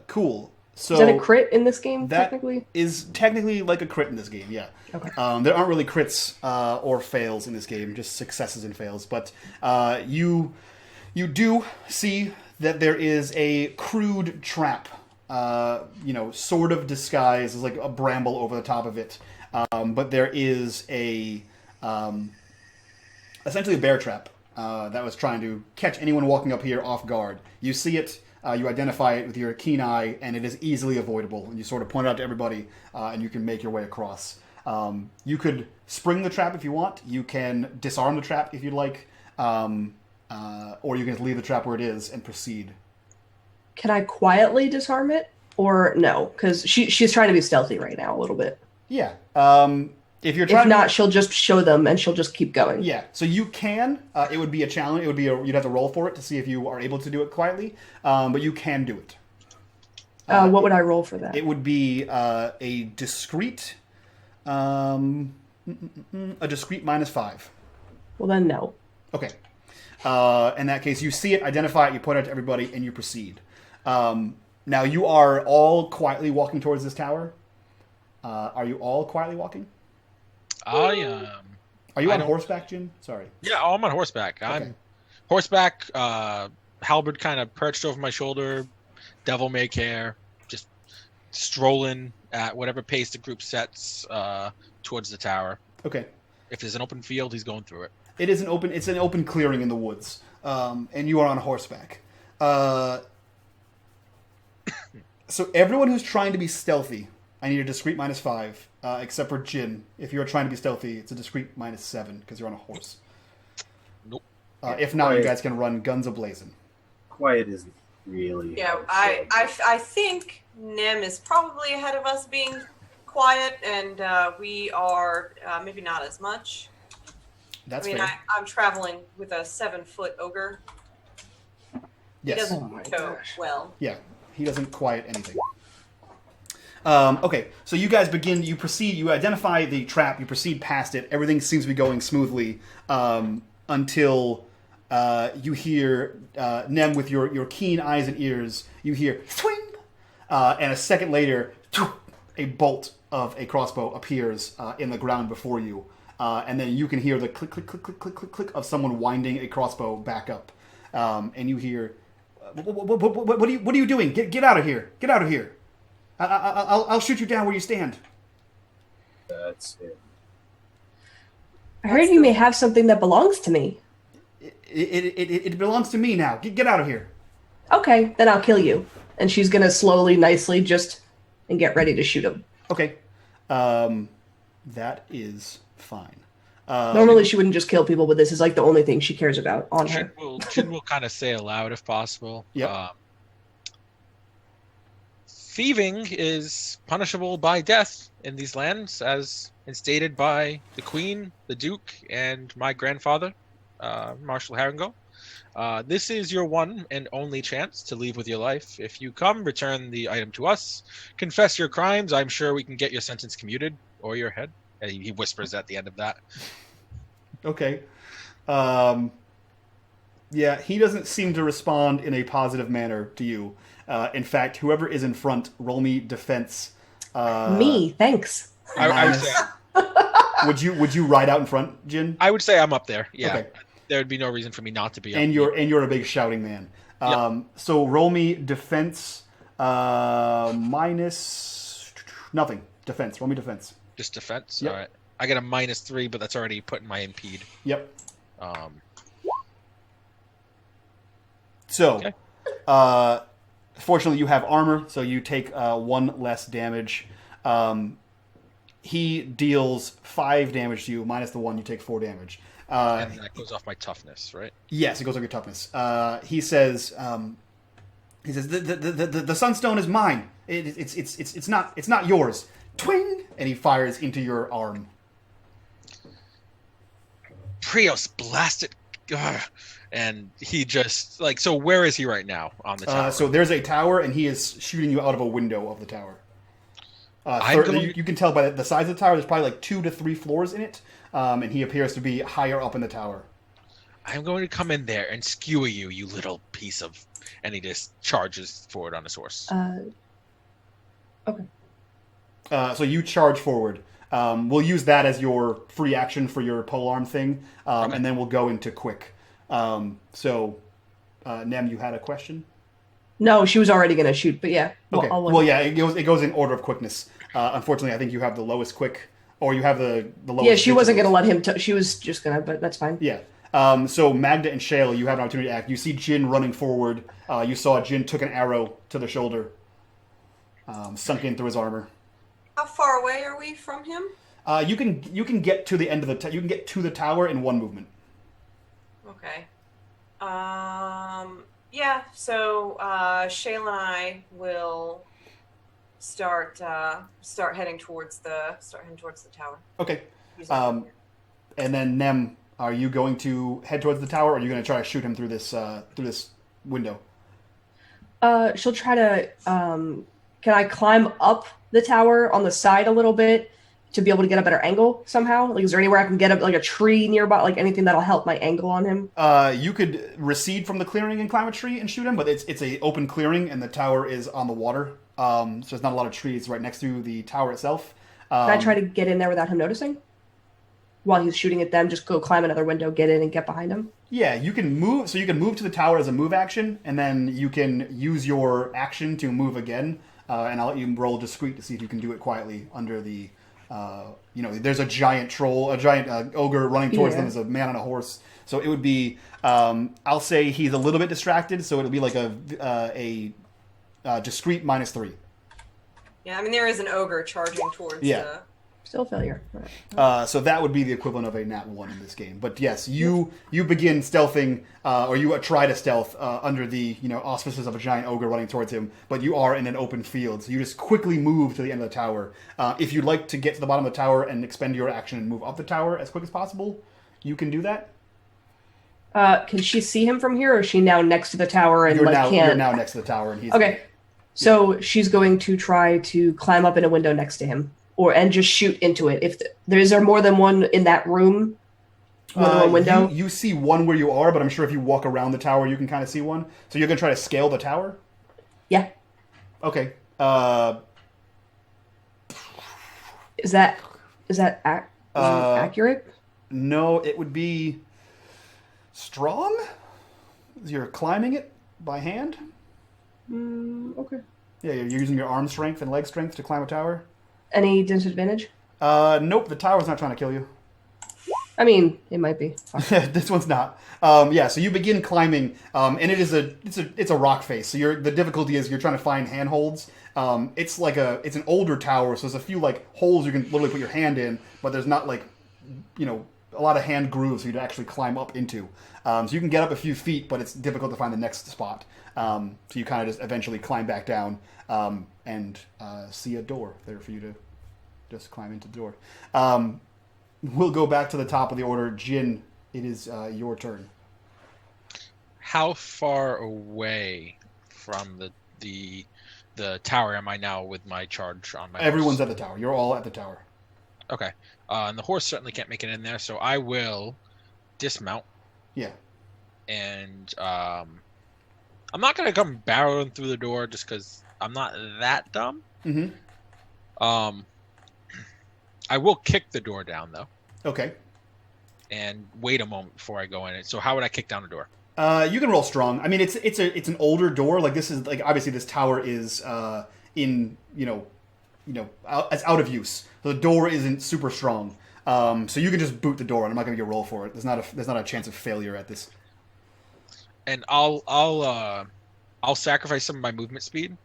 Cool. So Is that a crit in this game, that technically? is technically like a crit in this game, yeah. Okay. There aren't really crits or fails in this game, just successes and fails. But you do see that there is a crude trap, sort of disguised as like a bramble over the top of it. But there is essentially a bear trap that was trying to catch anyone walking up here off guard. You see it. You identify it with your keen eye, and it is easily avoidable. And you sort of point it out to everybody, and you can make your way across. You could spring the trap if you want. You can disarm the trap if you'd like. Or you can just leave the trap where it is and proceed. Can I quietly disarm it? Or no? Because she's trying to be stealthy right now a little bit. Yeah. If you're trying If not, she'll just show them and she'll just keep going. Yeah, so you can. It would be a challenge. It would be you'd have to roll for it to see if you are able to do it quietly. But you can do it. What would I roll for that? It would be a discreet -5. Well, then no. Okay. In that case, you see it, identify it, you point it out to everybody, and you proceed. Now, you are all quietly walking towards this tower. Are you all quietly walking? Are you on horseback, Jhin? Sorry. Yeah, I'm on horseback. Okay. I'm horseback, halberd kind of perched over my shoulder, devil may care, just strolling at whatever pace the group sets towards the tower. Okay. If there's an open field, he's going through it. It's an open clearing in the woods, and you are on horseback. So everyone who's trying to be stealthy, I need a discreet -5, except for Jhin. If you're trying to be stealthy, it's a discreet -7 because you're on a horse. Nope. If not, you guys can run guns a-blazing. Quiet isn't really. Yeah, hard, so- I think Nem is probably ahead of us being quiet, and we are maybe not as much. That's I mean, fair. I'm traveling with a 7-foot ogre. He Yes. doesn't Oh my go gosh. well. Yeah, he doesn't quiet anything. Okay, so you guys you proceed, you identify the trap, you proceed past it. Everything seems to be going smoothly until you hear, Nem, with your keen eyes and ears, you hear, swing! And a second later, a bolt of a crossbow appears in the ground before you. And then you can hear the click, click, click, click, click, click, click of someone winding a crossbow back up. And you hear, what are you doing? Get out of here! Get out of here! I'll shoot you down where you stand. That's it. I heard you may have something that belongs to me. It belongs to me now. Get out of here. Okay, then I'll kill you. And she's gonna slowly, nicely and get ready to shoot him. Okay. That is fine. Normally she wouldn't just kill people, but this is like the only thing she cares about on her. Jhin will kind of say aloud if possible. Yep. Thieving is punishable by death in these lands, as instated by the Queen, the Duke, and my grandfather, Marshal Harengol. This is your one and only chance to leave with your life. If you come, return the item to us, confess your crimes. I'm sure we can get your sentence commuted, or your head. And he whispers at the end of that. Okay. Yeah, he doesn't seem to respond in a positive manner to you. In fact, whoever is in front, roll me defense. Me, thanks. I would say, would you ride out in front, Jhin? I would say I'm up there. Yeah, Okay. There would be no reason for me not to be. And you're a big shouting man. Yep. So roll me defense minus nothing. Defense. Roll me defense. Just defense. Yep. All right. I get a -3, but that's already put in my impede. Yep. Okay. Fortunately, you have armor, so you take 1 less damage. He deals 5 damage to you, minus the 1, you take 4 damage. And that goes off my toughness, right? Yes, it goes off your toughness. He says, the sunstone is mine. It's not yours. Twing! And he fires into your arm. Prios, blast it. Ugh. And he just, so where is he right now on the tower? So there's a tower, and he is shooting you out of a window of the tower. You can tell by the size of the tower, there's probably 2 to 3 floors in it, and he appears to be higher up in the tower. I'm going to come in there and skewer you, you little piece of... And he just charges forward on his horse. Okay. So you charge forward. We'll use that as your free action for your polearm thing, Okay. and then we'll go into quick. Nem, you had a question? No, she was already going to shoot, but yeah. Okay. I'll Well, yeah, it goes in order of quickness. Unfortunately, I think you have the lowest quick, or you have the lowest. Yeah, she wasn't going to let him. She was just going to, but that's fine. Yeah. So Mahdga and Shale, you have an opportunity to act. You see Jhin running forward. You saw Jhin took an arrow to the shoulder, sunk in through his armor. How far away are we from him? You can get to the end of the you can get to the tower in 1 movement. Okay. Yeah. So Shale and I will start heading towards the tower. Okay. Use our finger. And then Nem, are you going to head towards the tower, or are you going to try to shoot him through this window? She'll try to. Can I climb up the tower on the side a little bit to be able to get a better angle somehow? Is there anywhere I can get a tree nearby, anything that'll help my angle on him? You could recede from the clearing and climb a tree and shoot him, but it's a open clearing and the tower is on the water, so there's not a lot of trees right next to the tower itself. Can I try to get in there without him noticing? While he's shooting at them, just go climb another window, get in, and get behind him? Yeah, you can move. So you can move to the tower as a move action, and then you can use your action to move again. And I'll let you roll discreet to see if you can do it quietly under the... there's a giant troll, a giant ogre running towards them as a man on a horse. So it would be... I'll say he's a little bit distracted, so it'll be like a discreet -3. Yeah, I mean there is an ogre charging towards. Yeah. Still failure. Right. So that would be the equivalent of a nat 1 in this game. But yes, you begin stealthing, or you try to stealth under the auspices of a giant ogre running towards him. But you are in an open field, so you just quickly move to the end of the tower. If you'd like to get to the bottom of the tower and expend your action and move up the tower as quick as possible, you can do that. Can she see him from here, or is she now next to the tower and You're like now can't? you're now next to the tower, and he's Okay, so she's going to try to climb up in a window next to him, and just shoot into it. If is there more than one in that room? More than one window. You see one where you are, but I'm sure if you walk around the tower, you can kind of see one. So you're gonna try to scale the tower. Yeah. Okay. Is that accurate? No, it would be strong. You're climbing it by hand. Okay. Yeah, you're using your arm strength and leg strength to climb a tower. Any disadvantage? Nope. The tower's not trying to kill you. I mean, it might be. This one's not. Yeah, so you begin climbing, and it's a rock face. So the difficulty is you're trying to find handholds. It's an older tower, so there's a few like holes you can literally put your hand in, but there's not like, a lot of hand grooves for you to actually climb up into. So you can get up a few feet, but it's difficult to find the next spot. So you kind of just eventually climb back down and see a door there for you to just climb into the door. We'll go back to the top of the order. Jhin, it is your turn. How far away from the tower am I now with my charge on my Everyone's horse? at the tower. You're all at the tower. Okay. And the horse certainly can't make it in there, so I will dismount. Yeah. And I'm not going to come barreling through the door just because I'm not that dumb. Mm-hmm. I will kick the door down, though. Okay. And wait a moment before I go in it. So how would I kick down the door? You can roll strong. I mean, it's an older door. Like this is like obviously this tower is in it's out of use. So the door isn't super strong. So you can just boot the door, and I'm not going to get a roll for it. There's not a chance of failure at this. And I'll sacrifice some of my movement speed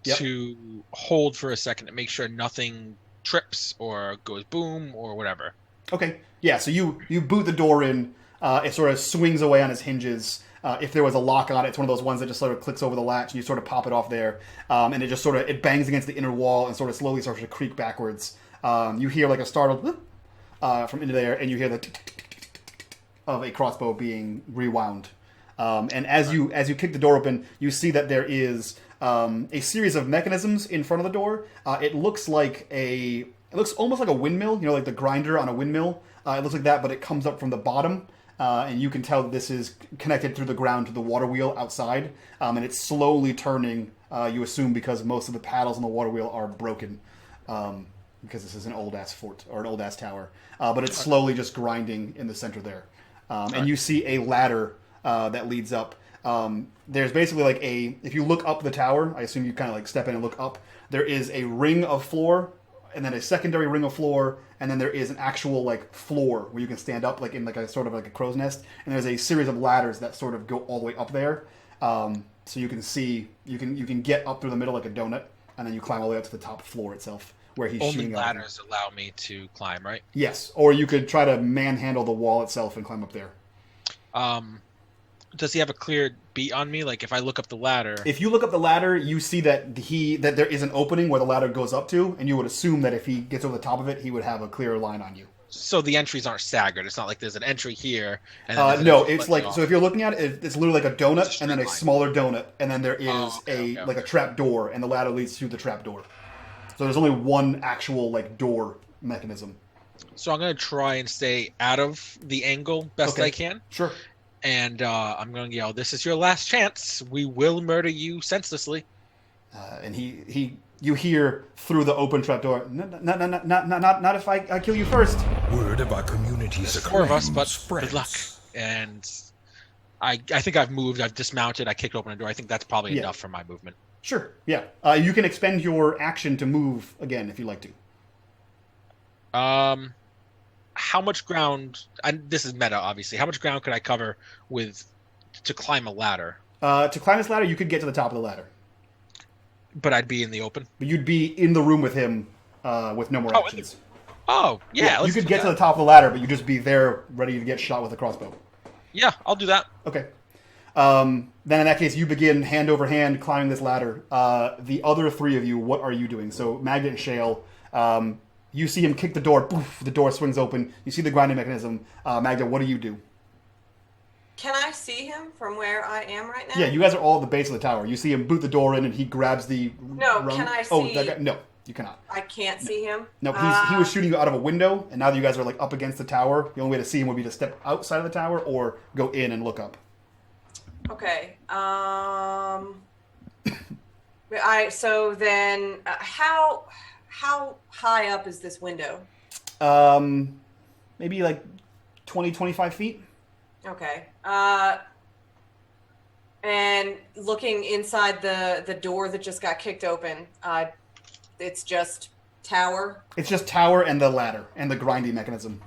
to hold for a second to make sure nothing trips or goes boom or whatever. Okay. Yeah. So you boot the door in. It sort of swings away on its hinges. If there was a lock on it, it's one of those ones that just sort of clicks over the latch, and you sort of pop it off there, and it just sort of bangs against the inner wall and sort of slowly starts to creak backwards. You hear like a startled whoop, from into there, and you hear the of a crossbow being rewound. And as you kick the door open, you see that there is a series of mechanisms in front of the door. It looks almost like a windmill, like the grinder on a windmill. It looks like that, but it comes up from the bottom. And you can tell that this is connected through the ground to the water wheel outside. And it's slowly turning, you assume, because most of the paddles on the water wheel are broken. Because this is an old-ass fort, or an old-ass tower. But it's slowly just grinding in the center there. And you see a ladder that leads up. There's basically if you look up the tower, I assume you kind of step in and look up, there is a ring of floor, and then a secondary ring of floor, and then there is an actual floor where you can stand up in a sort of a crow's nest, and there's a series of ladders that sort of go all the way up there. So you can see you can get up through the middle like a donut, and then you climb all the way up to the top floor itself where he's shooting. Only ladders allow me to climb, right? Yes, or you could try to manhandle the wall itself and climb up there. Does he have a clear beat on me? If I look up the ladder... If you look up the ladder, you see that there is an opening where the ladder goes up to, and you would assume that if he gets over the top of it, he would have a clearer line on you. So the entries aren't staggered. It's not like there's an entry here. And then no, it's so if you're looking at it, it's literally like a donut, and then a smaller donut, and then there is a trap door, and the ladder leads to the trap door. So there's only one actual door mechanism. So I'm going to try and stay out of the angle best I can. Sure. And I'm going to yell, "This is your last chance. We will murder you senselessly." And you hear through the open trapdoor, not if I kill you first. Word of our community's There's 4 of us, but spreads. good luck. And I think I've moved. I've dismounted. I kicked open a door. I think that's probably enough for my movement. Sure. Yeah. You can expend your action to move again if you'd like to. How much ground? And this is meta, obviously. How much ground could I cover to climb a ladder? To climb this ladder, you could get to the top of the ladder. But I'd be in the open. But you'd be in the room with him with no more actions. Yeah. You could get to the top of the ladder, but you'd just be there ready to get shot with a crossbow. Yeah, I'll do that. Okay. Then in that case, you begin hand over hand climbing this ladder. The other 3 of you, what are you doing? So Mahdga and Shale, You see him kick the door. Poof, the door swings open. You see the grinding mechanism. Mahdga, what do you do? Can I see him from where I am right now? Yeah, you guys are all at the base of the tower. You see him boot the door in, and he grabs the. No, rung. can I Oh, see? that guy, no, you cannot. I can't see him. No, he was shooting you out of a window, and now that you guys are like up against the tower, the only way to see him would be to step outside of the tower or go in and look up. Okay. So then, how high up is this window? Maybe like 20, 25 feet. Okay. And looking inside the door that just got kicked open, it's just tower. It's just tower and the ladder and the grinding mechanism.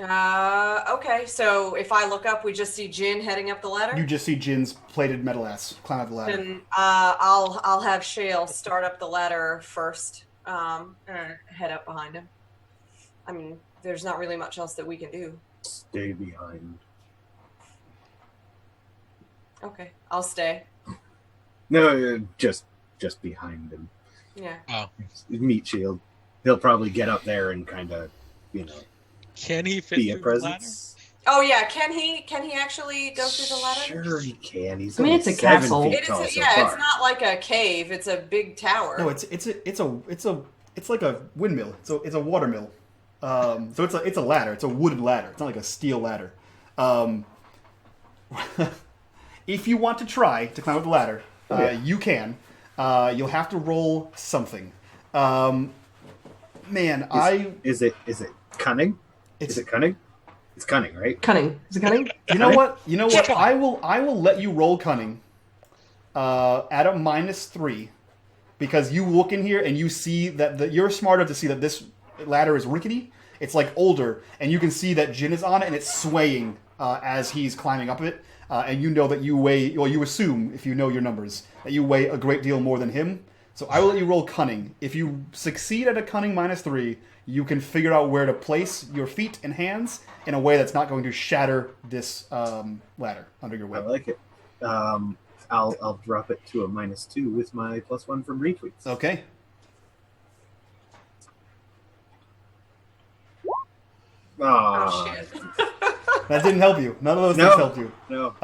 Okay. So if I look up, we just see Jhin heading up the ladder. You just see Jin's plated metal ass climb up the ladder. Then I'll have Shale start up the ladder first. And head up behind him. I mean, there's not really much else that we can do. Stay behind. Okay, I'll stay. No, just behind him. Yeah. Oh, Meat shield. He'll probably get up there and kind of, can he fit be a through the ladder? presence. Oh yeah, can he actually go through the ladder? Sure, he can. He's I mean, only it's a 7 castle. feet It is. tall so Yeah, far. it's not like a cave. It's a big tower. No, it's like a windmill. So it's a water mill. So it's a ladder. It's a wooden ladder. It's not like a steel ladder. If you want to try to climb up the ladder, you can. You'll have to roll something. Is it cunning? Is it cunning? It's cunning, right? Cunning. Is it cunning? You know what? I will let you roll cunning at a -3 because you look in here and you see that you're smart enough to see that this ladder is rickety. It's like older, and you can see that Jhin is on it and it's swaying as he's climbing up it. And you know that you weigh, well, you assume, if you know your numbers, that you weigh a great deal more than him. So I will let you roll cunning. If you succeed at a cunning -3, you can figure out where to place your feet and hands in a way that's not going to shatter this ladder under your I weight. like it. I'll drop it to a -2 with my +1 from retweets. Okay. Oh shit. That didn't help you. None of those things helped you. No.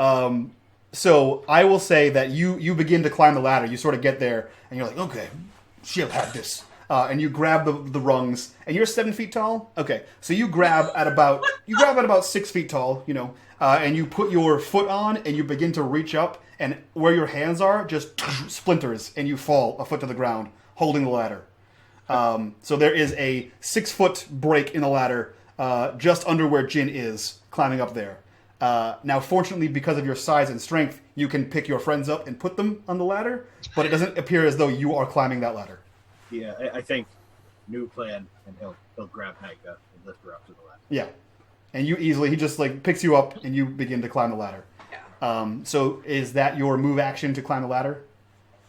So I will say that you begin to climb the ladder. You sort of get there, and you're like, okay, she'll have this. And you grab the rungs, and you're 7 feet tall. Okay, so you grab at about 6 feet tall, and you put your foot on, and you begin to reach up, and where your hands are just splinters, and you fall a foot to the ground, holding the ladder. So there is a 6-foot break in the ladder, just under where Jhin is, climbing up there. Now, fortunately, because of your size and strength, you can pick your friends up and put them on the ladder, but it doesn't appear as though you are climbing that ladder. Yeah, I think new plan, and he'll grab Mahdga and lift her up to the ladder. Yeah, and he just like picks you up, and you begin to climb the ladder. Yeah. So is that your move action to climb the ladder?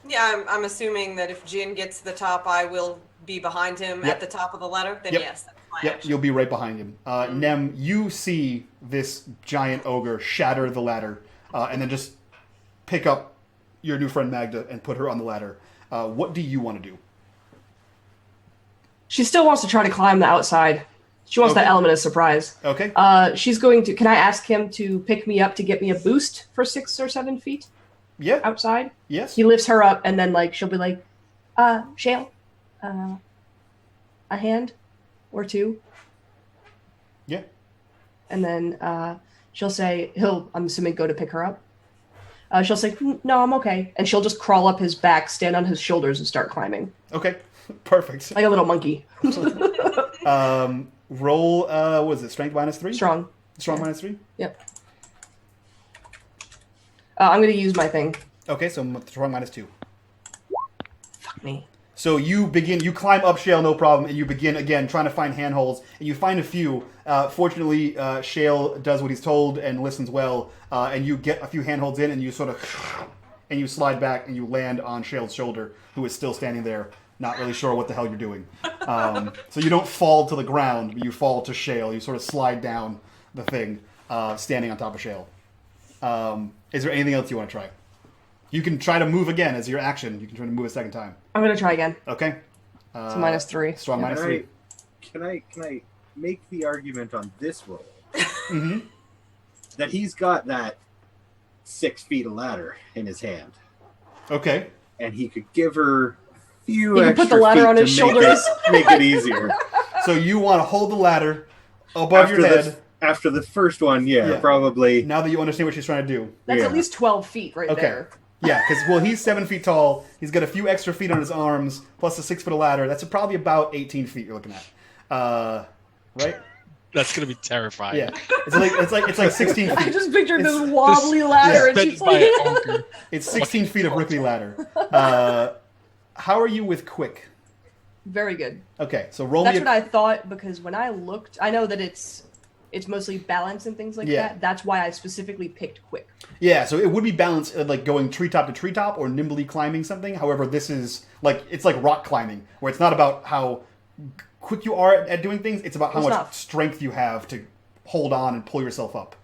Yeah, I'm assuming that if Jhin gets to the top, I will be behind him at the top of the ladder. Then yes, that's my action. You'll be right behind him. Nem, you see this giant ogre shatter the ladder, and then just pick up your new friend Mahdga and put her on the ladder. What do you want to do? She still wants to try to climb the outside. She wants that element of surprise. Okay. She's going to. Can I ask him to pick me up to get me a boost for 6 or 7 feet Yeah. outside? Yes. He lifts her up, and then she'll be like, Shale, a hand or two. Yeah. And then she'll say, I'm assuming, go to pick her up. She'll say, no, I'm okay. And she'll just crawl up his back, stand on his shoulders, and start climbing. Okay. Perfect. Like a little monkey. Roll, what is it, strength -3? Strong. Strong Yeah. -3? Yep. I'm going to use my thing. Okay, so strong -2. Fuck me. So you climb up Shale, no problem, and you begin, again, trying to find handholds, and you find a few. Fortunately, Shale does what he's told and listens well, and you get a few handholds in, and you sort of, and you slide back, and you land on Shale's shoulder, who is still standing there, not really sure what the hell you're doing. So you don't fall to the ground, but you fall to Shale. You sort of slide down the thing, standing on top of Shale. Is there anything else you want to try? You can try to move again as your action. You can try to move a second time. I'm going to try again. Okay. It's a -3. Strong Can -3. Can I make the argument on this roll Mm-hmm. that he's got that 6 feet of ladder in his hand, Okay. and he could give her a few He can extra put the ladder feet on to his shoulders. make it easier. So you want to hold the ladder above your head. After the first one, Yeah. probably. Now that you understand what she's trying to do. That's Yeah. at least 12 feet right Okay. there. Yeah, because, well, he's 7 feet tall. He's got a few extra feet on his arms, plus a 6 foot of ladder. That's probably about 18 feet you're looking at. Right? That's gonna be terrifying. Yeah. It's like 16 I feet. just pictured It's- this wobbly ladder, and Fed she's by like, an ogre. It's 16 feet of rickety ladder. How are you with quick? very good. Okay, so roll That's me what I thought, because when I looked, I know that it's mostly balance and things like Yeah. that. That's why I specifically picked quick. Yeah, so it would be balanced, like going treetop to treetop or nimbly climbing something. However, this is it's like rock climbing, where it's not about how quick you are at doing things. It's about how It's much not. strength you have to hold on and pull yourself up.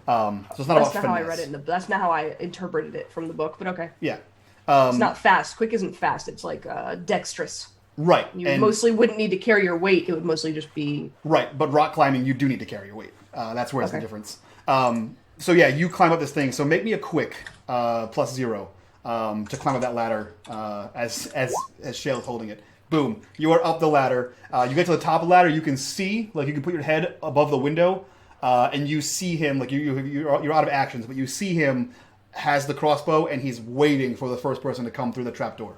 So it's not That's about not how I finesse. read it. That's not how I interpreted it from the book. But okay, Yeah, it's not fast. Quick isn't fast. It's like dexterous. right. You and, mostly wouldn't need to carry your weight. It would mostly just be right, but rock climbing you do need to carry your weight. That's where it's the Okay. difference. So yeah, you climb up this thing. So make me a quick +0 to climb up that ladder as Shale is holding it. Boom! You are up the ladder. You get to the top of the ladder. You can see, like, you can put your head above the window, and you see him. Like you're out of actions, but you see him has the crossbow, and he's waiting for the first person to come through the trapdoor.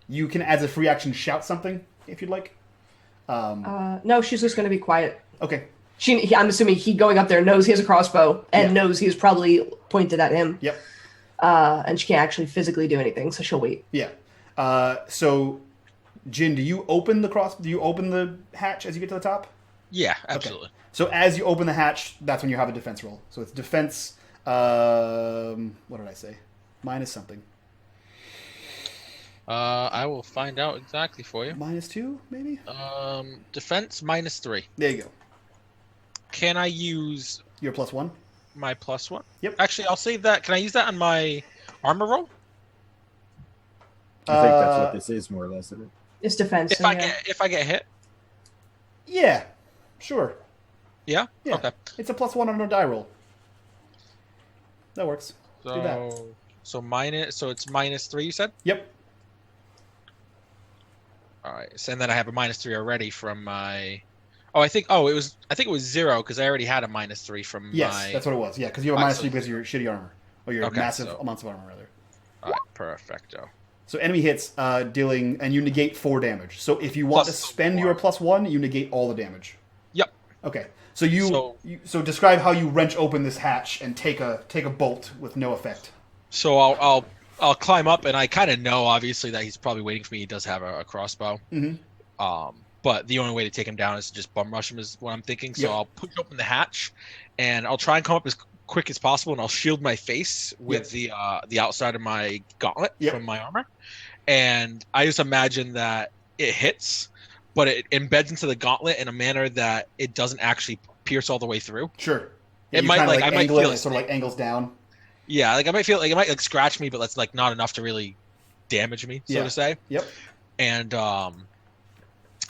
You can, as a free action, shout something if you'd like. no. She's just going to be quiet. Okay. I'm assuming he going up there knows he has a crossbow and Yeah. knows he's probably pointed at him. Yep. And she can't actually physically do anything, so she'll wait. Yeah. So, Jhin, do you open the hatch as you get to the top? Yeah, absolutely. So as you open the hatch, that's when you have a defense roll. So it's defense. What did I say? Minus something. I will find out exactly for you. -2, maybe. Defense -3. There you go. Can I use You're +1. my +1? Yep. Actually, I'll save that. Can I use that on my armor roll? I think that's what this is, more or less. Isn't it? It's defense. If so I yeah. get hit? Yeah. Sure. Yeah. Yeah. Okay. It's a +1 on a die roll. That works. Do that. So it's -3. You said. Yep. All right. So, and then I have a -3 already from my. Oh, I think it was 0 because I already had a -3 from Yes, my. that's what it was. Yeah, because you have a Alright, -3 so- because of your shitty armor or your Okay, massive so- amounts of armor, rather. All right. Perfecto. So enemy hits, dealing, and you negate 4 damage. So if you want Plus to spend 4. your +1, you negate all the damage. Yep. Okay. So so describe how you wrench open this hatch and take a bolt with no effect. So I'll climb up, and I kind of know obviously that he's probably waiting for me. He does have a crossbow. Mm-hmm. But the only way to take him down is to just bum rush him, is what I'm thinking. So Yep. I'll push open the hatch, and I'll try and come up as quick as possible, and I'll shield my face with the outside of my gauntlet Yep. from my armor. And I just imagine that it hits, but it embeds into the gauntlet in a manner that it doesn't actually pierce all the way through. Sure. It you might, kinda, like, I might angle it, feel and it sort of like angles down. Yeah, like I might feel like it might like scratch me, but that's like not enough to really damage me, so Yeah. to say. Yep. And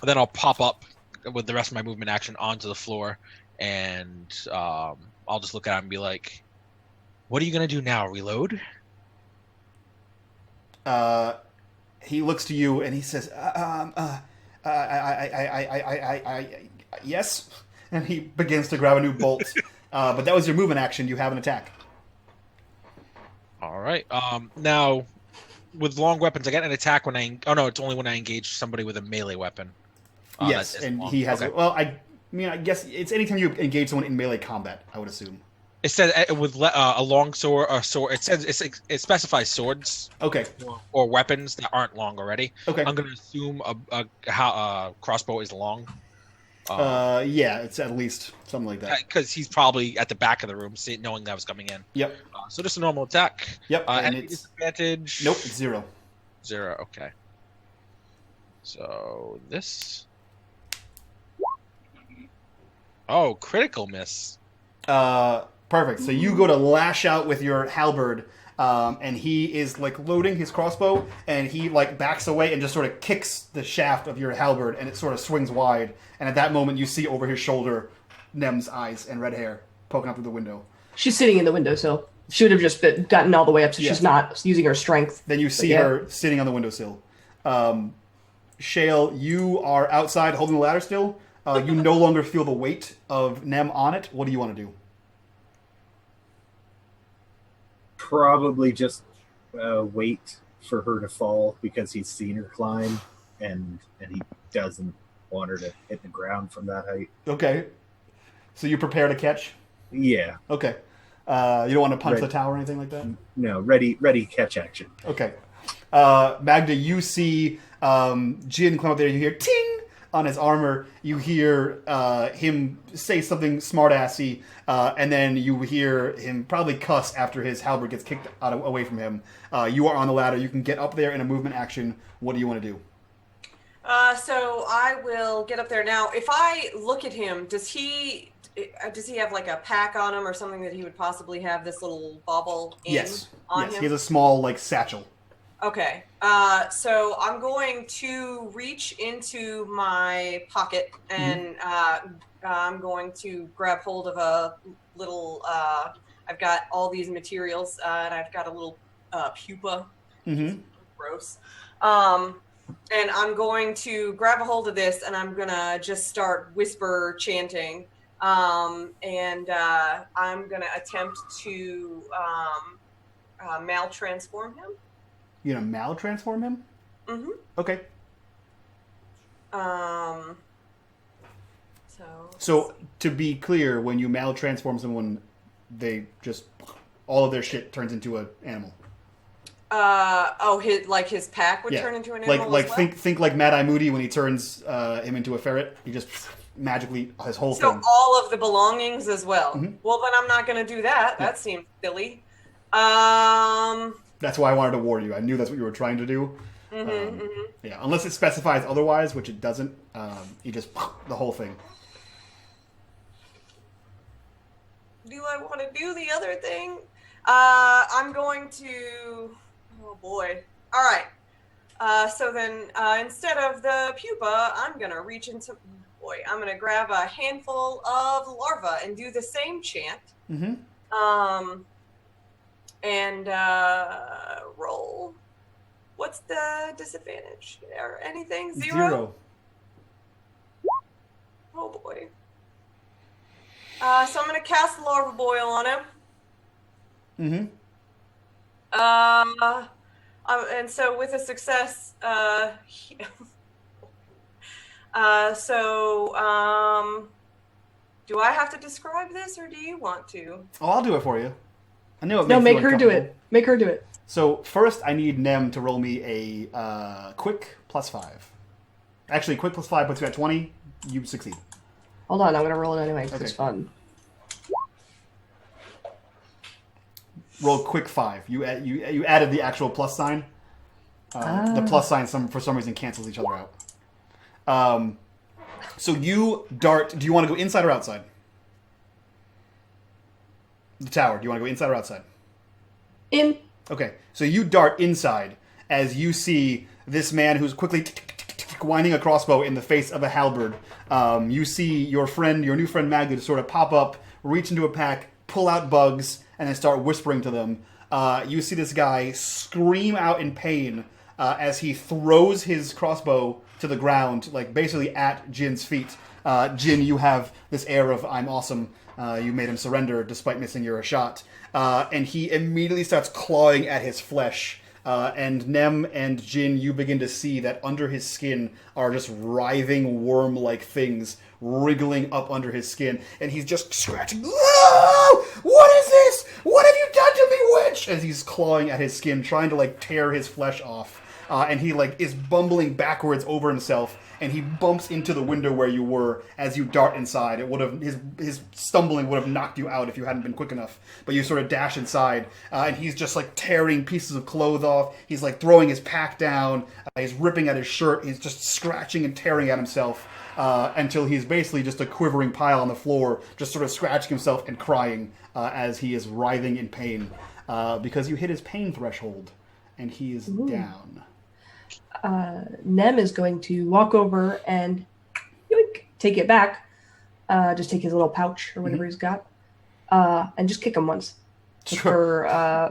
then I'll pop up with the rest of my movement action onto the floor, and I'll just look at him and be like, "What are you gonna do now? Reload?" He looks to you and he says, yes. And he begins to grab a new bolt. But that was your movement action. You have an attack. All right. Now, with long weapons, I get an attack when it's only when I engage somebody with a melee weapon. Yes, that is and long. he has. Okay. Well, I guess it's anytime you engage someone in melee combat. I would assume. It says with a long sword, or sword. It says it specifies swords Okay. or weapons that aren't long already. Okay. I'm going to assume a crossbow is long. Yeah, it's at least something like that. Because he's probably at the back of the room, knowing that I was coming in. Yep. So just a normal attack. Yep. And Any it's disadvantage? nope. It's 0. 0. Okay. So this. Oh, critical miss. Perfect. So you go to lash out with your halberd, and he is like loading his crossbow, and he like backs away and just sort of kicks the shaft of your halberd, and it sort of swings wide. And at that moment, you see over his shoulder Nem's eyes and red hair poking up through the window. She's sitting in the windowsill. She would have just gotten all the way up, so she's not using her strength. Then you see her sitting on the windowsill. Shale, you are outside holding the ladder still. You no longer feel the weight of Nem on it. What do you want to do? Probably just wait for her to fall because he's seen her climb, and he doesn't want her to hit the ground from that height. Okay. So you prepare to catch? Yeah. Okay. You don't want to punch the tower or anything like that? No, ready catch action. Okay. Mahdga, you see Jhin climb up there. You hear ting on his armor. You hear him say something smartassy, and then you hear him probably cuss after his halberd gets kicked away from him. You are on the ladder. You can get up there in a movement action. What do you want to do? So I will get up there now. If I look at him, does he have like a pack on him or something that he would possibly have this little bauble on him? He has a small like satchel. Okay. So I'm going to reach into my pocket and I'm going to grab hold of a little. I've got all these materials and I've got a little pupa. Gross. And I'm going to grab a hold of this and I'm gonna just start whisper chanting. And I'm gonna attempt to maltransform him. You're gonna maltransform him? Mm-hmm. Okay. So to be clear, when you maltransform someone, they just all of their shit turns into an animal. His pack would turn into an animal. Like as well? think like Mad Eye Moody when he turns him into a ferret. He just magically his whole thing. So all of the belongings as well. Mm-hmm. Well, then I'm not going to do that. Yeah. That seems silly. That's why I wanted to warn you. I knew that's what you were trying to do. Yeah, unless it specifies otherwise, which it doesn't. You just the whole thing. Do I want to do the other thing? I'm going to. Oh boy! All right. So then, instead of the pupa, I'm gonna reach into. Boy, I'm gonna grab a handful of larvae and do the same chant. And roll. What's the disadvantage? Or anything? Zero? Oh boy. So I'm gonna cast larva boil on him. And so with a success, do I have to describe this or do you want to? Oh, I'll do it for you. I knew it. No, make her do it. Make her do it. So first, I need Nem to roll me a quick +5. Actually, quick +5 puts you at 20. You succeed. Hold on, I'm gonna roll it anyway because Okay. it's fun. Roll quick 5. You added the actual plus sign. The plus sign for some reason cancels each other out. So you dart. Do you want to go inside or outside? The tower. Do you want to go inside or outside? In. Okay. So you dart inside as you see this man who's quickly winding a crossbow in the face of a halberd. You see your new friend Mahdga, to sort of pop up, reach into a pack, pull out bugs, and then start whispering to them. You see this guy scream out in pain as he throws his crossbow to the ground, like basically at Jin's feet. Jhin, you have this air of I'm awesome. You made him surrender despite missing your shot. And he immediately starts clawing at his flesh. And Nem and Jhin, you begin to see that under his skin are just writhing worm-like things wriggling up under his skin. And he's just scratching. Oh! What is this? What have you done to me, witch? As he's clawing at his skin, trying to tear his flesh off. And he is bumbling backwards over himself, and he bumps into the window where you were as you dart inside. It would have his stumbling would have knocked you out if you hadn't been quick enough. But you sort of dash inside, and he's just tearing pieces of clothes off. He's throwing his pack down. He's ripping at his shirt. He's just scratching and tearing at himself until he's basically just a quivering pile on the floor, just sort of scratching himself and crying as he is writhing in pain. because you hit his pain threshold, and he is down. Nem is going to walk over and yoink, take it back. Just take his little pouch or whatever he's got, and just kick him once. Sure.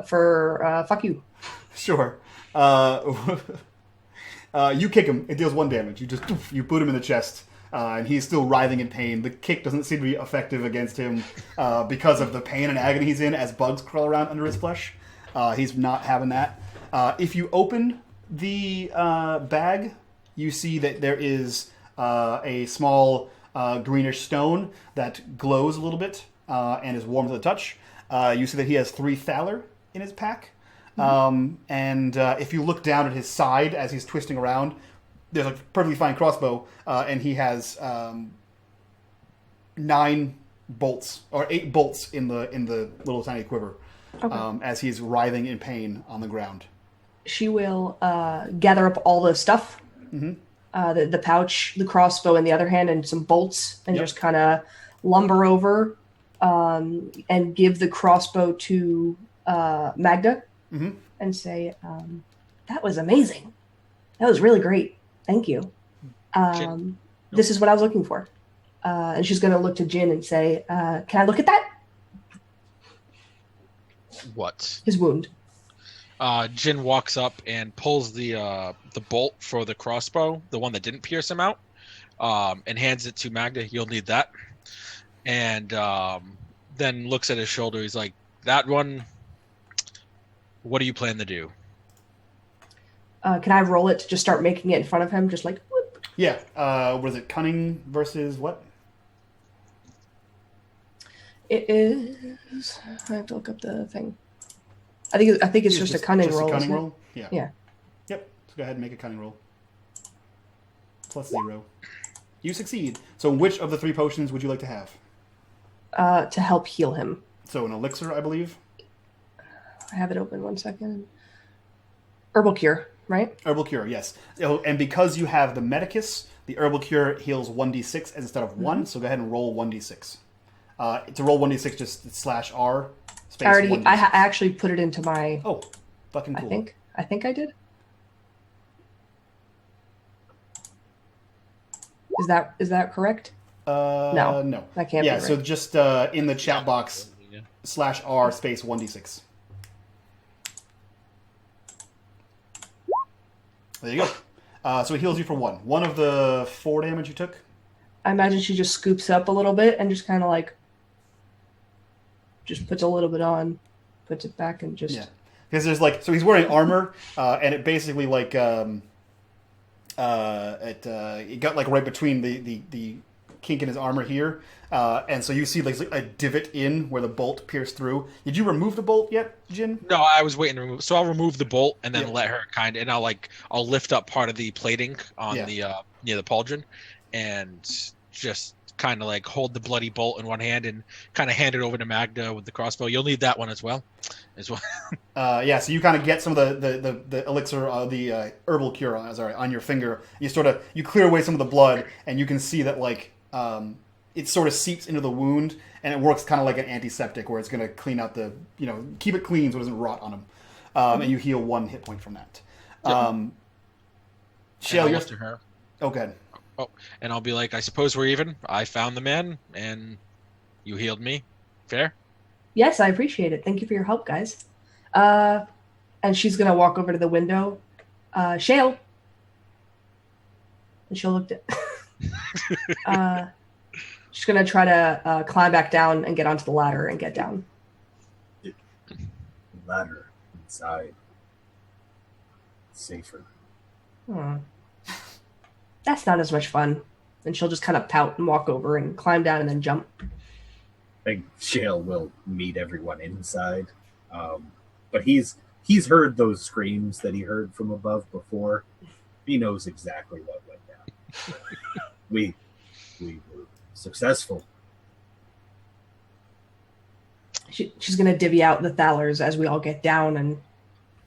For fuck you. Sure. You kick him. It deals 1 damage. You boot him in the chest, and he's still writhing in pain. The kick doesn't seem to be effective against him because of the pain and agony he's in as bugs crawl around under his flesh. He's not having that. If you open the bag, you see that there is a small greenish stone that glows a little bit and is warm to the touch. You see that he has 3 Thaler in his pack. And if you look down at his side as he's twisting around, there's a perfectly fine crossbow, and he has 9 bolts or 8 bolts in the little tiny quiver, as he's writhing in pain on the ground. She will gather up all the stuff, the pouch, the crossbow in the other hand, and some bolts, and just kind of lumber over and give the crossbow to Mahdga. And say, that was amazing. That was really great. Thank you. This is what I was looking for. And she's going to look to Jhin and say, can I look at that? What? His wound. Jhin walks up and pulls the bolt for the crossbow, the one that didn't pierce him out, and hands it to Mahdga. You'll need that. And then looks at his shoulder. He's like, that one... What do you plan to do? Can I roll it to just start making it in front of him? Just like, whoop. Yeah. Was it cunning versus what? It is... I have to look up the thing. I think it's just a cunning roll. A cunning roll? Yeah. Yeah. Yep. So go ahead and make a cunning roll. +0. You succeed. So which of the 3 potions would you like to have? To help heal him. So an elixir, I believe? I have it open 1 second. Herbal cure, right? Herbal cure, yes. And because you have the medicus, the herbal cure heals 1d6 instead of 1, so go ahead and roll 1d6. To roll 1d6, just /R space. I actually put it into my... Oh, fucking cool. I think I did. Is that correct? No. That can't be right. So just in the chat box, /R space 1d6. There you go. So it heals you for 1. 1 of the 4 damage you took? I imagine she just scoops up a little bit and just kind of like... Just puts a little bit on, puts it back, and just... Yeah. Because there's like... So he's wearing armor, and it basically like... it got like right between the kink in his armor here. And so you see like a divot in where the bolt pierced through. Did you remove the bolt yet, Jhin? No, I was waiting to remove. So I'll remove the bolt and then let her and I'll lift up part of the plating on the near the pauldron, and just kind of like hold the bloody bolt in one hand and kind of hand it over to Mahdga with the crossbow. You'll need that one as well. So you kind of get some of the elixir, the herbal cure on your finger. You clear away some of the blood, and you can see that like it sort of seeps into the wound, and it works kind of like an antiseptic where it's going to clean out keep it clean so it doesn't rot on him. And you heal 1 hit point from that. Shale, you're to her. Oh, go ahead. Oh, and I'll be like, I suppose we're even. I found the man, and you healed me. Fair? Yes, I appreciate it. Thank you for your help, guys. And she's going to walk over to the window. Shale. And she'll look at... she's going to try to climb back down and get onto the ladder and get down. The ladder inside. Safer. That's not as much fun. And she'll just kind of pout and walk over and climb down and then jump. I think Shale will meet everyone inside. But he's heard those screams that he heard from above before. He knows exactly what went down. we were successful. She's going to divvy out the thalers as we all get down, and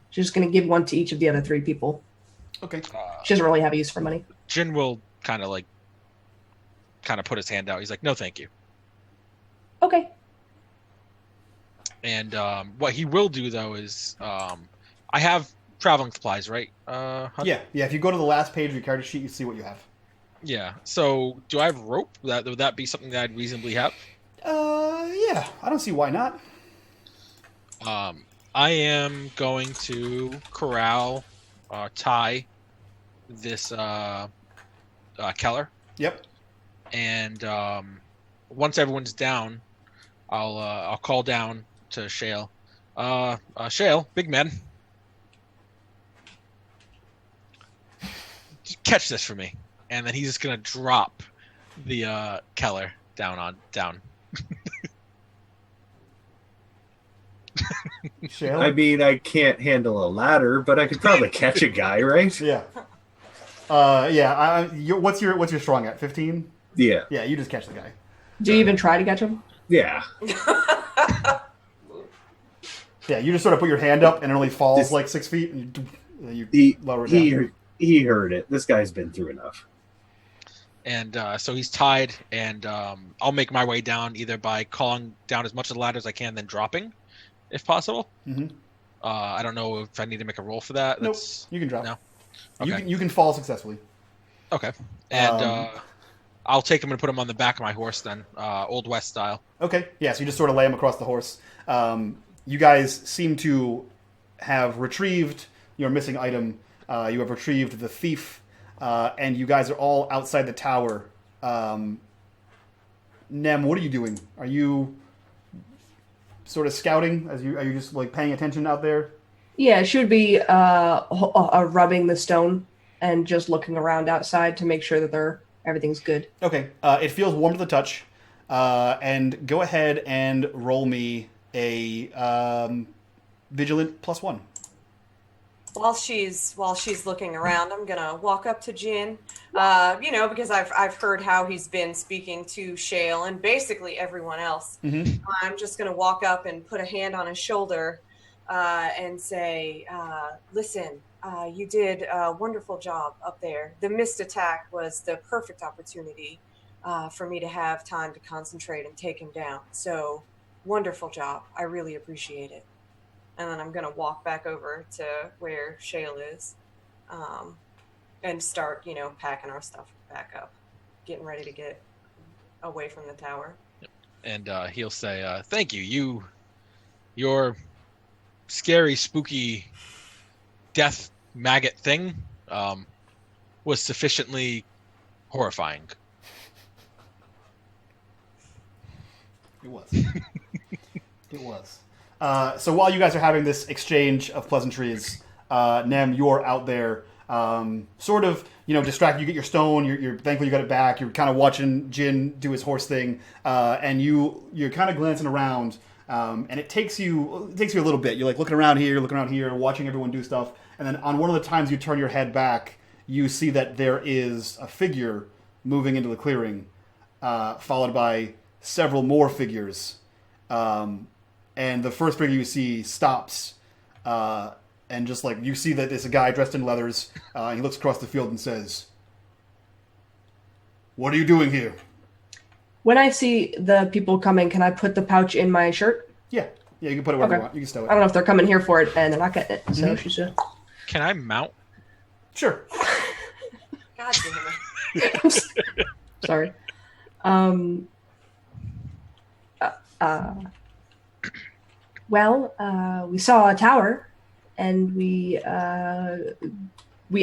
she's just going to give 1 to each of the other 3 people. Okay. She doesn't really have a use for money. Jhin will kind of put his hand out. He's like, no, thank you. Okay. And what he will do though is, I have traveling supplies, right? Hunter? Yeah. If you go to the last page of your character sheet, you see what you have. Yeah. So do I have rope? Would that be something that I'd reasonably have? Yeah. I don't see why not. I am going to corral, tie this Keller, Yep. and once everyone's down, I'll call down to Shale. Shale, big man, catch this for me, and then he's just gonna drop the Keller down. Shale? I mean, I can't handle a ladder, but I could probably catch a guy, right? Yeah. What's your strong at? 15? Yeah. Yeah, you just catch the guy. Do you even try to catch him? Yeah. Yeah, you just sort of put your hand up and it only falls This- like 6 feet, and you lower it down. He heard it. This guy's been through enough. And so he's tied, and I'll make my way down either by calling down as much of the ladder as I can, then dropping, if possible. Mhm. I don't know if I need to make a roll for that. Nope, you can drop. No? You Okay. can you can fall successfily. Okay. And I'll take him and put him on the back of my horse then, Old West style. Okay, yeah, so you just sort of lay him across the horse. You guys seem to have retrieved your missing item. You have retrieved the thief, and you guys are all outside the tower. Nem, what are you doing? Are you sort of scouting? Are you just like paying attention out there? Yeah, she would be rubbing the stone and just looking around outside to make sure that everything's good. Okay, it feels warm to the touch. And go ahead and roll me a vigilant +1. While she's looking around, I'm gonna walk up to Jhin, because I've heard how he's been speaking to Shale and basically everyone else. Mm-hmm. I'm just gonna walk up and put a hand on his shoulder and say, "Listen, you did a wonderful job up there. The missed attack was the perfect opportunity for me to have time to concentrate and take him down. So, wonderful job. I really appreciate it." And then I'm going to walk back over to where Shale is and start, packing our stuff back up, getting ready to get away from the tower. And he'll say, thank you. Your scary, spooky death maggot thing was sufficiently horrifying. It was. It was. So while you guys are having this exchange of pleasantries, Nem, you're out there, sort of, distracted. You get your stone. You're thankful you got it back. You're kind of watching Jhin do his horse thing, and you're kind of glancing around, and it takes you a little bit. You're like looking around here, watching everyone do stuff, and then on one of the times you turn your head back, you see that there is a figure moving into the clearing, followed by several more figures. And the first figure you see stops, and just like you see that it's a guy dressed in leathers. He looks across the field and says, "What are you doing here?" When I see the people coming, can I put the pouch in my shirt? Yeah, you can put it wherever Okay. you want. You can stow I it. don't know if they're coming here for it and they're not getting it. So she's just... Can I mount? Sure. God damn it. Sorry. We saw a tower, and we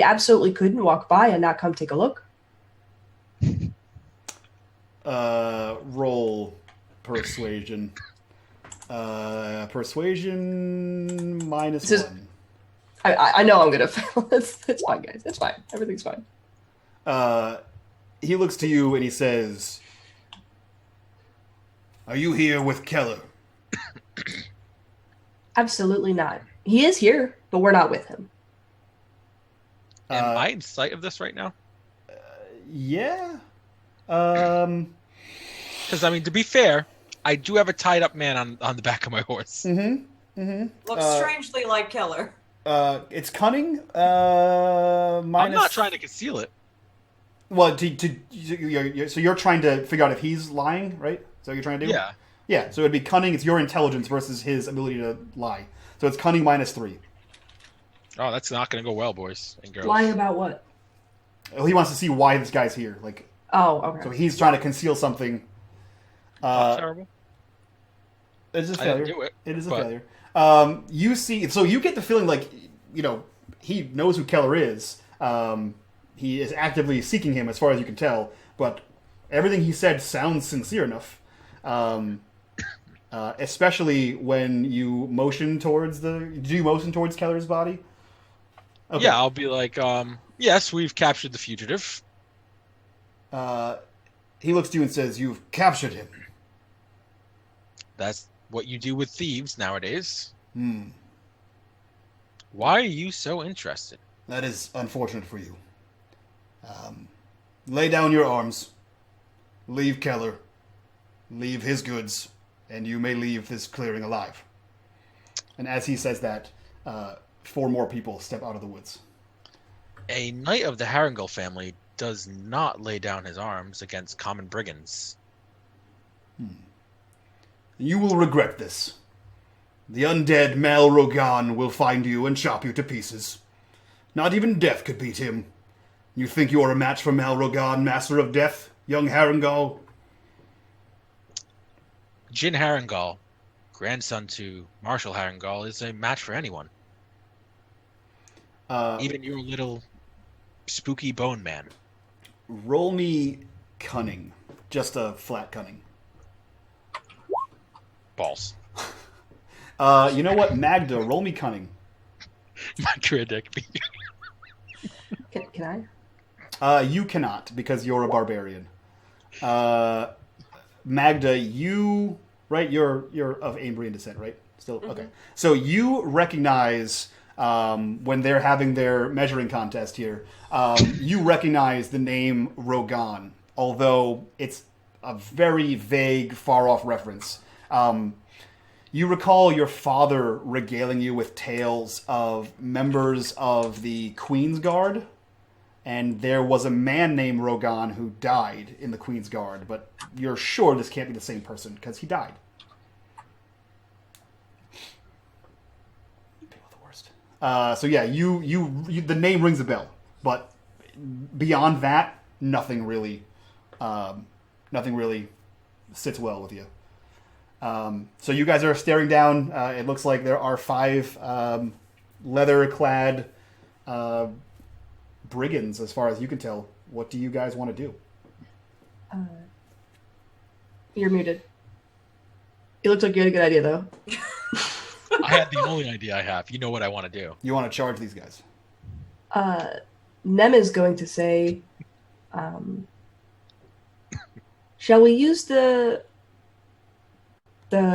absolutely couldn't walk by and not come take a look. Roll persuasion. Persuasion This is- -1. I know I'm gonna fail. It's fine, guys. It's fine. Everything's fine. He looks to you and he says, "Are you here with Keller?" Absolutely not. He is here, but we're not with him. Am I in sight of this right now? Yeah. Because, to be fair, I do have a tied up man on the back of my horse. Looks strangely like Keller. It's cunning. I'm Minus. not trying to conceal it. Well, so you're trying to figure out if he's lying, right? Is that what you're trying to do? Yeah. Yeah, so it'd be cunning. It's your intelligence versus his ability to lie. So it's cunning -3. Oh, that's not going to go well, boys and girls. Lying about what? He wants to see why this guy's here. Like, Oh, okay. so he's trying to conceal something. Not terrible. It's a I failure. didn't do it. It is a but- failure. You see, so you get the feeling like, you know, he knows who Keller is. He is actively seeking him, as far as you can tell. But everything he said sounds sincere enough. Especially when you motion towards Did you motion towards Keller's body? Okay. Yeah, I'll be like, yes, we've captured the fugitive. He looks to you and says, "You've captured him." That's what you do with thieves nowadays. Hmm. Why are you so interested? That is unfortunate for you. Lay down your arms. Leave Keller. Leave his goods. And you may leave this clearing alive. And as he says that, 4 more people step out of the woods. A knight of the Harengol family does not lay down his arms against common brigands. You will regret this. The undead Malrougon will find you and chop you to pieces. Not even death could beat him. You think you are a match for Malrougon, Master of Death, young Harengol? Jhin Harengol, grandson to Marshal Harengol, is a match for anyone. Even your little spooky bone man. Roll me cunning. Just a flat cunning. Balls. You know what? Mahdga, roll me cunning. My career deck. Can You cannot, because you're a barbarian. Mahdga, you... Right? You're of Ambrian descent, right? Still? Mm-hmm. Okay. So you recognize, when they're having their measuring contest here, you recognize the name Rogan, although it's a very vague, far-off reference. You recall your father regaling you with tales of members of the Queen's Guard, and there was a man named Rogan who died in the Queen's Guard, but you're sure this can't be the same person, because he died. People are the worst. So yeah, you the name rings a bell, but beyond that, nothing really sits well with you. So you guys are staring down. It looks like there are 5 leather-clad brigands, as far as you can tell. What do you guys want to do? You're muted. It looks like you had a good idea, though. I had the only idea I have. You know what I want to do. You want to charge these guys? Nem is going to say, shall we use the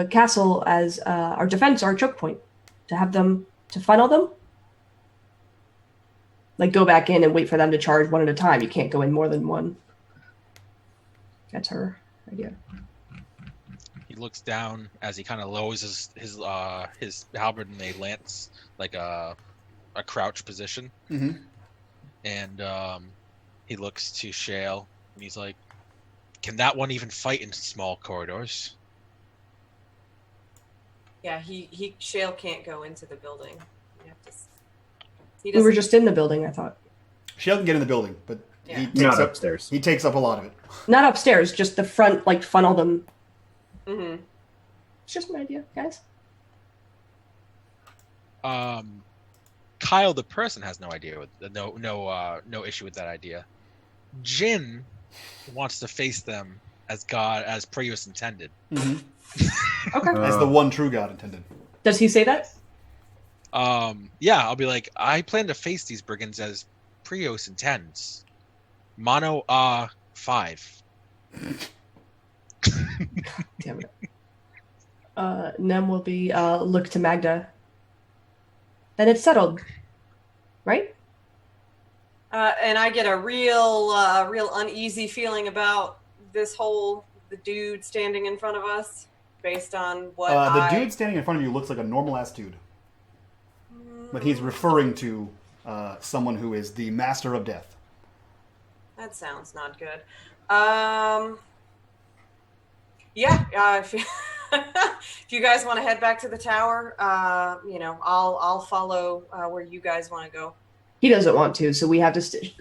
castle as our defense, our choke point, to have them, to funnel them? Like, go back in and wait for them to charge one at a time. You can't go in more than one. That's her idea. He looks down as he kind of lowers his halberd in a lance, like a crouch position. Mm-hmm. And he looks to Shale, and he's like, can that one even fight in small corridors? Yeah, Shale can't go into the building. You have to, he We were just in the building, I thought. Shale can get in the building, but Yeah. he Not takes up upstairs. He takes up a lot of it. Not upstairs, just the front, like, funnel them. Mm-hmm. It's just an idea, guys. Kyle the person has no idea with no issue with that idea. Jhin wants to face them as God, as Prius intended. Mm-hmm. Okay. As the one true God intended. Does he say that? Yeah, I'll be like, I plan to face these brigands as Prius intends. Mono 5. Damn it. Nem will be look to Mahdga. Then it's settled, right? And I get a real uneasy feeling about this the dude standing in front of us, based on what The dude standing in front of you looks like a normal-ass dude. But he's referring to someone who is the Master of Death. That sounds not good. Yeah, if you guys want to head back to the tower, I'll follow where you guys want to go. He doesn't want to, so we have to stay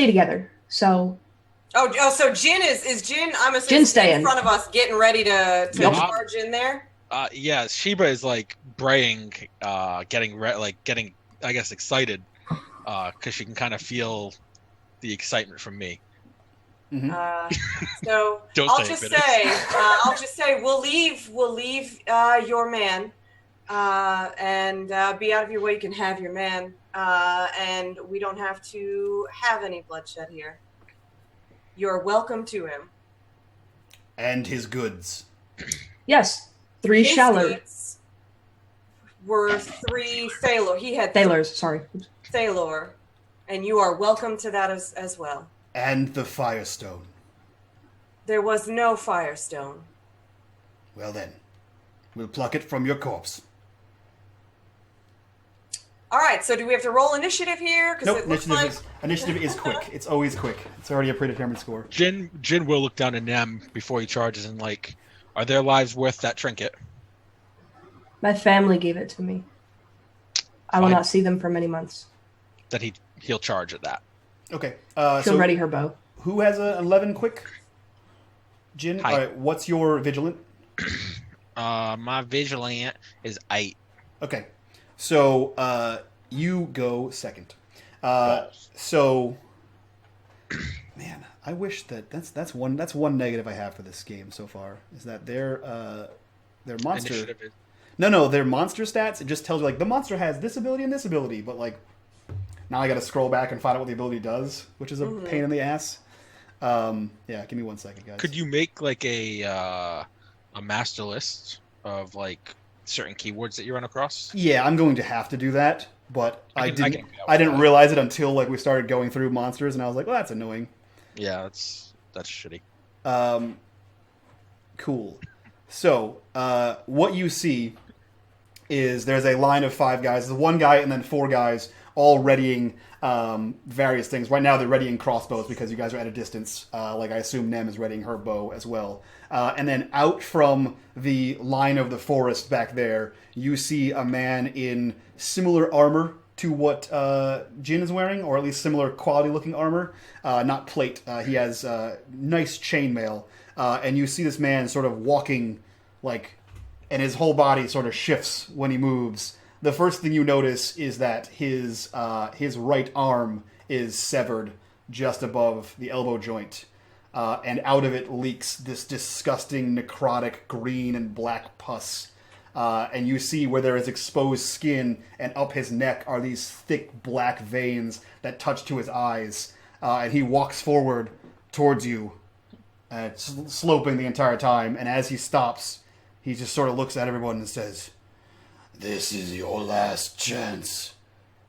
together. So. So Jhin is Jhin. I'm assuming Jhin's staying in front of us, getting ready to charge in there. Yeah, Sheba is like braying, getting I guess excited, because she can kind of feel the excitement from me. Mm-hmm. So I'll just say we'll leave your man, and be out of your way. You can have your man, and we don't have to have any bloodshed here. You're welcome to him. And his goods. Yes, 3 His Shale. goods were 3 Thalor. He had Thalors, sorry. Thalor, and you are welcome to that as well. And the Firestone. There was no Firestone. Well then, we'll pluck it from your corpse. All right, so do we have to roll initiative here? Because Nope, initiative is quick. It's always quick. It's already a predetermined score. Jhin will look down at Nem before he charges and like, are their lives worth that trinket? My family gave it to me. I will Fine. not see them for many months. That he'll charge at that. Okay. She'll ready her bow. Who has a 11 quick? Jhin? Hi. All right, what's your vigilant? My vigilant is 8. Okay. So, you go second. So, man, I wish that's one negative I have for this game so far is that their monster. Initiative is... No, their monster stats. It just tells you like the monster has this ability and this ability, but like now I got to scroll back and find out what the ability does, which is a pain in the ass. Yeah, give me 1 second, guys. Could you make like a master list of like certain keywords that you run across? Yeah, I'm going to have to do that, but I didn't that. realize it until like we started going through monsters, and I was like, well, that's annoying. Yeah, that's shitty. Cool. So, what you see is there's a line of 5 guys. There's 1 guy and then 4 guys all readying various things. Right now they're readying crossbows because you guys are at a distance. Like I assume Nem is readying her bow as well. And then out from the line of the forest back there, you see a man in similar armor to what Jhin is wearing, or at least similar quality-looking armor. Not plate. He has nice chainmail. And you see this man sort of walking, like, and his whole body sort of shifts when he moves. The first thing you notice is that his right arm is severed just above the elbow joint. And out of it leaks this disgusting necrotic green and black pus. And you see where there is exposed skin, and up his neck are these thick black veins that touch to his eyes. And he walks forward towards you, sloping the entire time. And as he stops, he just sort of looks at everyone and says, "This is your last chance.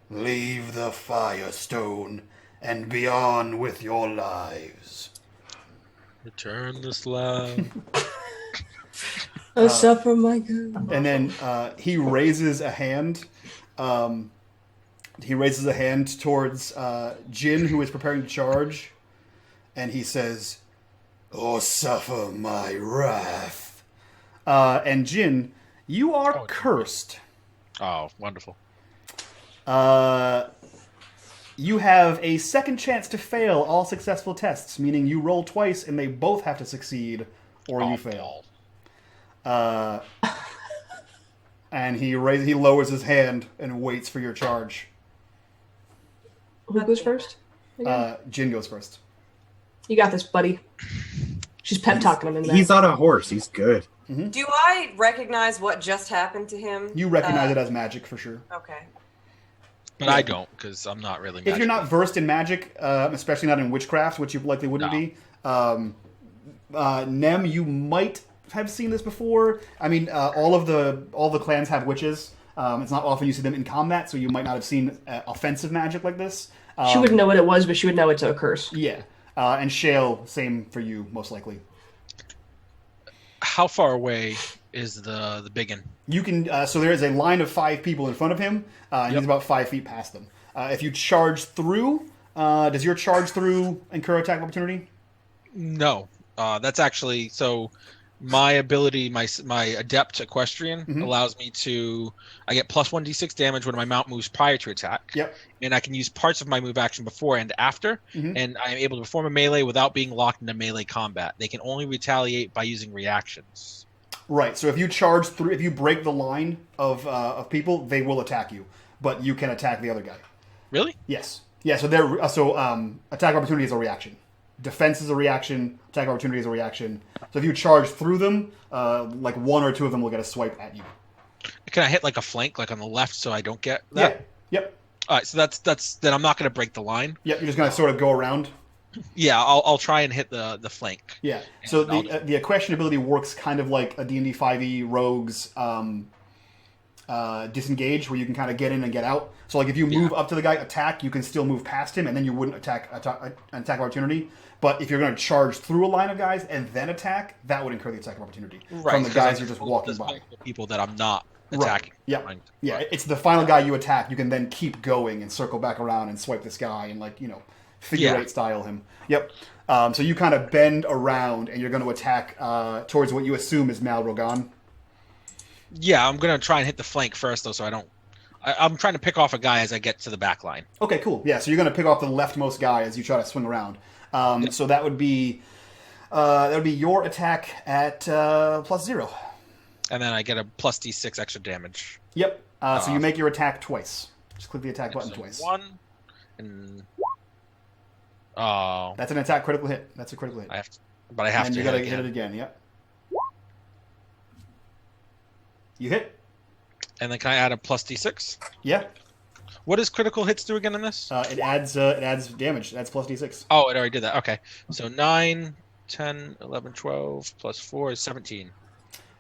Leave the Firestone and be on with your lives." Return the slab. I suffer my good. And then he raises a hand. He raises a hand towards Jhin, who is preparing to charge. And he says, "Oh, suffer my wrath." And Jhin, you are cursed. Oh, wonderful. You have a second chance to fail all successful tests, meaning you roll twice and they both have to succeed, or you fail. And he lowers his hand and waits for your charge. Who goes first? Jhin goes first. You got this, buddy. She's pep talking him in there. He's on a horse. He's good. Mm-hmm. Do I recognize what just happened to him? You recognize it as magic for sure. Okay. But I don't, because I'm not really magic. If you're not versed in magic, especially not in witchcraft, which you likely wouldn't be, Nem, you might have seen this before. I mean, all the clans have witches. It's not often you see them in combat, so you might not have seen offensive magic like this. She wouldn't know what it was, but she would know it's a curse. Yeah. And Shale, same for you, most likely. How far away is the biggin? You can. So there is a line of 5 people in front of him, and he's about 5 feet past them. If you charge through, does your charge through incur attack of opportunity? No. That's actually so. my ability, my adept equestrian Mhm. allows me to. I get plus 1d6 damage when my mount moves prior to attack. Yep. And I can use parts of my move action before and after, Mhm. and I am able to perform a melee without being locked into melee combat. They can only retaliate by using reactions. Right. So if you charge through, if you break the line of people, they will attack you, but you can attack the other guy. Really? Yes. Yeah. So they're attack opportunity is a reaction. Defense is a reaction. Attack opportunity is a reaction. So if you charge through them, like one or two of them will get a swipe at you. Can I hit like a flank, like on the left, so I don't get that? Yeah. Yep. All right. So that's then I'm not going to break the line. Yep. You're just gonna sort of go around. Yeah, I'll try and hit the flank. Yeah. So And I'll the equestrian ability works kind of like a D&D 5e rogue's disengage, where you can kind of get in and get out. So like if you move up to the guy, attack, you can still move past him, and then you wouldn't attack opportunity. But if you're going to charge through a line of guys and then attack, that would incur the attack of opportunity from the guys you're just walking by. People that I'm not attacking. Right. Yeah. Yeah. It's the final guy you attack. You can then keep going and circle back around and swipe this guy and figure eight style him. Yep. So you kind of bend around and you're going to attack towards what you assume is Malrougon. Yeah, I'm going to try and hit the flank first, though, so I don't... I'm trying to pick off a guy as I get to the back line. Okay, cool. Yeah, so you're going to pick off the leftmost guy as you try to swing around. So that would be your attack at +0. And then I get a plus d6 extra damage. Yep. So you make your attack twice. Just click the attack button twice. 1 and... Oh. That's an attack critical hit. That's a critical hit. I have to and you got to hit it again, yep. You hit. And then can I add a plus d6? Yeah. What does critical hits do again in this? It adds damage. That's plus d6. Oh, it already did that. Okay. So 9, 10, 11, 12, plus 4 is 17.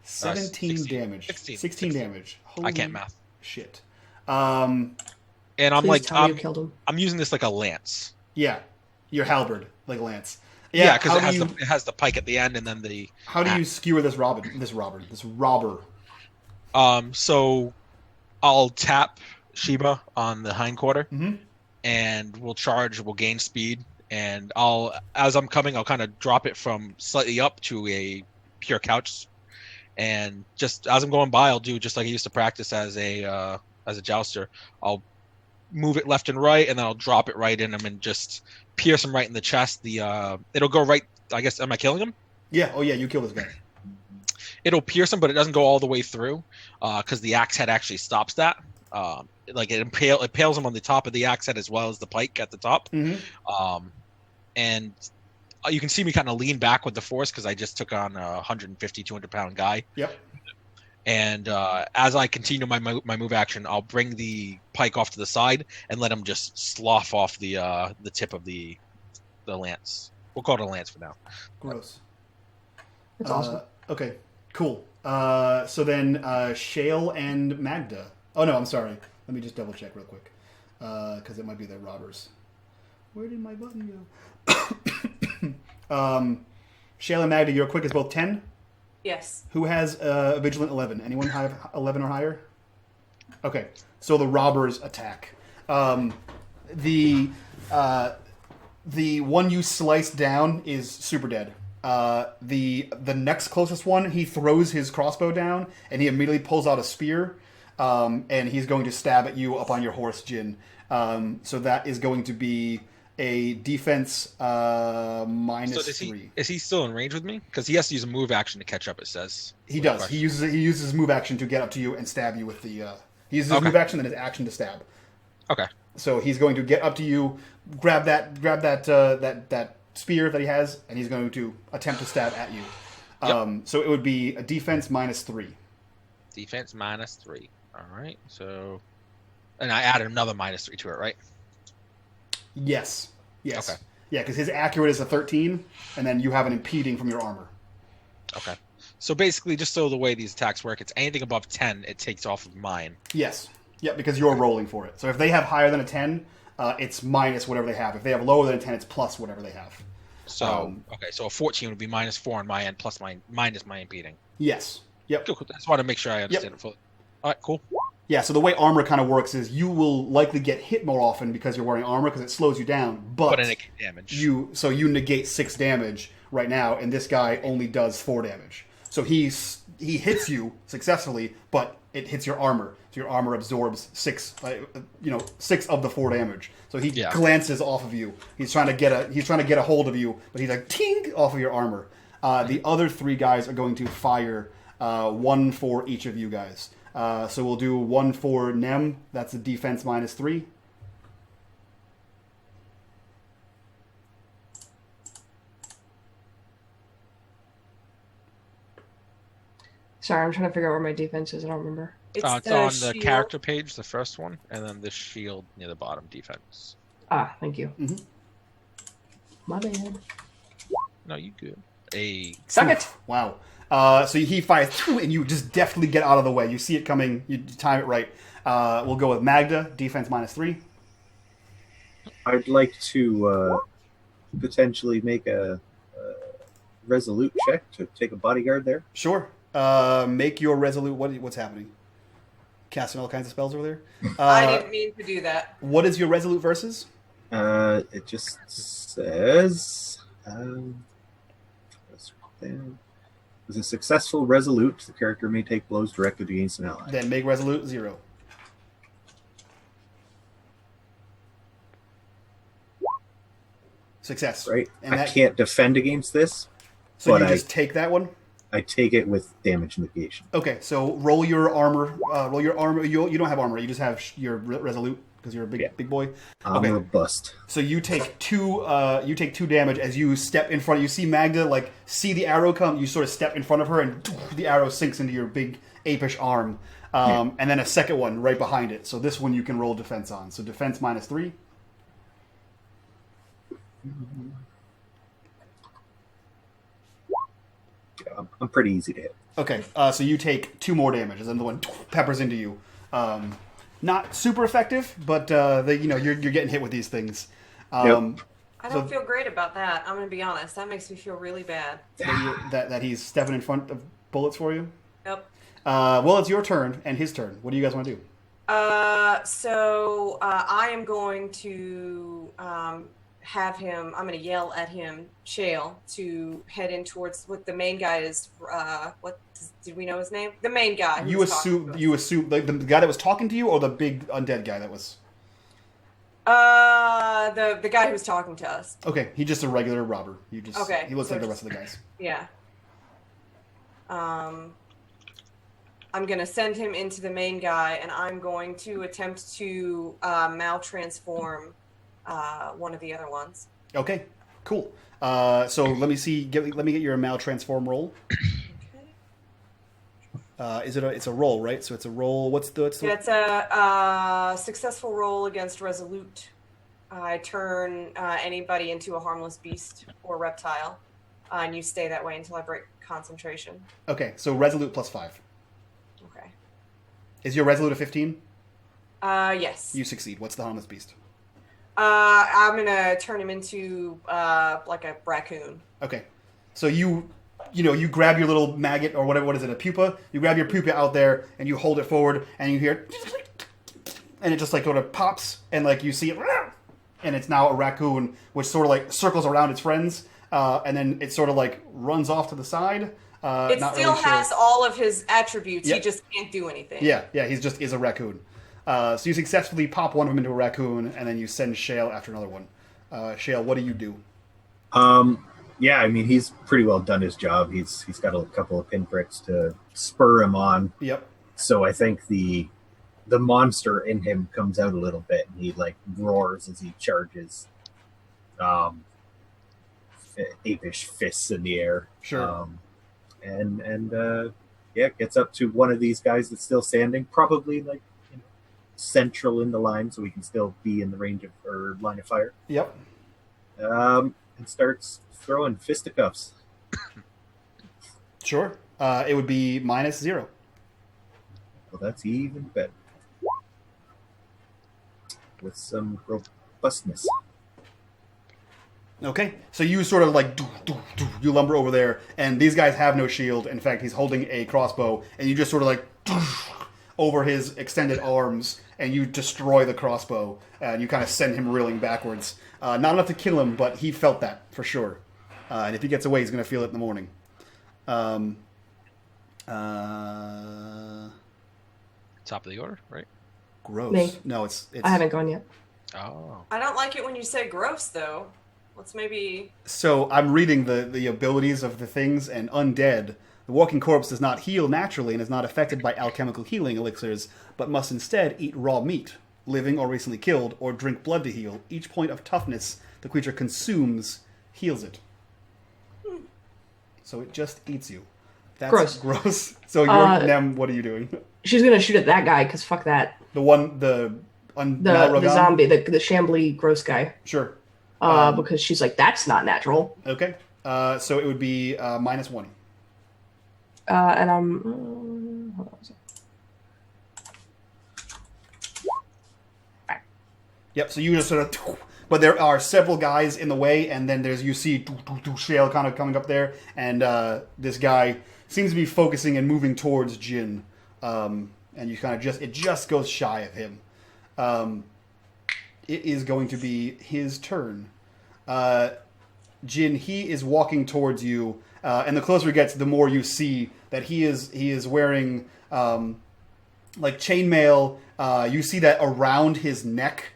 17 16. damage. 16 damage. Holy I can't math. Shit. And I'm Please like, tell me you killed him. I'm using this like a lance. Yeah. Your halberd, like a lance. Yeah, because it has the pike at the end and then the... How do you skewer this robber? So I'll tap Sheba on the hindquarter, Mm-hmm. and we'll charge. We'll gain speed, and as I'm coming, I'll kind of drop it from slightly up to a pure couch, and just as I'm going by, I'll do just like I used to practice as a jouster. I'll move it left and right, and then I'll drop it right in him and just pierce him right in the chest. It'll go right. I guess, am I killing him? Yeah. Oh yeah, you kill this guy. It'll pierce him, but it doesn't go all the way through, because the axe head actually stops that. Like it impales him on the top of the axe head as well as the pike at the top. Mm-hmm. And you can see me kind of lean back with the force because I just took on a 150, 200-pound guy. Yep. And as I continue my move action, I'll bring the pike off to the side and let him just slough off the tip of the lance. We'll call it a lance for now. Gross. That's awesome. Okay. Cool. So then Shale and Mahdga. Oh no, I'm sorry. Let me just double check real quick, because it might be the robbers. Where did my button go? Shale and Mahdga, your quick is both 10. Yes. Who has a vigilant 11? Anyone have 11 or higher? Okay, so the robbers attack. The one you sliced down is super dead. The next closest one, he throws his crossbow down and he immediately pulls out a spear, and he's going to stab at you up on your horse, Jhin. So that is going to be a defense -3. Is he still in range with me? Because he has to use a move action to catch up. It says He does. He uses his move action to get up to you and stab you with the. He uses his move action and his action to stab. Okay. So he's going to get up to you, grab that spear that he has, and he's going to attempt to stab at you. Yep. So it would be a defense -3. Defense -3. All right. So, and I added another -3 to it, right? Yes. Okay. Yeah, because his accurate is a 13, and then you have an impeding from your armor. Okay. So basically, just so the way these attacks work, it's anything above 10, it takes off of mine. Yes. Yeah, because you're rolling for it. So if they have higher than a 10, it's minus whatever they have. If they have lower than a 10, it's plus whatever they have. So okay, so a 14 would be -4 on my end, plus minus my impeding. Yes. Yep. Cool. I just want to make sure I understand it fully. All right, cool. Yeah, so the way armor kind of works is you will likely get hit more often because you're wearing armor because it slows you down, but I negate damage. you negate 6 damage right now, and this guy only does 4 damage. So he hits you successfully, but it hits your armor. So your armor absorbs 6 of the 4 damage. So he glances off of you. He's trying to get a hold of you, but he's like ting off of your armor. The other 3 guys are going to fire 1 for each of you guys. So we'll do 1 for Nem. That's a defense -3. Sorry, I'm trying to figure out where my defense is. I don't remember. It's on the character page, the first one, and then the shield near the bottom, defense. Ah, thank you. Mm-hmm. My bad. No, you good. Suck it! Wow. So he fires, and you just deftly get out of the way. You see it coming. You time it right. We'll go with Mahdga, defense -3. I'd like to potentially make a resolute check to take a bodyguard there. Sure. Make your resolute. What's happening? Casting all kinds of spells over there. I didn't mean to do that. What is your resolute versus? It just says, with a successful resolute, the character may take blows directed against an ally. Then make resolute 0. Success. Right. And I can't defend against this. So but you just take that one? I take it with damage negation. Okay, so roll your armor. Roll your armor. You don't have armor. You just have your resolute because you're a big boy. I'm a bust. So you take 2. You take 2 damage as you step in front. You see Mahdga see the arrow come. You sort of step in front of her, and the arrow sinks into your big apish arm. And then a second one right behind it. So this one you can roll defense on. So defense -3. I'm pretty easy to hit. Okay, so you take 2 more damage, and then the one peppers into you. Not super effective, but you're getting hit with these things. I don't feel great about that. I'm going to be honest. That makes me feel really bad. That he's stepping in front of bullets for you? Yep. Well, it's your turn and his turn. What do you guys want to do? So I am going to have him. I'm going to yell at him, Shale, to head in towards what the main guy is. What did we know his name? The main guy. You assume the guy that was talking to you, or the big undead guy that was. The guy who's talking to us. Okay, he's just a regular robber. He looks like the rest of the guys. Yeah. I'm going to send him into the main guy, and I'm going to attempt to maltransform one of the other ones. Okay, cool. So let me see. Let me get your maltransform roll. Okay. It's a roll, right? So it's a roll. Yeah, it's a successful roll against resolute. I turn anybody into a harmless beast or reptile, and you stay that way until I break concentration. Okay, so resolute +5. Okay. Is your resolute a 15? Yes. You succeed. What's the harmless beast? I'm gonna turn him into like a raccoon. Okay, so you grab your little maggot or whatever. What is it? A pupa? You grab your pupa out there and you hold it forward, and you hear, and it just sort of pops, and you see it, and it's now a raccoon, which sort of circles around its friends, and then it sort of runs off to the side. It still has all of his attributes. Yep. He just can't do anything. Yeah, he just is a raccoon. So you successfully pop one of them into a raccoon, and then you send Shale after another one. Shale, what do you do? Yeah, I mean, he's pretty well done his job. He's got a couple of pinpricks to spur him on. Yep. So I think the monster in him comes out a little bit, and he roars as he charges. Apish fists in the air. Sure. Gets up to one of these guys that's still standing, probably central in the line, so we can still be in the range of or line of fire. Yep. And starts throwing fisticuffs. Sure. It would be -0. Well, that's even better. With some robustness. Okay, so you sort of you lumber over there, and these guys have no shield. In fact, he's holding a crossbow, and you just sort of over his extended arms, and you destroy the crossbow, and you kind of send him reeling backwards. Not enough to kill him, but he felt that for sure. And if he gets away, he's going to feel it in the morning. Top of the order, right? Gross. Me. No, it's. I haven't gone yet. Oh. I don't like it when you say gross, though. Let's maybe. So I'm reading the abilities of the things, and undead. The walking corpse does not heal naturally and is not affected by alchemical healing elixirs, but must instead eat raw meat, living or recently killed, or drink blood to heal. Each point of toughness the creature consumes heals it. So it just eats you. That's gross. So you're Nem, what are you doing? She's gonna shoot at that guy because fuck that. The one, the The zombie, the shambly gross guy. Sure. Because she's like, that's not natural. Okay. So it would be -1. And I'm. Hold on a second. Yep. So you just sort of, but there are several guys in the way, and then you see Shale kind of coming up there, and this guy seems to be focusing and moving towards Jhin, and you kind of it just goes shy of him. It is going to be his turn. Jhin, he is walking towards you, and the closer he gets, the more you see that he is wearing like chainmail. You see that around his neck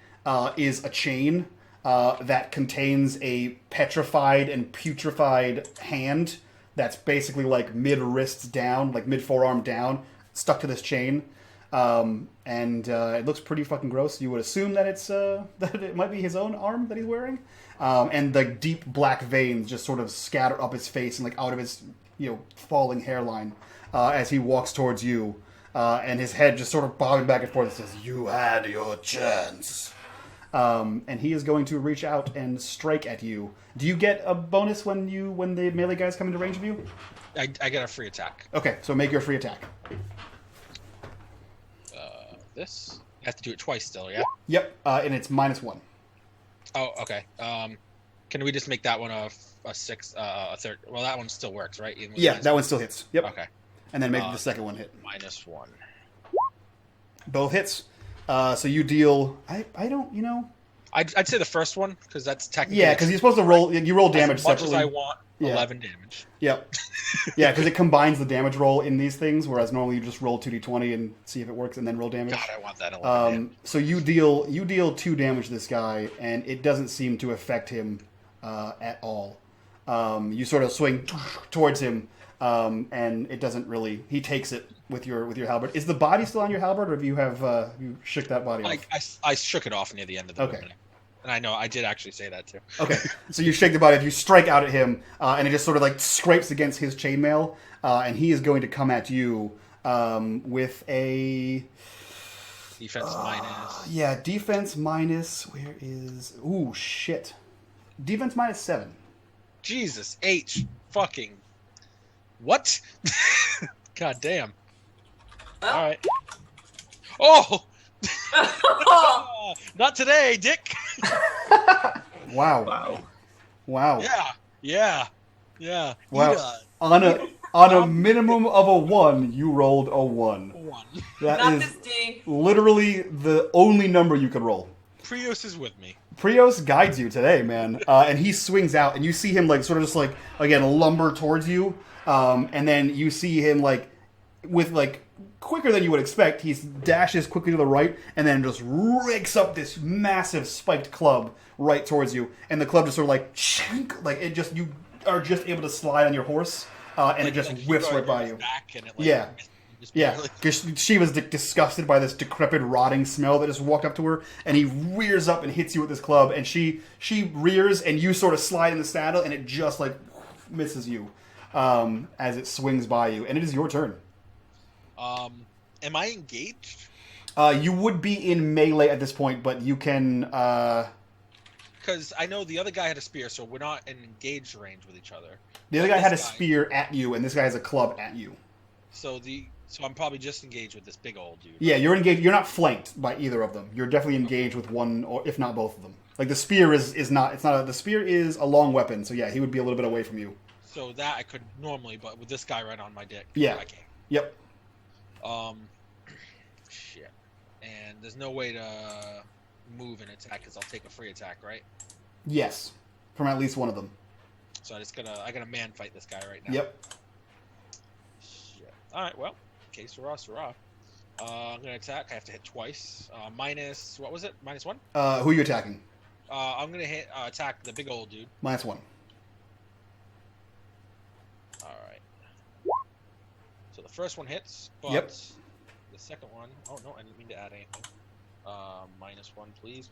is a chain that contains a petrified and putrefied hand that's basically like mid-wrist down, like mid-forearm down, stuck to this chain. And it looks pretty fucking gross. You would assume that it's that it might be his own arm that he's wearing. And the deep black veins just sort of scatter up his face and like out of his falling hairline as he walks towards you. And his head just sort of bobbing back and forth and says, "You had your chance." And he is going to reach out and strike at you. Do you get a bonus when the melee guys come into range of you? I get a free attack. Okay, so make your free attack. This? I have to do it twice still, yeah? Yep, and it's -1. Oh, okay. Can we just make that one a 6, a 3rd? Well, that one still works, right? Even with Yeah, that one still hits. Yep. Okay. And then make the second one hit. -1. Both hits. So you deal... I don't, I'd say the first one, because that's technically... Yeah, because you're supposed to roll... You roll damage as much separately. as I want, 11 damage. Yep. Yeah, because it combines the damage roll in these things, whereas normally you just roll 2d20 and see if it works and then roll damage. God, I want that 11 damage. So you deal 2 damage to this guy, and it doesn't seem to affect him at all. You sort of swing towards him, and it doesn't really... He takes it with your halberd. Is the body still on your halberd, or have you shook that body off? I shook it off near the end of the movement. And I know, I did actually say that too. Okay, so you shake the body, you strike out at him, and it just sort of like scrapes against his chainmail, and he is going to come at you with a... Defense minus. Yeah, defense minus... Where is... Ooh, shit. Defense -7. Jesus H. Fucking... What? God damn. Well. All right. Oh! Not today, Dick. Wow. Yeah. Wow. On a minimum of a 1, you rolled a 1. That Not is this D. literally the only number you could roll. Prius is with me. Prius guides you today, man, and he swings out, and you see him like sort of just like again lumber towards you, and then you see him like with like quicker than you would expect. He dashes quickly to the right, and then just rakes up this massive spiked club right towards you, and the club just sort of like it just you are just able to slide on your horse, and it just whips right by you. Yeah, because she was disgusted by this decrepit, rotting smell that just walked up to her, and he rears up and hits you with this club, and she rears, and you sort of slide in the saddle, and it just like misses you as it swings by you, and it is your turn. Am I engaged? You would be in melee at this point, but you can... Because I know the other guy had a spear, so we're not in engaged range with each other. The other guy had a spear at you, and this guy has a club at you. So I'm probably just engaged with this big old dude. Yeah, you're engaged. You're not flanked by either of them. You're definitely engaged with one, or if not both of them. Like the spear is not. It's not. The spear is a long weapon, so yeah, he would be a little bit away from you. So that I could normally, but with this guy right on my dick, yeah, I can't. Yep. Shit. And there's no way to move and attack because I'll take a free attack, right? Yes, from at least one of them. So I gotta man fight this guy right now. Yep. Shit. Alright, well, okay, Sarah. I'm gonna attack. I have to hit twice. Minus, what was it? -1? Who are you attacking? I'm gonna attack the big old dude. -1. Alright. So the first one hits, but Yep. the second one... Oh, no, I didn't mean to add anything. -1, please.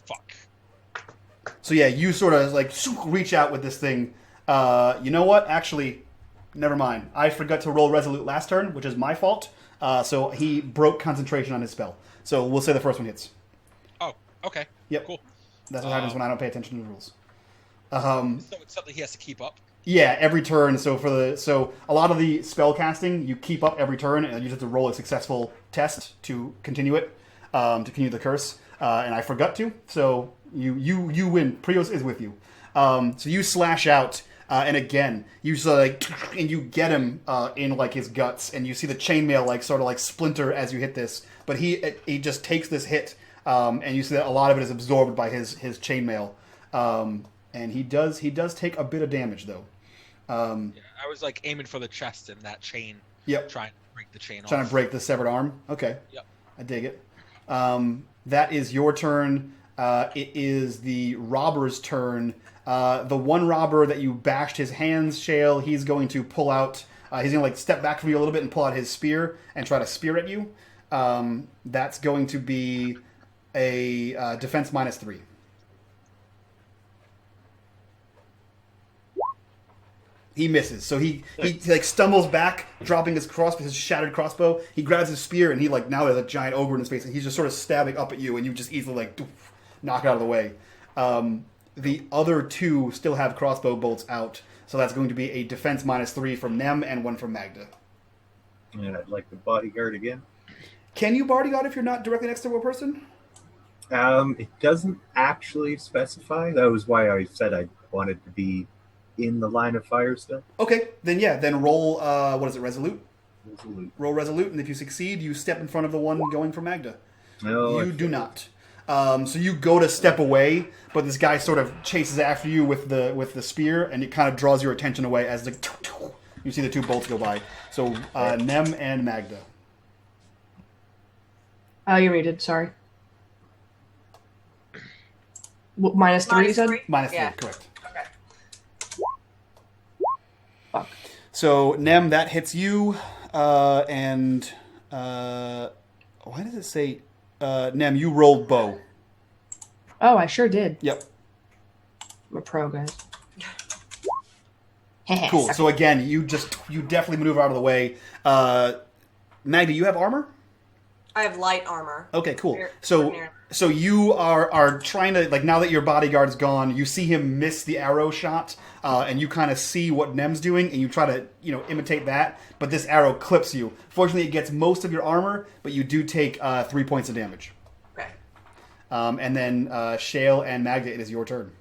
Fuck. So yeah, you sort of like reach out with this thing. You know what? Actually, never mind. I forgot to roll Resolute last turn, which is my fault. So he broke concentration on his spell. So we'll say the first one hits. Oh, okay. Yep. Cool. That's what happens when I don't pay attention to the rules. So it's something he has to keep up. Yeah, every turn. So a lot of the spell casting, you keep up every turn, and you just have to roll a successful test to continue it, to continue the curse. And I forgot to, so you win. Prios is with you. So you slash out, and again, you sort of like, and you get him in like his guts, and you see the chainmail like sort of like splinter as you hit this. But he just takes this hit, and you see that a lot of it is absorbed by his chainmail. And he does take a bit of damage though. Yeah, I was like aiming for the chest and that chain. Yep. Trying to break the chain off. Trying to break the severed arm. Okay. Yep. I dig it. That is your turn. It is the robber's turn. The one robber that you bashed his hands, Shale, he's going to pull out. He's going to like step back from you a little bit and pull out his spear and try to spear at you. That's going to be a defense -3. He misses, so he like stumbles back, dropping his shattered crossbow. He grabs his spear, and he like now there's a giant ogre in his face, and he's just sort of stabbing up at you, and you just easily like knock it out of the way. The other two still have crossbow bolts out, so that's going to be a defense -3 from Nem and 1 from Mahdga. And I'd like the bodyguard again. Can you bodyguard if you're not directly next to a person? It doesn't actually specify. That was why I said I wanted to be in the line of fire still. Okay, then roll, what is it, Resolute? Resolute. Roll Resolute, and if you succeed, you step in front of the one going for Mahdga. No, You do not. So you go to step away, but this guy sort of chases after you with the spear, and it kind of draws your attention away as you see the two bolts go by. So Nem and Mahdga. You're muted. Sorry. -3, you said? -3? -3, Yeah. correct. Okay. Fuck. So Nem, that hits you, and why does it say Nem? You rolled bow. Oh, I sure did. Yep. I'm a pro, guys. Cool. So again, you definitely maneuver out of the way. Mahdga, you have armor? I have light armor. Okay, cool. Near- So near- so you are trying to, like, now that your bodyguard's gone, you see him miss the arrow shot, and you kind of see what Nem's doing, and you try to, imitate that, but this arrow clips you. Fortunately, it gets most of your armor, but you do take 3 points of damage. Okay. And then Shale and Mahdga, it is your turn.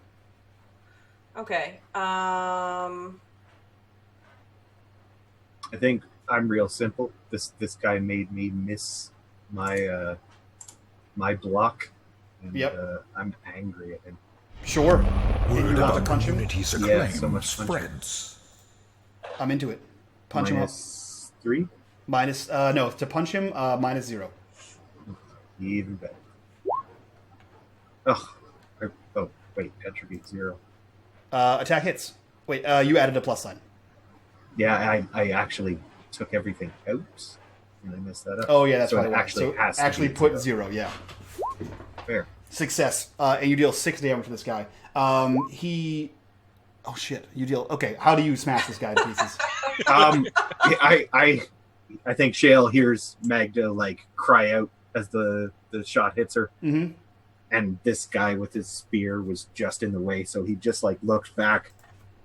Okay. I think I'm real simple. This guy made me miss my my block, and Yep. I'm angry at him. Sure. Word you want about to the punch him? community's Yeah, acclaim so much punching. spreads. I'm into it. Punch him up. -3, No, to punch him, -0. even better. Oh wait, attribute 0. Attack hits. Wait, you added a plus sign. Yeah, I actually took everything out, and I messed that up. Oh yeah, that's so right. it actually so has to actually be put 0. 0. Yeah. Fair. Success. And you deal 6 damage to this guy. He. Oh shit! You deal. Okay, how do you smash this guy to pieces? I think Shale hears Mahdga like cry out as the shot hits her, Mm-hmm. and this guy with his spear was just in the way, so he just like looks back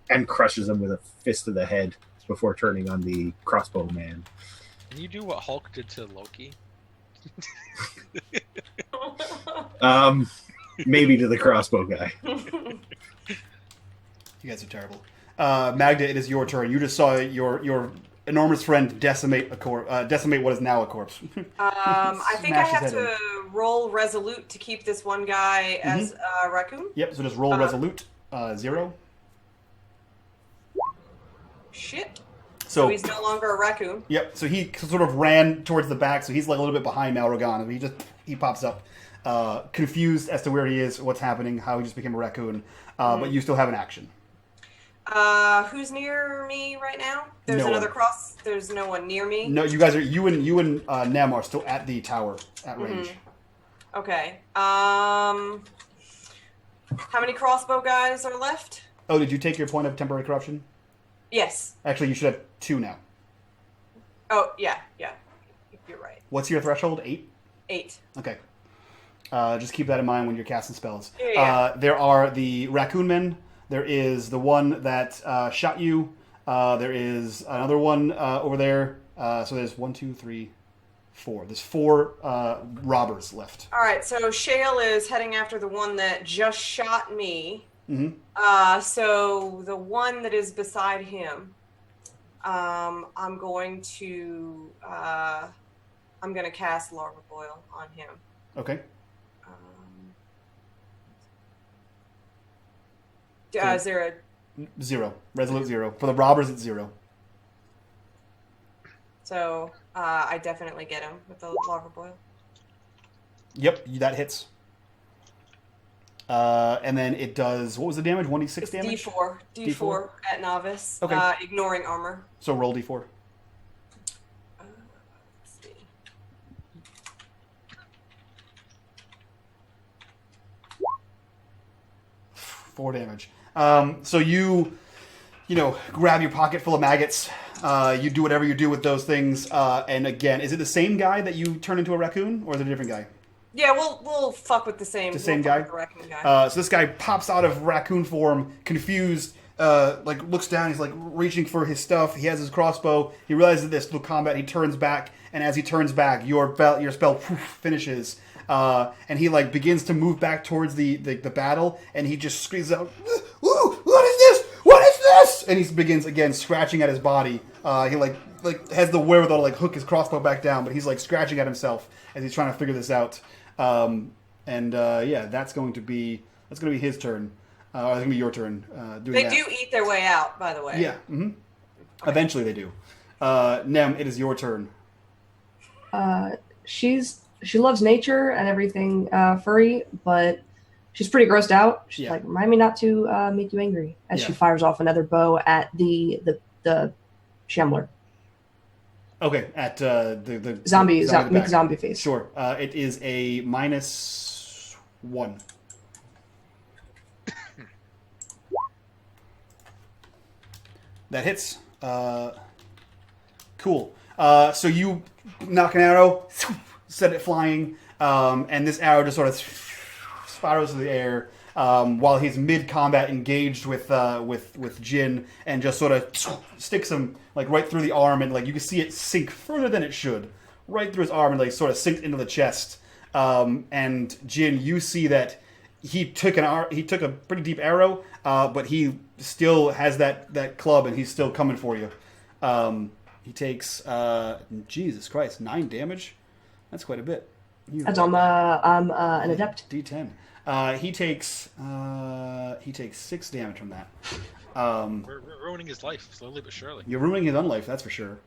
and crushes him with a fist to the head before turning on the crossbow man. Can you do what Hulk did to Loki? Maybe to the crossbow guy. You guys are terrible. Mahdga, it is your turn. You just saw your enormous friend decimate what is now a corpse. I think I Smash his have head to roll Resolute to keep this one guy as a raccoon. Yep. So just roll Resolute. 0. Shit. So he's no longer a raccoon. Yep. So he sort of ran towards the back, so he's like a little bit behind Malrougon, and he pops up, confused as to where he is, what's happening, how he just became a raccoon. But you still have an action. Who's near me right now? There's No another one. cross. There's no one near me. No, you and Nem are still at the tower at range. Okay. How many crossbow guys are left? Oh, did you take your point of temporary corruption? Yes. Actually, you should have 2 now. Oh, yeah. You're right. What's your threshold? 8? 8. Okay. Just keep that in mind when you're casting spells. Yeah. There are the raccoon men. There is the one that shot you. There is another one over there. So there's 1, 2, 3, 4. There's 4 robbers left. All right, so Shale is heading after the one that just shot me. Mm-hmm. So the one that is beside him, I'm going to cast Larva Boil on him. Okay. Is there a 0. Resolute 0. For the robbers, it's 0. So I definitely get him with the Larva Boil. Yep, that hits. And then it does, what was the damage? 1d6 It's damage? D4 at novice. Okay. Ignoring armor. So roll d4. Let's see. Four damage. So you grab your pocket full of maggots. You do whatever you do with those things. And again, is it the same guy that you turn into a raccoon, or is it a different guy? Yeah, we'll fuck with the same. Guy. With the raccoon guy. So this guy pops out of raccoon form, confused. Looks down. He's like reaching for his stuff. He has his crossbow. He realizes this little combat. He turns back, and as he turns back, your spell finishes. And he begins to move back towards the battle, and he just screams out, "Ooh, what is this? What is this?" And he begins again scratching at his body. He has the wherewithal to hook his crossbow back down, but he's scratching at himself as he's trying to figure this out. That's going to be his turn. It's going to be your turn. They do eat their way out, by the way. Yeah. Mm-hmm. Okay. Eventually they do. Nem, it is your turn. She loves nature and everything furry, but she's pretty grossed out. She's like, remind me not to make you angry. As she fires off another bow at the Shambler. Okay, at the zombie face. Sure. It is a -1. That hits. Cool. So you knock an arrow, set it flying, and this arrow just sort of spirals through the air while he's mid-combat engaged with Jhin, and just sort of sticks him right through the arm, and you can see it sink further than it should, right through his arm, and sort of sink into the chest. And Jhin, you see that he took a pretty deep arrow, but he still has that club, and he's still coming for you. He takes Jesus Christ, 9 damage. That's quite a bit. I'm an adept. D10. He takes 6 damage from that. We're ruining his life slowly but surely. You're ruining his own life, that's for sure.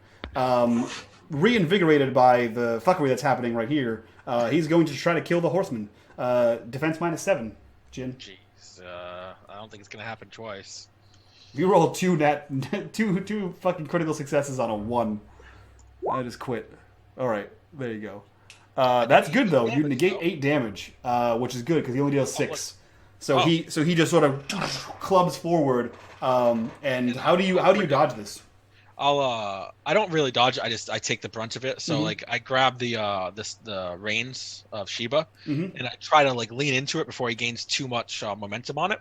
Reinvigorated by the fuckery that's happening right here, he's going to try to kill the horseman. Defense -7, Jhin. Jeez, I don't think it's gonna happen twice. You rolled two fucking critical successes on a 1. I just quit. All right, there you go. That's good though. You negate 8 damage, which is good because he only deals 6. So he just sort of clubs forward. And how do you dodge this? I don't really dodge. I take the brunt of it. So I grab the reins of Sheba, and I try to lean into it before he gains too much momentum on it.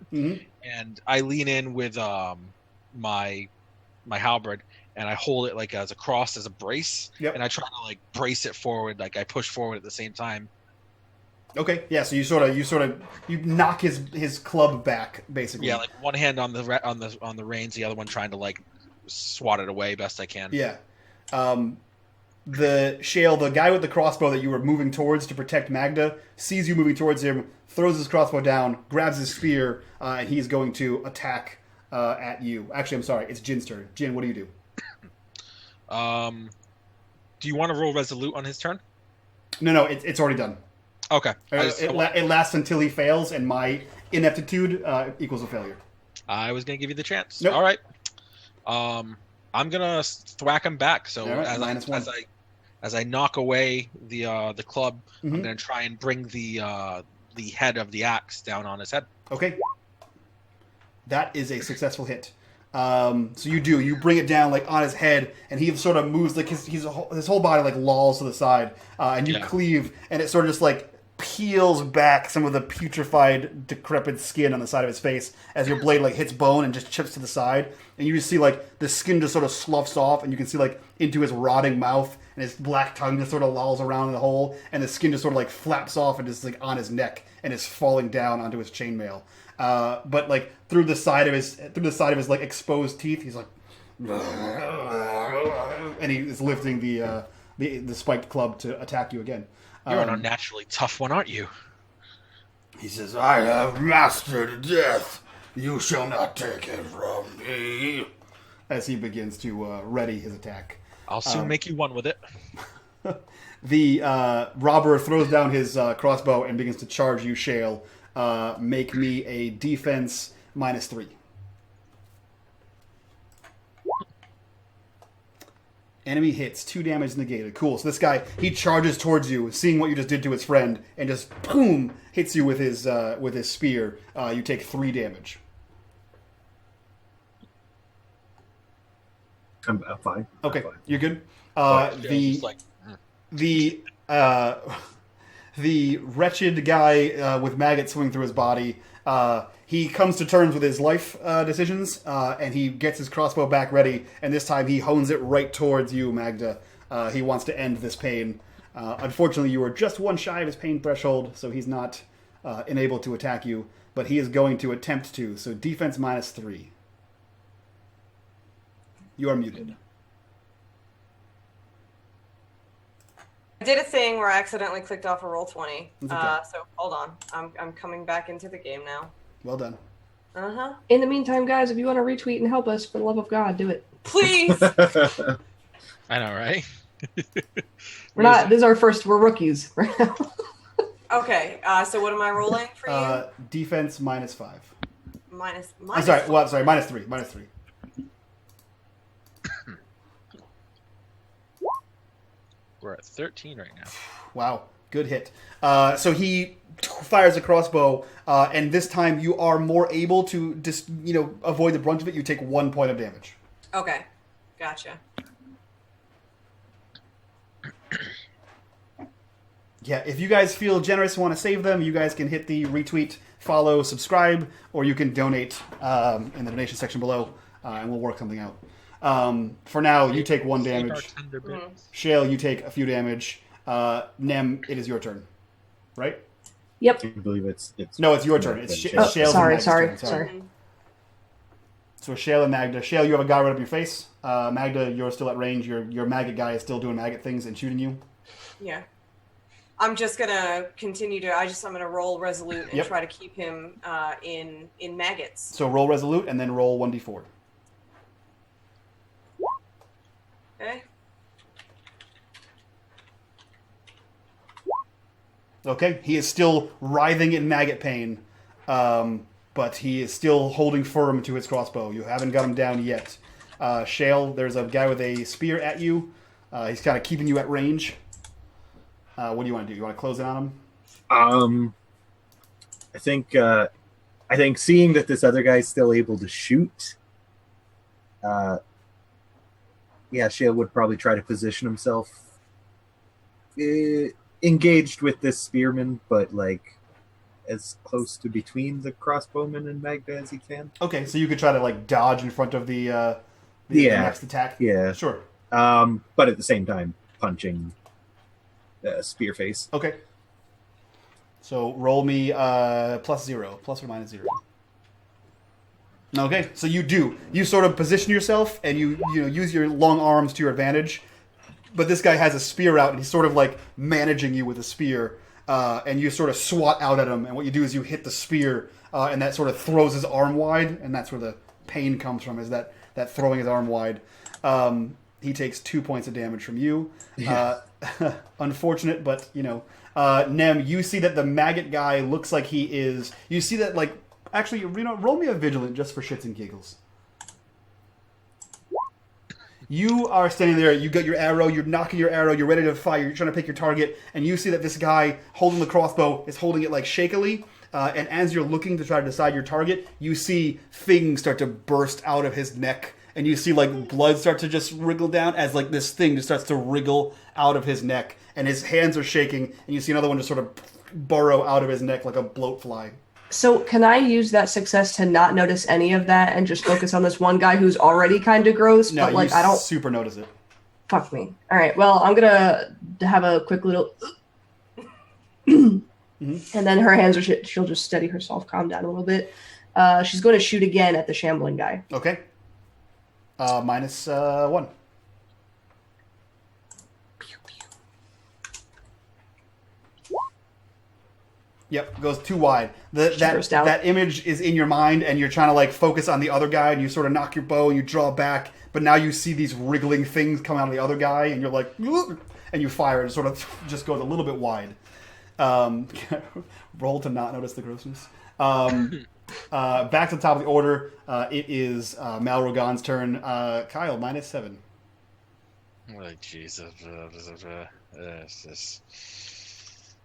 And I lean in with my halberd, and I hold it as a cross, as a brace. Yep. And I try to brace it forward. I push forward at the same time. Okay, yeah. So you knock his club back, basically. Yeah, one hand on the reins, the other one trying to swat it away best I can. Yeah. The Shale, the guy with the crossbow that you were moving towards to protect Mahdga, sees you moving towards him, throws his crossbow down, grabs his spear, and he's going to attack at you. Actually, I'm sorry, it's Jin's turn. Jhin, what do you do? Do you want to roll resolute on his turn? No, it's already done. Okay. It lasts until he fails, and my ineptitude equals a failure. I was gonna give you the chance. Nope. All right. I'm gonna thwack him back. So right, as I knock away the club, Mhm. I'm gonna try and bring the head of the axe down on his head. Okay. That is a successful hit. So you bring it down like on his head, and he sort of moves like his whole body like lolls to the side, and you cleave, and it sort of just like peels back some of the putrefied, decrepit skin on the side of his face as your blade like hits bone and just chips to the side, and you just see like the skin just sort of sloughs off, and you can see like into his rotting mouth, and his black tongue just sort of lolls around in the hole, and the skin just sort of like flaps off and just like on his neck and is falling down onto his chainmail. But like through the side of his like exposed teeth, he's like, and he is lifting the spiked club to attack you again. You're an unnaturally tough one, aren't you? He says, "I have mastered death. You shall not take it from me." As he begins to ready his attack. I'll soon make you one with it. The robber throws down his crossbow and begins to charge you, Shale. Make me a defense -3. Enemy hits, 2 damage negated. Cool. So this guy, he charges towards you, seeing what you just did to his friend, and just boom hits you with his spear. You take 3 damage. I'm fine. Okay, I'm fine. you're good. The wretched guy with maggots swimming through his body, he comes to terms with his life decisions, and he gets his crossbow back ready, and this time he hones it right towards you, Mahdga. He wants to end this pain. Unfortunately, you are just one shy of his pain threshold, so he's not enabled to attack you, but he is going to attempt to, so defense -3. You are muted. I did a thing where I accidentally clicked off a roll 20. That's okay. So hold on. I'm coming back into the game now. Well done. Uh-huh. In the meantime, guys, if you want to retweet and help us, for the love of God, do it. Please. I know, right? We're not. This is our first. We're rookies right now. Okay. So what am I rolling for you? Defense -5. Minus. I'm sorry. Well, sorry. -3. -3. We're at 13 right now. Wow, good hit. So he fires a crossbow, and this time you are more able to just avoid the brunt of it. You take 1 point of damage. Okay. Gotcha. Yeah, if you guys feel generous and want to save them, you guys can hit the retweet, follow, subscribe, or you can donate in the donation section below, and we'll work something out. For now, you take 1 damage. Shale, you take a few damage. Nem, it is your turn, right? Yep. I believe it's No, it's your turn. It's Shale's and Sorry. Mahdga's turn. So Shale and Mahdga. Shale, you have a guy right up your face. Mahdga, you're still at range. Your maggot guy is still doing maggot things and shooting you. Yeah. I'm just gonna continue to. I'm gonna roll resolute and try to keep him in maggots. So roll resolute and then roll 1d4. Okay. Okay, he is still writhing in maggot pain, but he is still holding firm to his crossbow. You haven't got him down yet. Shale, there's a guy with a spear at you. He's kind of keeping you at range. What do you want to do? You want to close in on him? I think seeing that this other guy's still able to shoot, Shale would probably try to position himself engaged with this spearman, but like as close to between the crossbowman and Mahdga as he can. Okay, so you could try to like dodge in front of the next attack. Yeah, sure. But at the same time, punching spear face. Okay. So roll me +0, plus or -0. Okay, so you sort of position yourself and you use your long arms to your advantage, but this guy has a spear out and he's sort of like managing you with a spear, and you sort of swat out at him, and what you do is you hit the spear, and that sort of throws his arm wide, and that's where the pain comes from, is that throwing his arm wide. He takes 2 points of damage from you. Yeah. Unfortunate, but, Nem, you see that the maggot guy looks like he is... You see that, like... Actually, roll me a vigilant just for shits and giggles. You are standing there, you got your arrow, you're knocking your arrow, you're ready to fire, you're trying to pick your target, and you see that this guy holding the crossbow is holding it like shakily, and as you're looking to try to decide your target, you see things start to burst out of his neck, and you see like blood start to just wriggle down as like this thing just starts to wriggle out of his neck, and his hands are shaking, and you see another one just sort of burrow out of his neck like a bloat fly. So can I use that success to not notice any of that and just focus on this one guy who's already kind of gross? No, but like you I don't super notice it. Fuck me. All right. Well, I'm gonna have a quick little, and then her hands are. She'll just steady herself, calm down a little bit. She's going to shoot again at the shambling guy. Okay. -1. Yep, goes too wide. That image is in your mind, and you're trying to like focus on the other guy, and you sort of knock your bow and you draw back, but now you see these wriggling things come out of the other guy, and you're like, and you fire, and it sort of just goes a little bit wide. Roll to not notice the grossness. Back to the top of the order. It is Malrougon's turn. Kyle, -7. Oh, Jesus.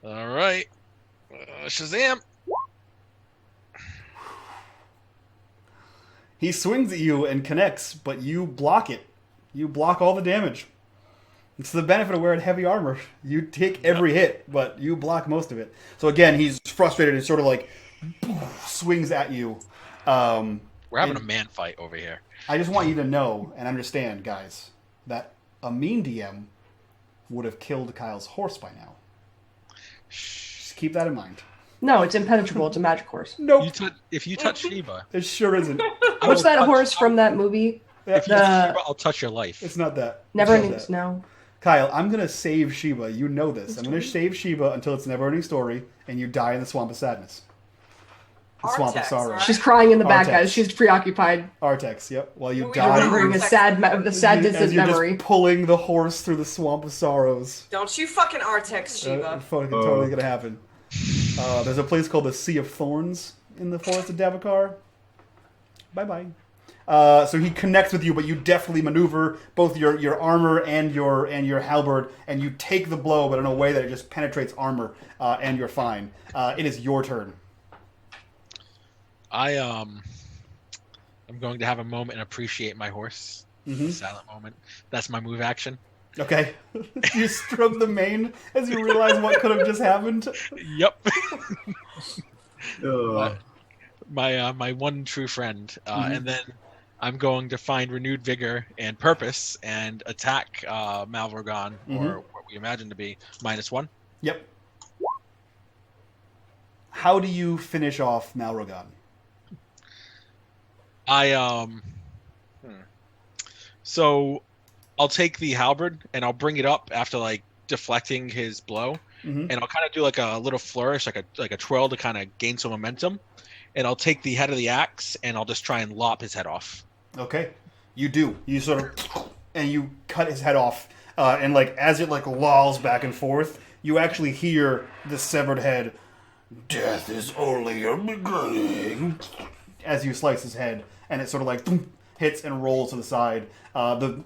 All right. Shazam! He swings at you and connects, but you block it. You block all the damage. It's the benefit of wearing heavy armor. You take every hit, but you block most of it. So again, he's frustrated and sort of like swings at you. We're having a man fight over here. I just want you to know and understand, guys, that a mean DM would have killed Kyle's horse by now. Keep that in mind. No, it's impenetrable. It's a magic horse. Nope. If you touch Sheba... It sure isn't. What's that horse from that movie? If you touch Sheba, I'll touch your life. It's not that. Never-ending Snow. Kyle, I'm going to save Sheba. You know this. I'm going to save Sheba until it's a never-ending story, and you die in the Swamp of Sadness. The Swamp of Sorrow. Right? She's crying in the back, Artex. guys. She's preoccupied. Artex, yep. While you We die... Remembering a sad distant you're memory. just pulling the horse through the Swamp of Sorrows. Don't you fucking Artex, Sheba. Fucking totally going to happen. There's a place called the Sea of Thorns in the forest of Davokar. Bye-bye. So he connects with you, but you definitely maneuver both your armor and your halberd, and you take the blow, but in a way that it just penetrates armor, and you're fine. It is your turn. I'm going to have a moment and appreciate my horse. Mm-hmm. Silent moment. That's my move action. Okay. You stroke the mane as you realize what could have just happened. Yep. Ugh. my one true friend, and then I'm going to find renewed vigor and purpose and attack Malrougon, or what we imagine to be -1. Yep. How do you finish off Malrougon? So I'll take the halberd and I'll bring it up after like deflecting his blow, and I'll kind of do like a little flourish, like a twirl to kind of gain some momentum, and I'll take the head of the axe and I'll just try and lop his head off. Okay, you do. You sort of and you cut his head off, and like as it like lolls back and forth, you actually hear the severed head. Death is only a beginning. As you slice his head, and it sort of like hits and rolls to the side.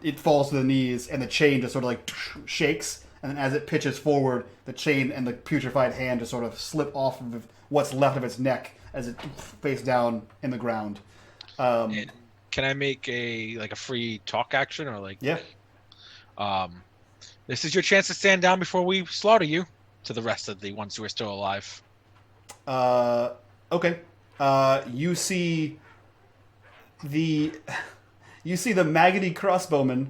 It falls to the knees, and the chain just sort of like shakes. And then as it pitches forward, the chain and the putrefied hand just sort of slip off of what's left of its neck as it face down in the ground. And can I make a free talk action or like? Yeah. This is your chance to stand down before we slaughter you. To the rest of the ones who are still alive. Okay. You see the maggoty crossbowman,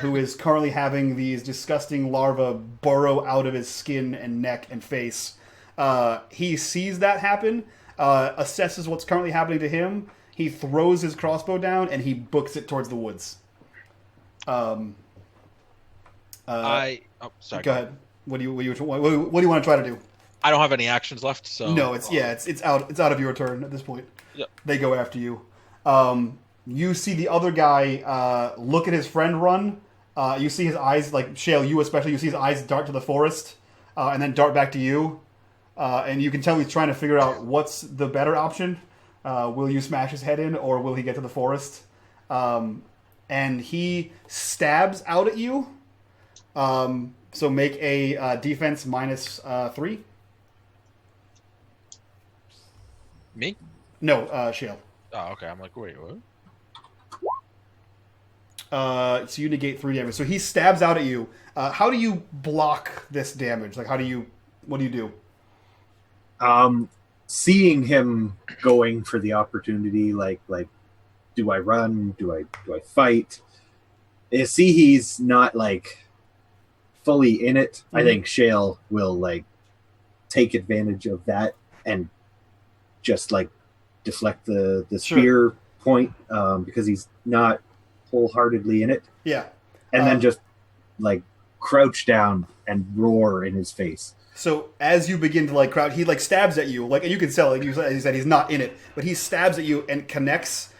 who is currently having these disgusting larvae burrow out of his skin and neck and face. He sees that happen, assesses what's currently happening to him. He throws his crossbow down and he books it towards the woods. Sorry. Go ahead. What do you want to try to do? I don't have any actions left, so No, it's out of your turn at this point. Yep. They go after you. You see the other guy look at his friend run, You see his eyes, like Shale, you especially, you see his eyes dart to the forest, and then dart back to you. And you can tell he's trying to figure out what's the better option. Will you smash his head in, or will he get to the forest? And he stabs out at you. So make a defense -3. Me? No, Shale. Oh, okay. I'm like, wait, what? So you negate 3 damage. So he stabs out at you. How do you block this damage? Like, what do you do? Seeing him going for the opportunity, like, do I run? Do I fight? See, he's not like fully in it. I think Shale will like take advantage of that and just like deflect the spear point because he's not wholeheartedly in it. Yeah. And then just like crouch down and roar in his face. So as you begin to like crouch, he like stabs at you. Like, and you can tell, like you said, he's not in it, but he stabs at you and connects.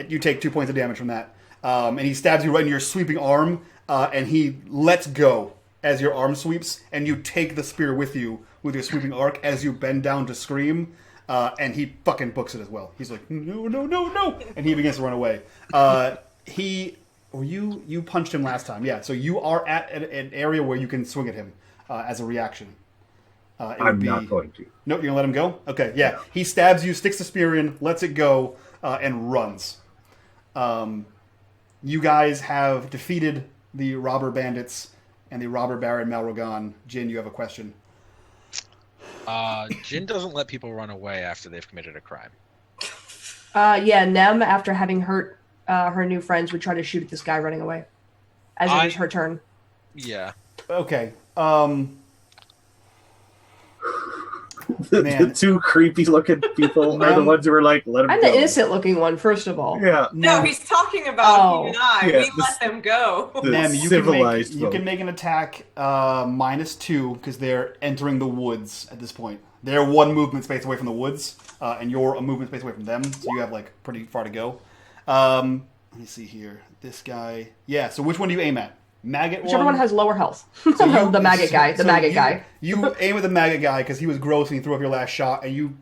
You take 2 points of damage from that. And he stabs you right in your sweeping arm, and he lets go as your arm sweeps, and you take the spear with you with your sweeping arc as you bend down to scream, and he fucking books it as well. He's like, no, no, no, no, and he begins to run away. You punched him last time, yeah. So you are at an area where you can swing at him as a reaction. I'm not going to. Nope, you're gonna let him go? Okay, yeah. No. He stabs you, sticks the spear in, lets it go, and runs. You guys have defeated the robber bandits and the robber baron Malrougon. Jhin, you have a question. Jhin doesn't let people run away after they've committed a crime. Yeah, Nem, after having hurt her new friends, would try to shoot at this guy running away. As it was her turn. Yeah. Okay. The two creepy looking people are the ones who are like, let him go. I'm the innocent looking one, first of all. Yeah. No, he's talking about you and I. Yeah, we let them go. Nem, you can make an attack -2 because they're entering the woods at this point. They're 1 movement space away from the woods, and you're a movement space away from them, so you have like pretty far to go. Let me see here. This guy. Yeah, so which one do you aim at? Maggot Whichever one has lower health. So the maggot guy. The maggot guy. You aim at the maggot guy because he was gross and you threw up your last shot, and you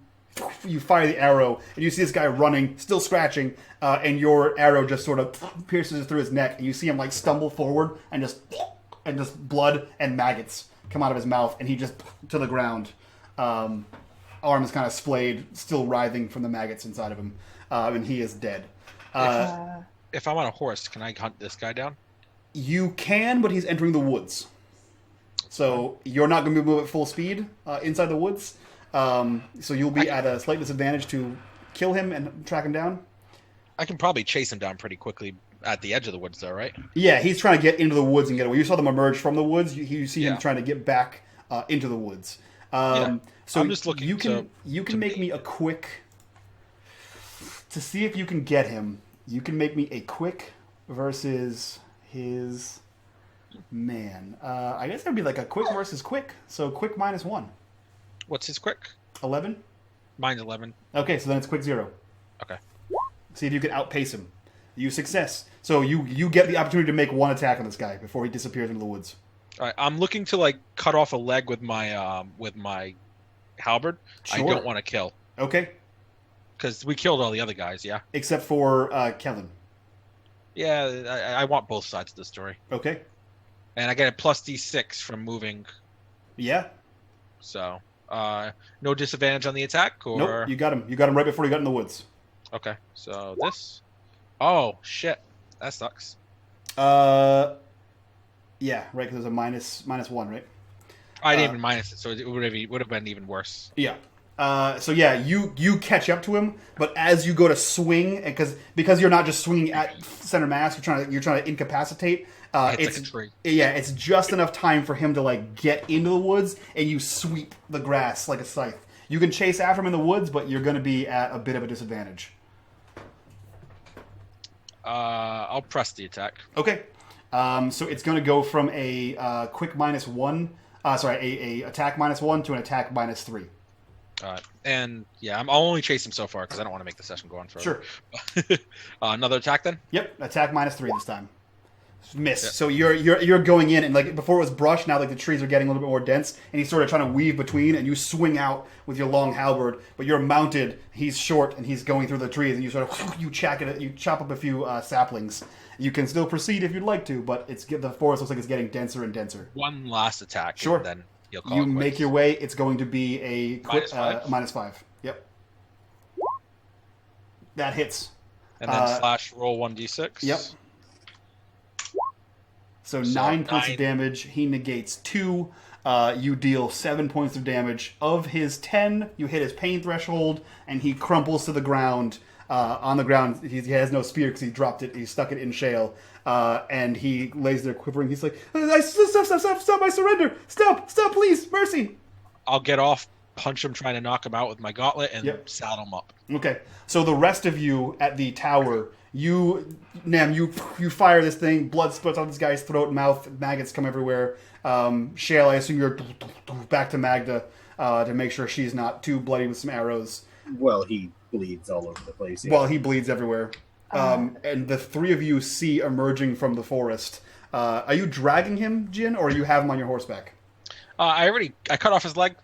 fire the arrow, and you see this guy running, still scratching, and your arrow just sort of pierces through his neck, and you see him like stumble forward, and just blood and maggots come out of his mouth, and he just to the ground. Arm is kind of splayed, still writhing from the maggots inside of him, and he is dead. If I'm on a horse, can I hunt this guy down? You can, but he's entering the woods. So you're not going to move at full speed inside the woods. So you'll be at a slight disadvantage to kill him and track him down. I can probably chase him down pretty quickly at the edge of the woods, though, right? Yeah, he's trying to get into the woods and get away. You saw them emerge from the woods. You see him trying to get back into the woods. So I'm just looking. You can make me a quick to see if you can get him. You can make me a quick versus his man. I guess that would be like a quick versus quick. So quick -1. What's his quick? 11. Mine's 11. Okay, so then it's quick 0. Okay. See if you can outpace him. You success. So you get the opportunity to make 1 attack on this guy before he disappears into the woods. All right, I'm looking to like cut off a leg with my halberd. Sure. I don't want to kill. Okay. Because we killed all the other guys, yeah. Except for Kellen. Yeah, I want both sides of the story. Okay. And I get a plus D6 from moving. Yeah. So, no disadvantage on the attack, or nope, you got him. You got him right before he got in the woods. Okay, so this. Oh shit, that sucks. Yeah, right. Because there's a -1, right? I didn't even minus it, so it would have been even worse. Yeah. So yeah, you catch up to him, but as you go to swing, because you're not just swinging at center mass, you're trying to incapacitate. It's like a tree. Yeah, it's just enough time for him to like get into the woods, and you sweep the grass like a scythe. You can chase after him in the woods, but you're going to be at a bit of a disadvantage. I'll press the attack. Okay. So it's going to go from a quick -1, a attack -1 to an attack -3. And yeah, I'll only chase him so far because I don't want to make the session go on further. Sure. Another attack then? Yep, attack -3 this time. Miss. Yeah. So you're going in, and like before it was brush, now like the trees are getting a little bit more dense, and he's sort of trying to weave between, and you swing out with your long halberd, but you're mounted. He's short, and he's going through the trees, and you sort of you chop up a few saplings. You can still proceed if you'd like to, but the forest looks like it's getting denser and denser. One last attack. Sure. And then you'll call You it quits. make your way. It's going to be a -5. Yep. That hits. And then slash roll 1d6. Yep. So 9 points of damage. He negates 2. You deal 7 points of damage. Of his 10, you hit his pain threshold, and he crumples to the ground. On the ground, he has no spear because he dropped it. He stuck it in Shale, and he lays there quivering. He's like, "Stop! I surrender! Stop! Please! Mercy!" I'll get off, punch him, trying to knock him out with my gauntlet, and saddle him up. Okay, so the rest of you at the tower, you fire this thing, blood spurts out this guy's throat and mouth, maggots come everywhere. Shale, I assume you're back to Mahdga to make sure she's not too bloody with some arrows. Well, he bleeds all over the place. Yeah. Well, he bleeds everywhere. And the three of you see emerging from the forest. Are you dragging him, Jhin, or you have him on your horseback? I cut off his leg.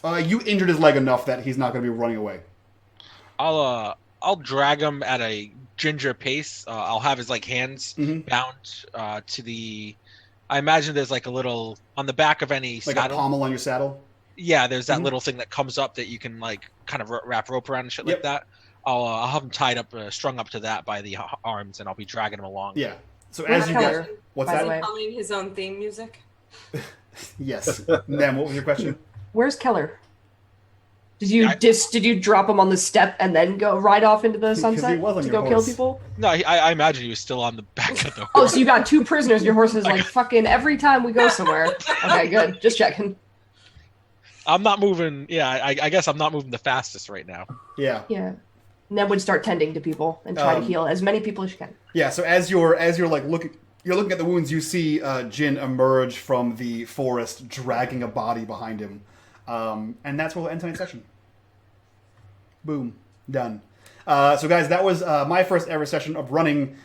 You injured his leg enough that he's not going to be running away. I'll drag him at a ginger pace. I'll have his hands bound to the. I imagine there's a little on the back of any like saddle. A pommel on your saddle. Yeah, there's that little thing that comes up that you can kind of wrap rope around and shit like that. I'll have him tied up, strung up to that by the arms, and I'll be dragging him along. Yeah. So Where's as you Keller, get, what's by that? the way? Humming his own theme music. Yes. Nam, what was your question? Where's Keller? Did you drop him on the step and then go ride off into the sunset was on to your go kill horse. people? No, I imagine he was still on the back of the horse. Oh, so you got 2 prisoners. Your horse is fucking every time we go somewhere. Okay, good. Just checking. I'm not moving. Yeah, I guess I'm not moving the fastest right now. Yeah. Yeah. Ned would start tending to people and try to heal as many people as you can. Yeah. So as you're looking at the wounds, you see Jhin emerge from the forest, dragging a body behind him, and that's where we'll end tonight's session. Boom, done. So guys, that was my first ever session of running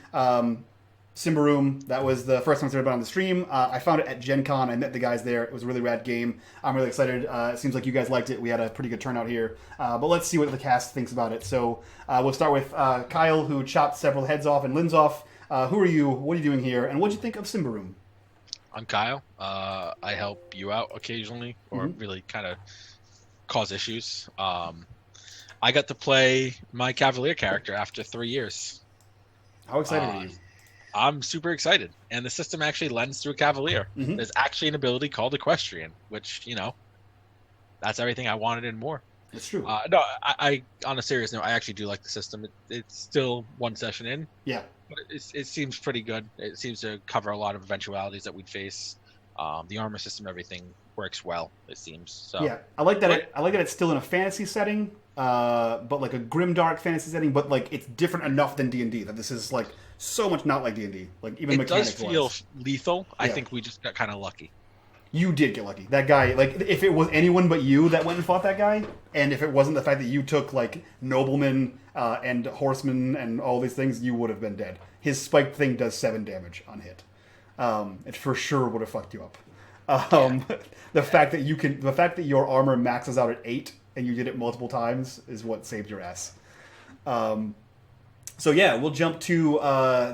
Symbaroum. That was the first time I've ever been on the stream. I found it at Gen Con. I met the guys there. It was a really rad game. I'm really excited. It seems like you guys liked it. We had a pretty good turnout here. But let's see what the cast thinks about it. So we'll start with Kyle, who chopped several heads off and limbs off. Who are you? What are you doing here? And what did you think of Symbaroum? I'm Kyle. I help you out occasionally, or really kind of cause issues. I got to play my Cavalier character after 3 years. How excited are you? I'm super excited, and the system actually lends to a Cavalier. There's actually an ability called Equestrian, which, that's everything I wanted and more. It's true. No, I on a serious note, I actually do like the system. It's still one session in. Yeah. But it seems pretty good. It seems to cover a lot of eventualities that we'd face. The armor system, everything works well, it seems. So yeah, I like that. I like that it's still in a fantasy setting, but like a grimdark fantasy setting. But like it's different enough than D&D that this is so much not like D&D. Like even it does mechanics feel wise. lethal. I Yeah. think we just got kind of lucky. You did get lucky. That guy, if it was anyone but you that went and fought that guy, and if it wasn't the fact that you took noblemen and horsemen and all these things, you would have been dead. His spiked thing does 7 damage on hit. It for sure would have fucked you up. The fact that your armor maxes out at 8 and you did it multiple times is what saved your ass. So yeah, we'll jump to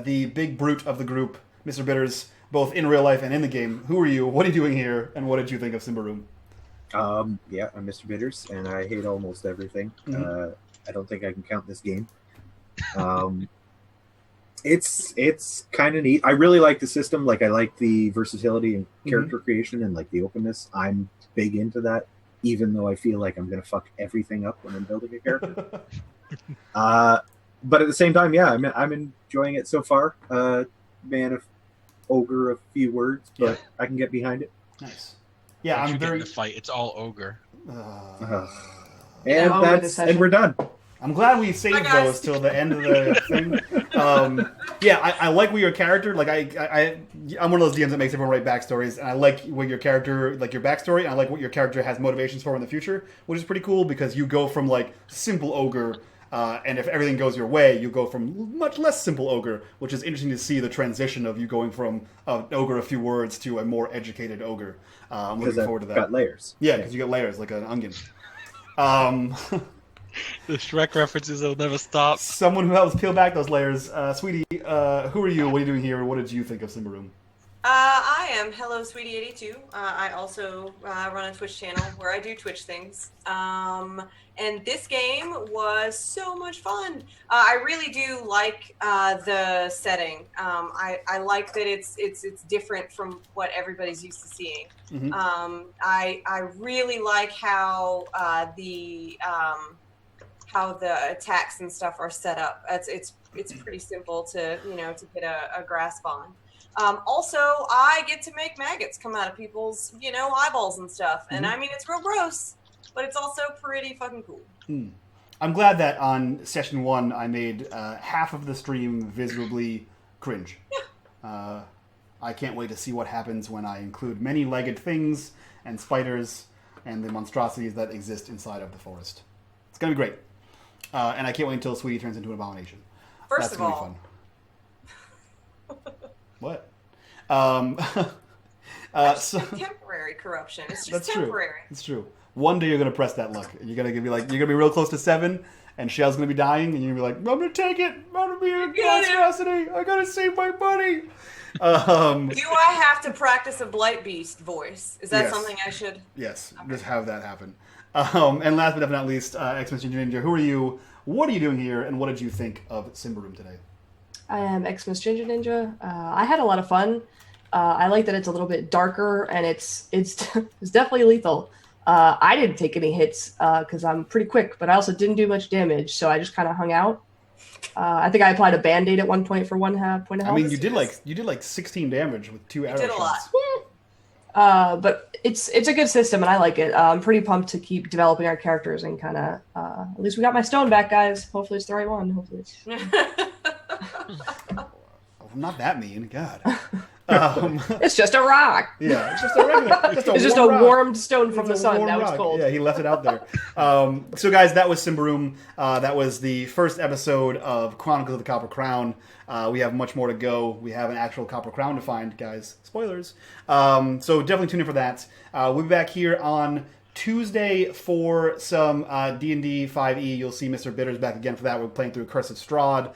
the big brute of the group, Mr. Bitters, both in real life and in the game. Who are you? What are you doing here? And what did you think of Symbaroum? Yeah, I'm Mr. Bitters, and I hate almost everything. I don't think I can count this game. It's kind of neat. I really like the system. I like the versatility and character creation and the openness. I'm big into that, even though I feel like I'm going to fuck everything up when I'm building a character. But at the same time, yeah, I'm enjoying it so far. Man of Ogre, a few words, but I can get behind it. Nice. Yeah, Once I'm you get in very. the fight. It's all Ogre. And we're done. I'm glad we saved Bye, guys. those till the end of the thing. Yeah, I like what your character. I'm one of those DMs that makes everyone write backstories, and I like what your character, your backstory, and I like what your character has motivations for in the future, which is pretty cool because you go from simple ogre And if everything goes your way, you go from much less simple ogre, which is interesting to see the transition of you going from an ogre a few words to a more educated ogre. I'm looking forward to that. Got layers. Yeah, because you get layers like an onion. The Shrek references will never stop. Someone who helps peel back those layers. Sweetie, who are you? What are you doing here? What did you think of Symbaroum? I am Hello Sweetie 82. I also run a Twitch channel where I do Twitch things. And this game was so much fun. I really do like the setting. I like that it's different from what everybody's used to seeing. Mm-hmm. I really like how the attacks and stuff are set up. It's pretty simple to to get a grasp on. Also, I get to make maggots come out of people's, eyeballs and stuff. And I mean, it's real gross, but it's also pretty fucking cool. I'm glad that on session 1, I made half of the stream visibly cringe. Yeah. I can't wait to see what happens when I include many-legged things and spiders and the monstrosities that exist inside of the forest. It's going to be great. And I can't wait until Sweetie turns into an abomination. First That's of going all, to be fun. What? That's just temporary corruption. It's just that's temporary. True. It's true. One day you're gonna press that luck. You're gonna be real close to 7, and Shale's gonna be dying, and you're gonna be like, I'm gonna take it. I'm gonna be a monstrosity. I gotta save my buddy. Do I have to practice a Blight Beast voice? Is that Yes. something I should? Yes, just have that happen. And last but definitely not least, Xmas Ginger Ninja. Who are you? What are you doing here? And what did you think of Symbaroum today? I am Xmas Ginger Ninja. I had a lot of fun. I like that it's a little bit darker and it's definitely lethal. I didn't take any hits because I'm pretty quick, but I also didn't do much damage, so I just kind of hung out. I think I applied a band-aid at one point for point of health. I mean, you did like 16 damage with 2 arrow did a lot. shots. But it's a good system and I like it. I'm pretty pumped to keep developing our characters and kind of at least we got my stone back, guys. Hopefully it's the right one. Hopefully it's. I'm not that mean, God. It's just a rock. Yeah, it's just a regular. It's just a rock. warmed stone from It's the a sun. warm Now it's rock. cold. Yeah, he left it out there. So, guys, that was Symbaroum. That was the first episode of Chronicles of the Copper Crown. We have much more to go. We have an actual Copper Crown to find, guys. Spoilers. So definitely tune in for that. We'll be back here on Tuesday for some D&D 5e. You'll see Mr. Bitters back again for that. We're playing through Curse of Strahd.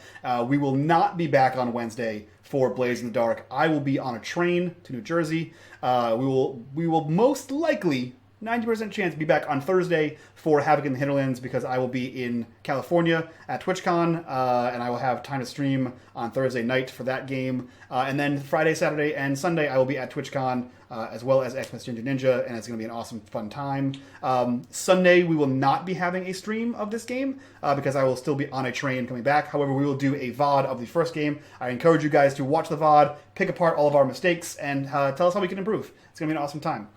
We will not be back on Wednesday for Blaze in the Dark. I will be on a train to New Jersey. We will most likely, 90% chance, be back on Thursday for Havoc in the Hinterlands because I will be in California at TwitchCon, and I will have time to stream on Thursday night for that game. And then Friday, Saturday, and Sunday I will be at TwitchCon as well as Xmas Ginger Ninja, and it's going to be an awesome, fun time. Sunday we will not be having a stream of this game because I will still be on a train coming back. However, we will do a VOD of the first game. I encourage you guys to watch the VOD, pick apart all of our mistakes, and tell us how we can improve. It's going to be an awesome time.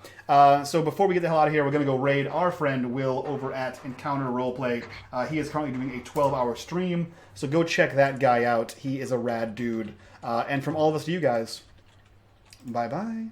So before we get the hell out of here, we're going to go raid our friend Will over at Encounter Roleplay. He is currently doing a 12-hour stream, so go check that guy out. He is a rad dude. And from all of us to you guys, bye-bye.